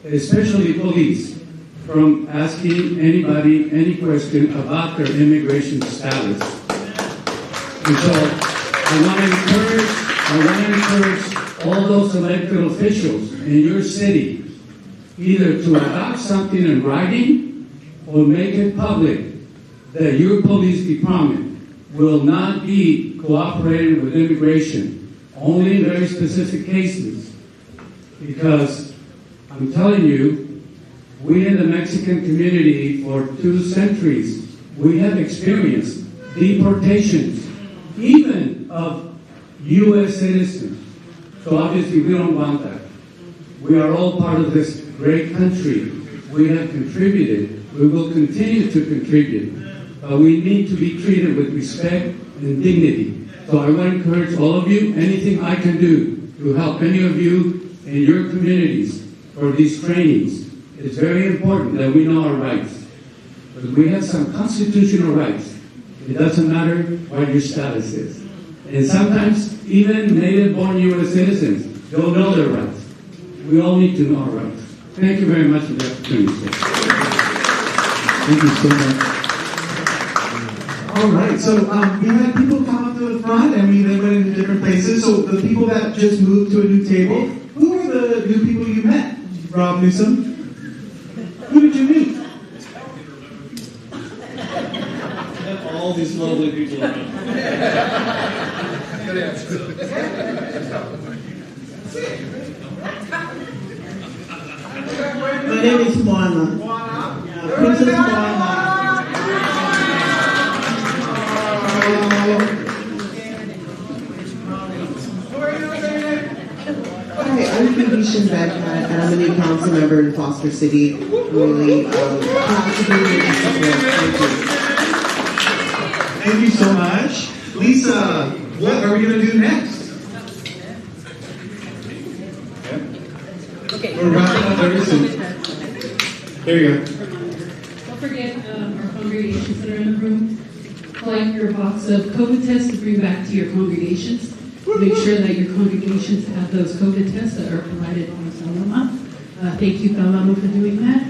S16: especially police, from asking anybody any question about their immigration status. And so I want to encourage all those elected officials in your city either to adopt something in writing or make it public that your police department will not be cooperating with immigration, only in very specific cases. Because I'm telling you, we in the Mexican community for 2 centuries, we have experienced deportations, even of U.S. citizens. So obviously we don't want that. We are all part of this great country. We have contributed. We will continue to contribute. But we need to be treated with respect and dignity. So I want to encourage all of you, anything I can do to help any of you in your communities for these trainings. It's very important that we know our rights. But we have some constitutional rights. It doesn't matter what your status is. And sometimes even native-born U.S. citizens don't know their rights. We all need to know our rights. Thank you very much for the opportunity.
S2: Thank you so much. All right, so we had people come up to the front and we then went into different places. So the people that just moved to a new table, who are the new people you met? Rob Newsom? Who did you meet?
S11: All these lovely people around.
S14: My name is Moana. Princess Moana. Hi, I'm Felicia Beck, and I'm a new council member in Foster City. Really proud to be with you.
S2: Thank you so much. Lisa, what are we going to do next?
S4: Okay.
S2: We're wrapping up very soon. There you go.
S4: Don't forget our congregations that are in the room. Collect your box of COVID tests to bring back to your congregations. Make sure that your congregations have those COVID tests that are provided by Salama. Thank you, Salama, for doing that.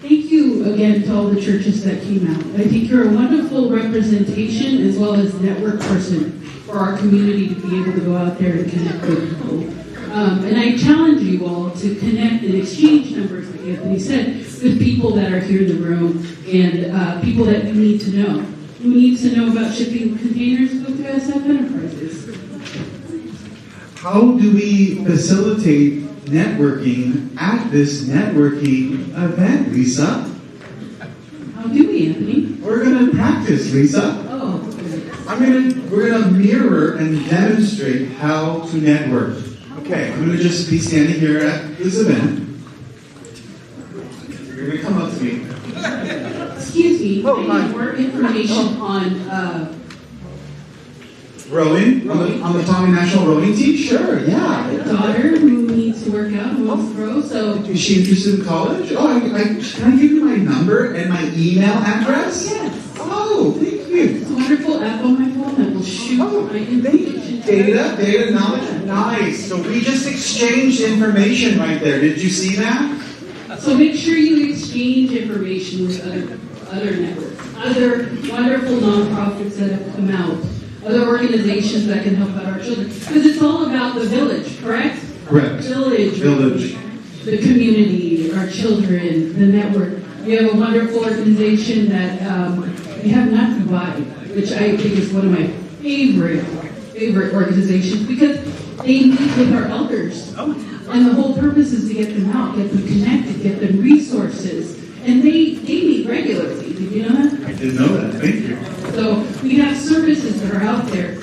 S4: Thank you again to all the churches that came out. I think you're a wonderful representation as well as network person for our community to be able to go out there and connect with people. And I challenge you all to connect and exchange numbers, like Anthony said, with people that are here in the room and people that you need to know. Who needs to know about shipping containers? Go to SF Enterprises.
S2: How do we facilitate networking at this networking event, Lisa?
S4: do we, Anthony?
S3: We're gonna practice, Lisa.
S4: Oh.
S3: We're gonna mirror and demonstrate how to network. Okay, I'm gonna just be standing here at this event. You're gonna come up to me.
S4: Excuse me, I need more information on
S3: Rowing? On the Tonga National Rowing Team? Sure, yeah.
S4: a daughter who needs to work out, who wants to row, so...
S3: Is she interested in college? Oh, can I give you my number and my email address?
S4: Yes.
S3: Oh, thank you.
S4: It's a wonderful app on my phone that will shoot my information.
S3: Data knowledge? Nice. So we just exchanged information right there. Did you see that?
S4: So make sure you exchange information with other networks, other wonderful nonprofits that have come out, other organizations that can help out our children. Because it's all about the village, correct?
S3: Correct.
S4: Village.
S3: The
S4: community, our children, the network. We have a wonderful organization that we have not Dubai, which I think is one of my favorite organizations because they meet with our elders. And the whole purpose is to get them out, get them connected, get them resources. And they meet regularly. Did you know that?
S3: I didn't know that. Thank you.
S4: So we have services that are out there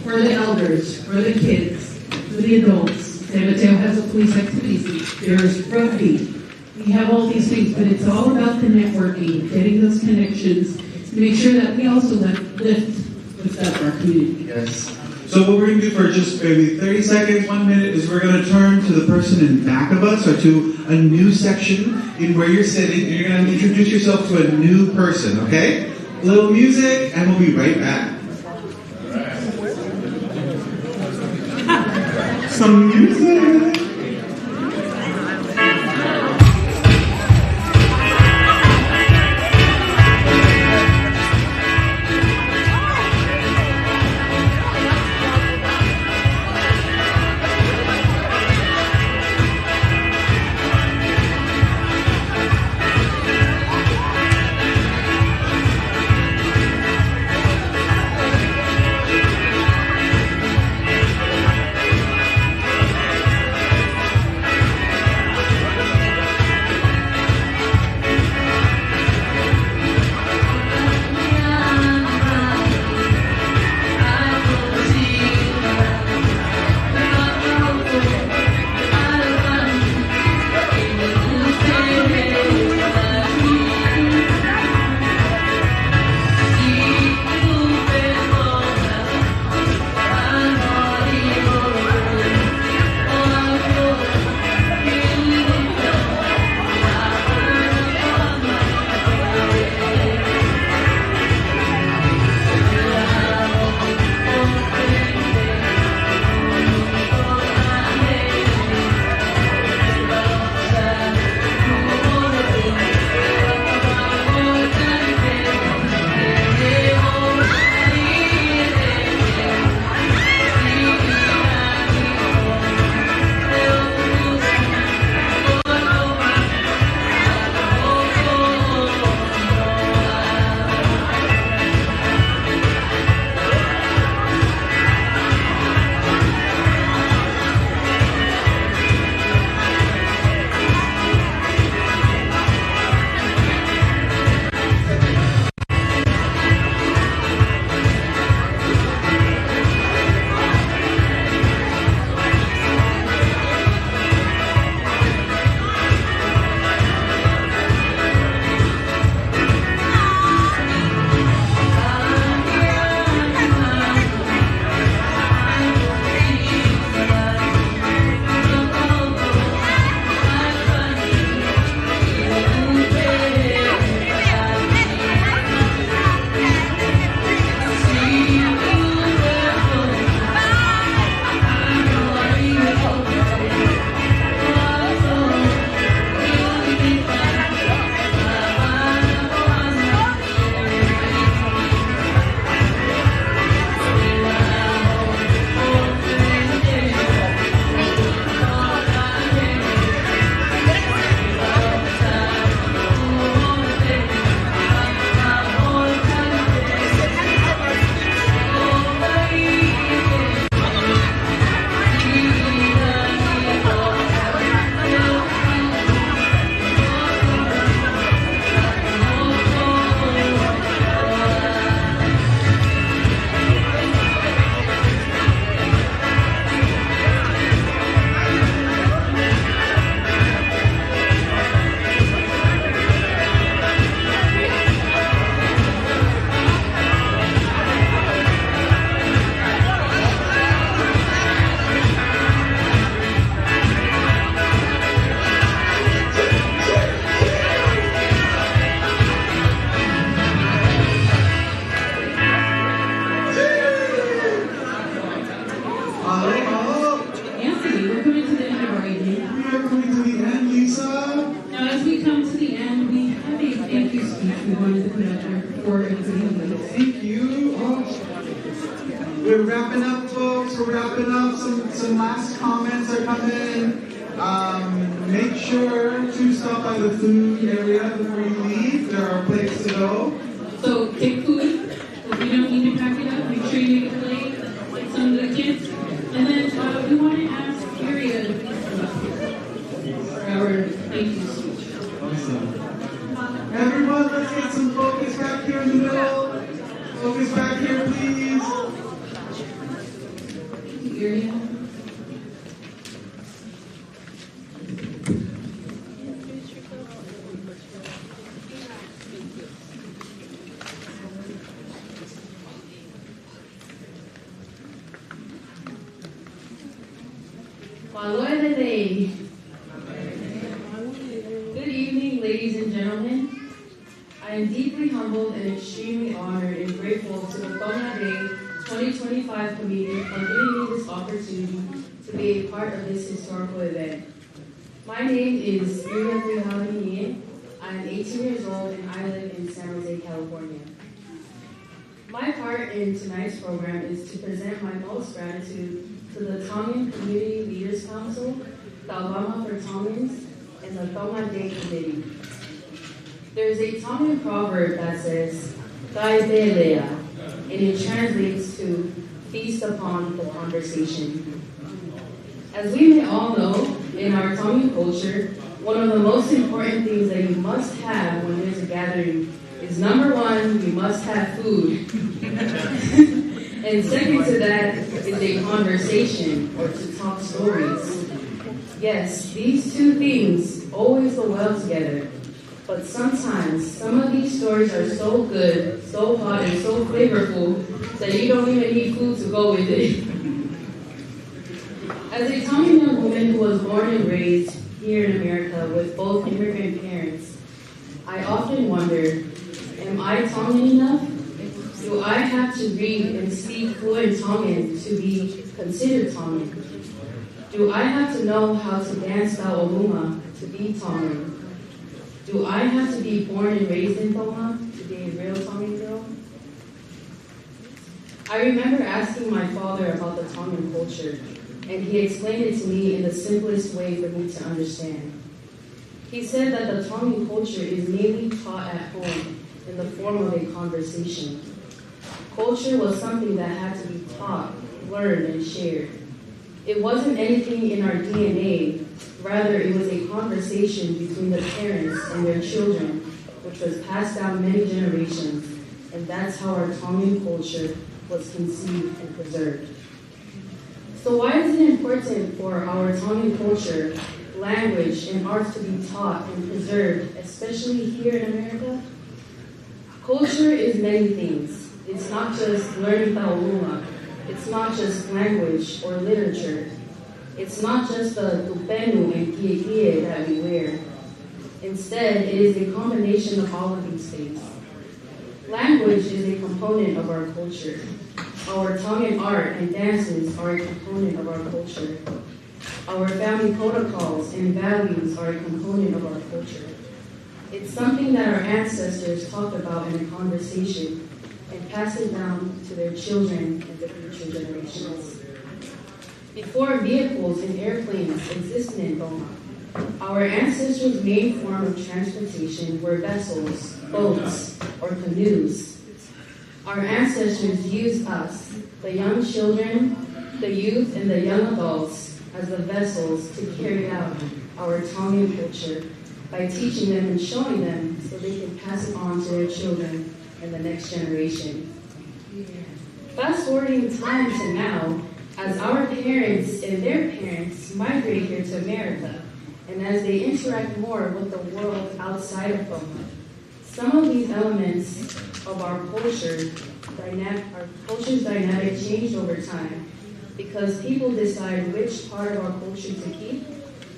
S4: for the elders, for the kids, for the adults. San Mateo has a police activities. There's rugby. We have all these things, but it's all about the networking, getting those connections to make sure that we also lift up our community.
S3: Yes. So what we're going to do for just maybe 30 seconds, 1 minute, is we're going to turn to the person in back of us or to a new section in where you're sitting, and you're going to introduce yourself to a new person, okay? A little music, and we'll be right back. Some music.
S17: we wanted to put out there for everybody.
S2: Thank you. We're wrapping up, folks. We're wrapping up. Some last comments are coming. Make sure to stop by the food area before you leave. There are places to go.
S17: So take food. If you don't need to pack it up, make sure you make a plate with some of the kids. And then we want to ask Area for our thank you speech.
S2: Awesome. Everyone, let's get some focus back here in the middle. Focus back here, please.
S17: Area.
S1: Good evening, ladies and gentlemen. I am deeply humbled and extremely honored and grateful to the Tonga Day 2025 committee for giving me this opportunity to be a part of this historical event. My name is Yuya Kuyahalini. I am 18 years old and I live in San Jose, California. My part in tonight's program is to present my most gratitude to the Tongan Community Leaders Council, the Alama for Tongans, and the Tonga Day Committee. There's a Tongan proverb that says, "Kai Pelea," and it translates to feast upon the conversation. As we may all know, in our Tongan culture, one of the most important things that you must have when there's a gathering is number one, you must have food. And second to that is a conversation or to talk stories. Yes, these two things always go well together. But sometimes some of these stories are so good, so hot, and so flavorful that you don't even need food to go with it. As a Tongan young woman who was born and raised here in America with both immigrant parents, I often wonder, am I Tongan enough? Do I have to read and speak fluent Tongan to be considered Tongan? Do I have to know how to dance Ta'oluma to be Tongan? Do I have to be born and raised in Tonga to be a real Tongan girl? I remember asking my father about the Tongan culture, and he explained it to me in the simplest way for me to understand. He said that the Tongan culture is mainly taught at home in the form of a conversation. Culture was something that had to be taught, learned, and shared. It wasn't anything in our DNA, rather it was a conversation between the parents and their children, which was passed down many generations, and that's how our Tongan culture was conceived and preserved. So why is it important for our Tongan culture, language, and arts to be taught and preserved, especially here in America? Culture is many things. It's not just learning Ta'oluma. It's not just language or literature. It's not just the tupenu and kiekie that we wear. Instead, it is a combination of all of these things. Language is a component of our culture. Our Tongan art and dances are a component of our culture. Our family protocols and values are a component of our culture. It's something that our ancestors talked about in a conversation and passed it down to their children and the future generations. Before vehicles and airplanes existed in Tonga, our ancestors' main form of transportation were vessels, boats, or canoes. Our ancestors used us, the young children, the youth, and the young adults, as the vessels to carry out our Tongan culture by teaching them and showing them so they can pass it on to their children and the next generation. Fast forwarding time to now, as our parents and their parents migrate here to America, and as they interact more with the world outside of Tonga, some of these elements of our culture's dynamic changed over time because people decide which part of our culture to keep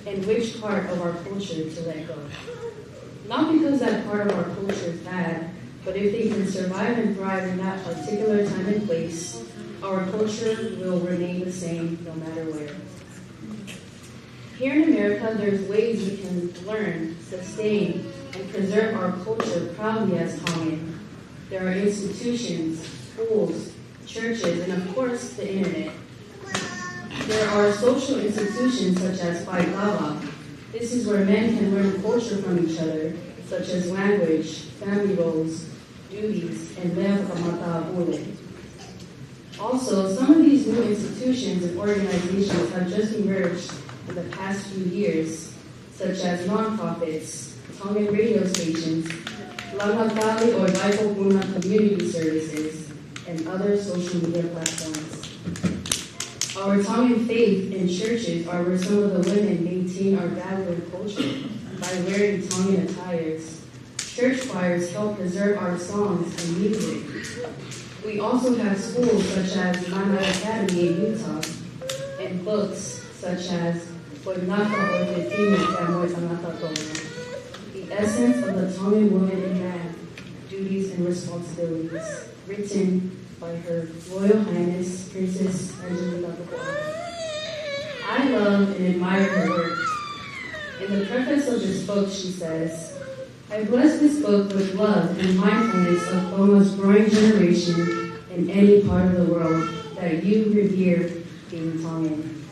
S1: and which part of our culture to let go. Not because that part of our culture is bad, but if they can survive and thrive in that particular time and place, our culture will remain the same no matter where. Here in America, there's ways we can learn, sustain, and preserve our culture proudly as Tongan. There are institutions, schools, churches, and of course, the internet. There are social institutions such as Paikava. This is where men can learn culture from each other, such as language, family roles, duties, and lea whakamata abule. Also, some of these new institutions and organizations have just emerged in the past few years, such as nonprofits, Tongan radio stations, Langatali or Daipokuna community services, and other social media platforms. Our Tongan faith and churches are where some of the women maintain our value and culture by wearing Tongan attires. Church choirs help preserve our songs and music. We also have schools such as Mana Academy in Utah, and books such as Poinaka or The Essence of the Tongan Woman and Man, Duties and Responsibilities, written by Her Royal Highness Princess Angelica Pukoa. I love and admire her work. In the preface of this book, she says, I bless this book with love and mindfulness of Tonga's growing generation in any part of the world that you revere being Tongan.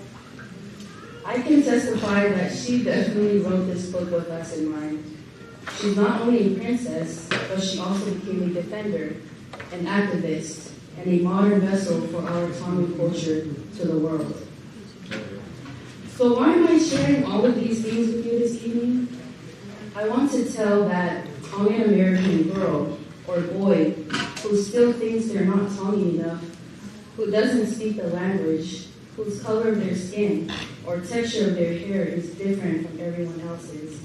S1: I can testify that she definitely wrote this book with us in mind. She's not only a princess, but she also became a defender, an activist, and a modern vessel for our Tongan culture to the world. So why am I sharing all of these things with you this evening? I want to tell that Tongan American girl or boy who still thinks they're not Tongan enough, who doesn't speak the language, whose color of their skin or texture of their hair is different from everyone else's.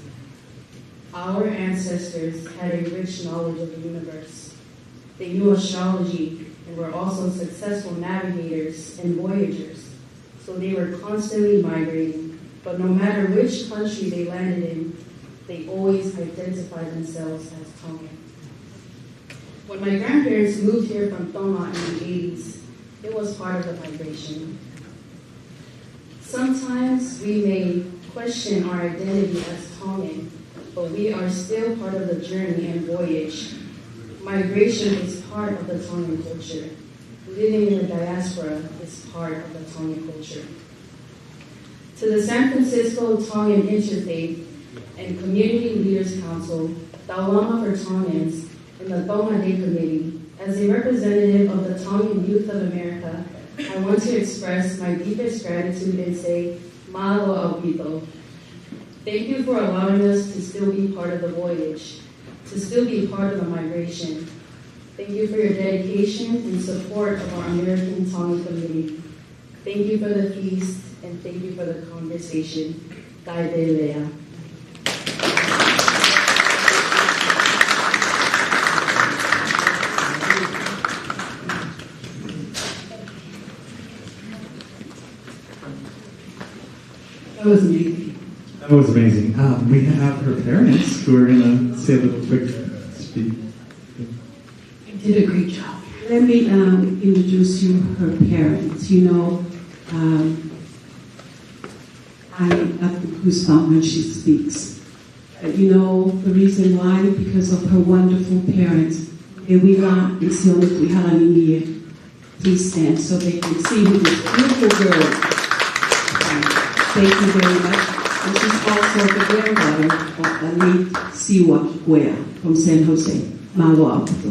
S1: Our ancestors had a rich knowledge of the universe. They knew astrology and were also successful navigators and voyagers. So they were constantly migrating, but no matter which country they landed in, they always identified themselves as Tongan. When my grandparents moved here from Tonga in the 80s, it was part of the migration. Sometimes we may question our identity as Tongan, but we are still part of the journey and voyage. Migration is part of the Tongan culture. Living in the diaspora is part of the Tongan culture. To the San Francisco Tongan Interfaith and Community Leaders Council, Tawama for Tongans, and the Tonga Day Committee, as a representative of the Tongan Youth of America, I want to express my deepest gratitude and say, Mahalo Aupito. Thank you for allowing us to still be part of the voyage, to still be part of the migration. Thank you for your dedication and support of our American Tongan community. Thank you for the feast, and thank you for the conversation. Kai te lea.
S4: That was amazing.
S3: That was amazing. We have her parents who are going to say a little quick speak.
S4: You did a great job.
S7: Let me introduce you her parents. You know, I have the goosebumps when she speaks. You know, the reason why? Because of her wonderful parents. Please stand so they can see who this beautiful girl is. Thank you very much. And she's also the granddaughter of the late Siwa Guea from San Jose. Malo Alto.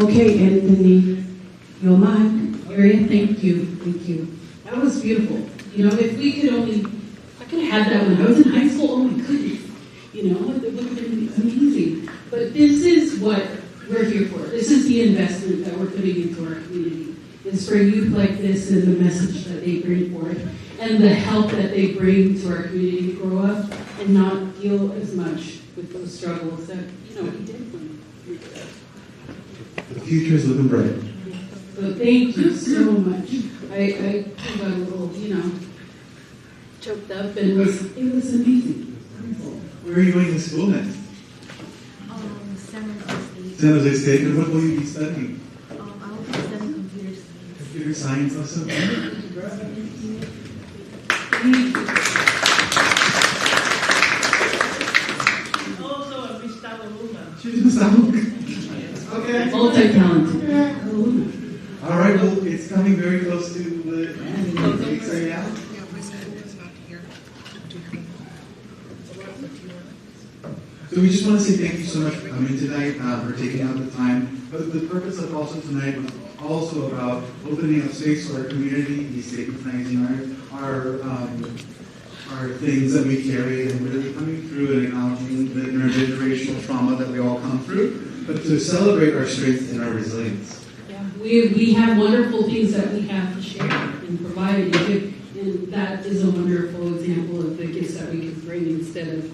S7: Okay, Anthony, your mic.
S4: Maria, thank you. Thank you. That was beautiful. You know, if we could only, I could have had that when I was in high school. Oh my goodness. You know, it would have been amazing. But this is what we're here for. This is the investment that we're putting into our community. It's for youth like this and the message that they bring forth and the help that they bring to our community to grow up and not deal as much with those struggles that, you know, we did when we were there.
S3: The future is looking bright.
S4: So thank you so much. I got a little, you know, choked up, and it was amazing.
S3: Where are you going to school next?
S20: San Jose State.
S3: San Jose State. And what will you be studying?
S20: I'll be studying computer science.
S3: Computer science also.
S4: Thank you.
S2: Okay.
S4: Multi-talented.
S2: All right, well, it's coming very close to the end. So, yeah. So we just want to say thank you so much for coming tonight, for taking out the time. But the purpose of also tonight was also about opening up space for our community, destigmatizing our things that we carry, and really coming through and acknowledging the intergenerational trauma that we all come through, but to celebrate our strength and our resilience.
S4: Yeah, we have wonderful things that we have to share and provide and give, and that is a wonderful example of the gifts that we can bring instead of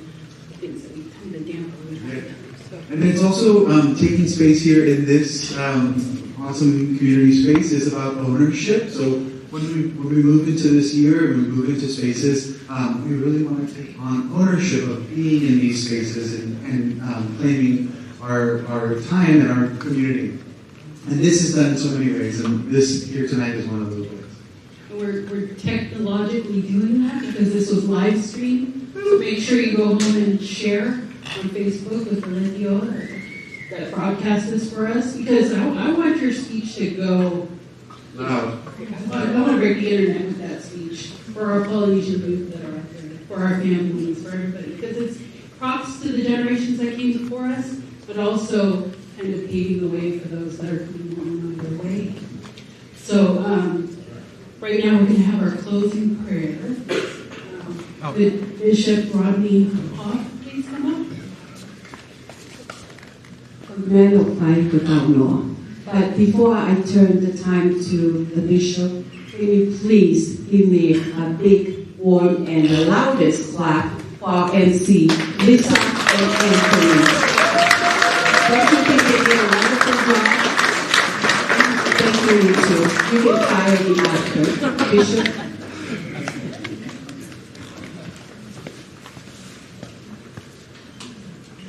S4: things that we kind of dampen with.
S2: And it's also taking space here in this awesome community space is about ownership. So when we move into this year and we move into spaces, we really want to take on ownership of being in these spaces and claiming our time and our community. And this is done in so many ways, and this here tonight is one of those ways.
S4: We're technologically doing that because this was live streamed. So make sure you go home and share on Facebook with Valentio that broadcast this for us, because I want your speech to go loud. I want to break the internet with that speech for our Polynesian youth that are out there, for our families, for everybody, because it's props to the generations that came before us, but also kind of paving the way for those that are coming on their way. So right now we're going to have our closing prayer. Could Bishop Rodney Hoff please come up?
S7: But before I turn the time to the bishop, can you please give me a big, warm, and the loudest clap for MC Lisa and Anthony. Don't you think they did a wonderful job? Thank you, you too. You can fire me after. Bishop.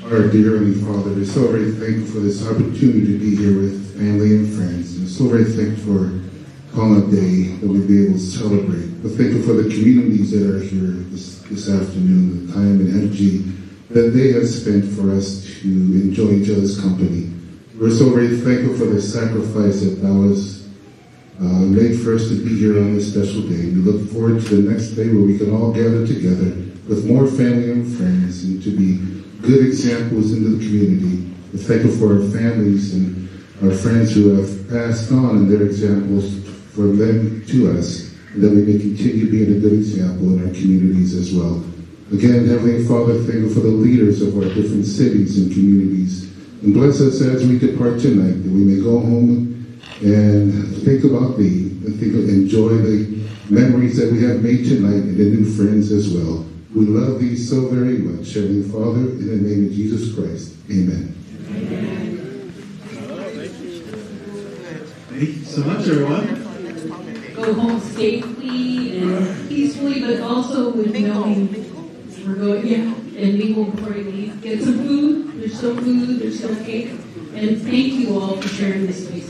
S13: Our dear Heavenly Father, we're so very thankful for this opportunity to be here with family and friends. We're so very thankful for calling a day that we'll be able to celebrate. We're thankful for the communities that are here this afternoon, the time and energy that they have spent for us to enjoy each other's company. We're so very thankful for the sacrifice that was made for us to be here on this special day. We look forward to the next day where we can all gather together with more family and friends and to be good examples in the community. We're thankful for our families and our friends who have passed on and their examples from them to us, and that we may continue being a good example in our communities as well. Again, Heavenly Father, thank you for the leaders of our different cities and communities. And bless us as we depart tonight, that we may go home and think about Thee, and enjoy the memories that we have made tonight and the new friends as well. We love Thee so very much, Heavenly Father, in the name of Jesus Christ. Amen.
S2: Thank you so much, everyone.
S4: Go home safely and peacefully, but also with knowing we're going, and mingle before you leave. Get some food. There's still food. There's still cake. And thank you all for sharing this space.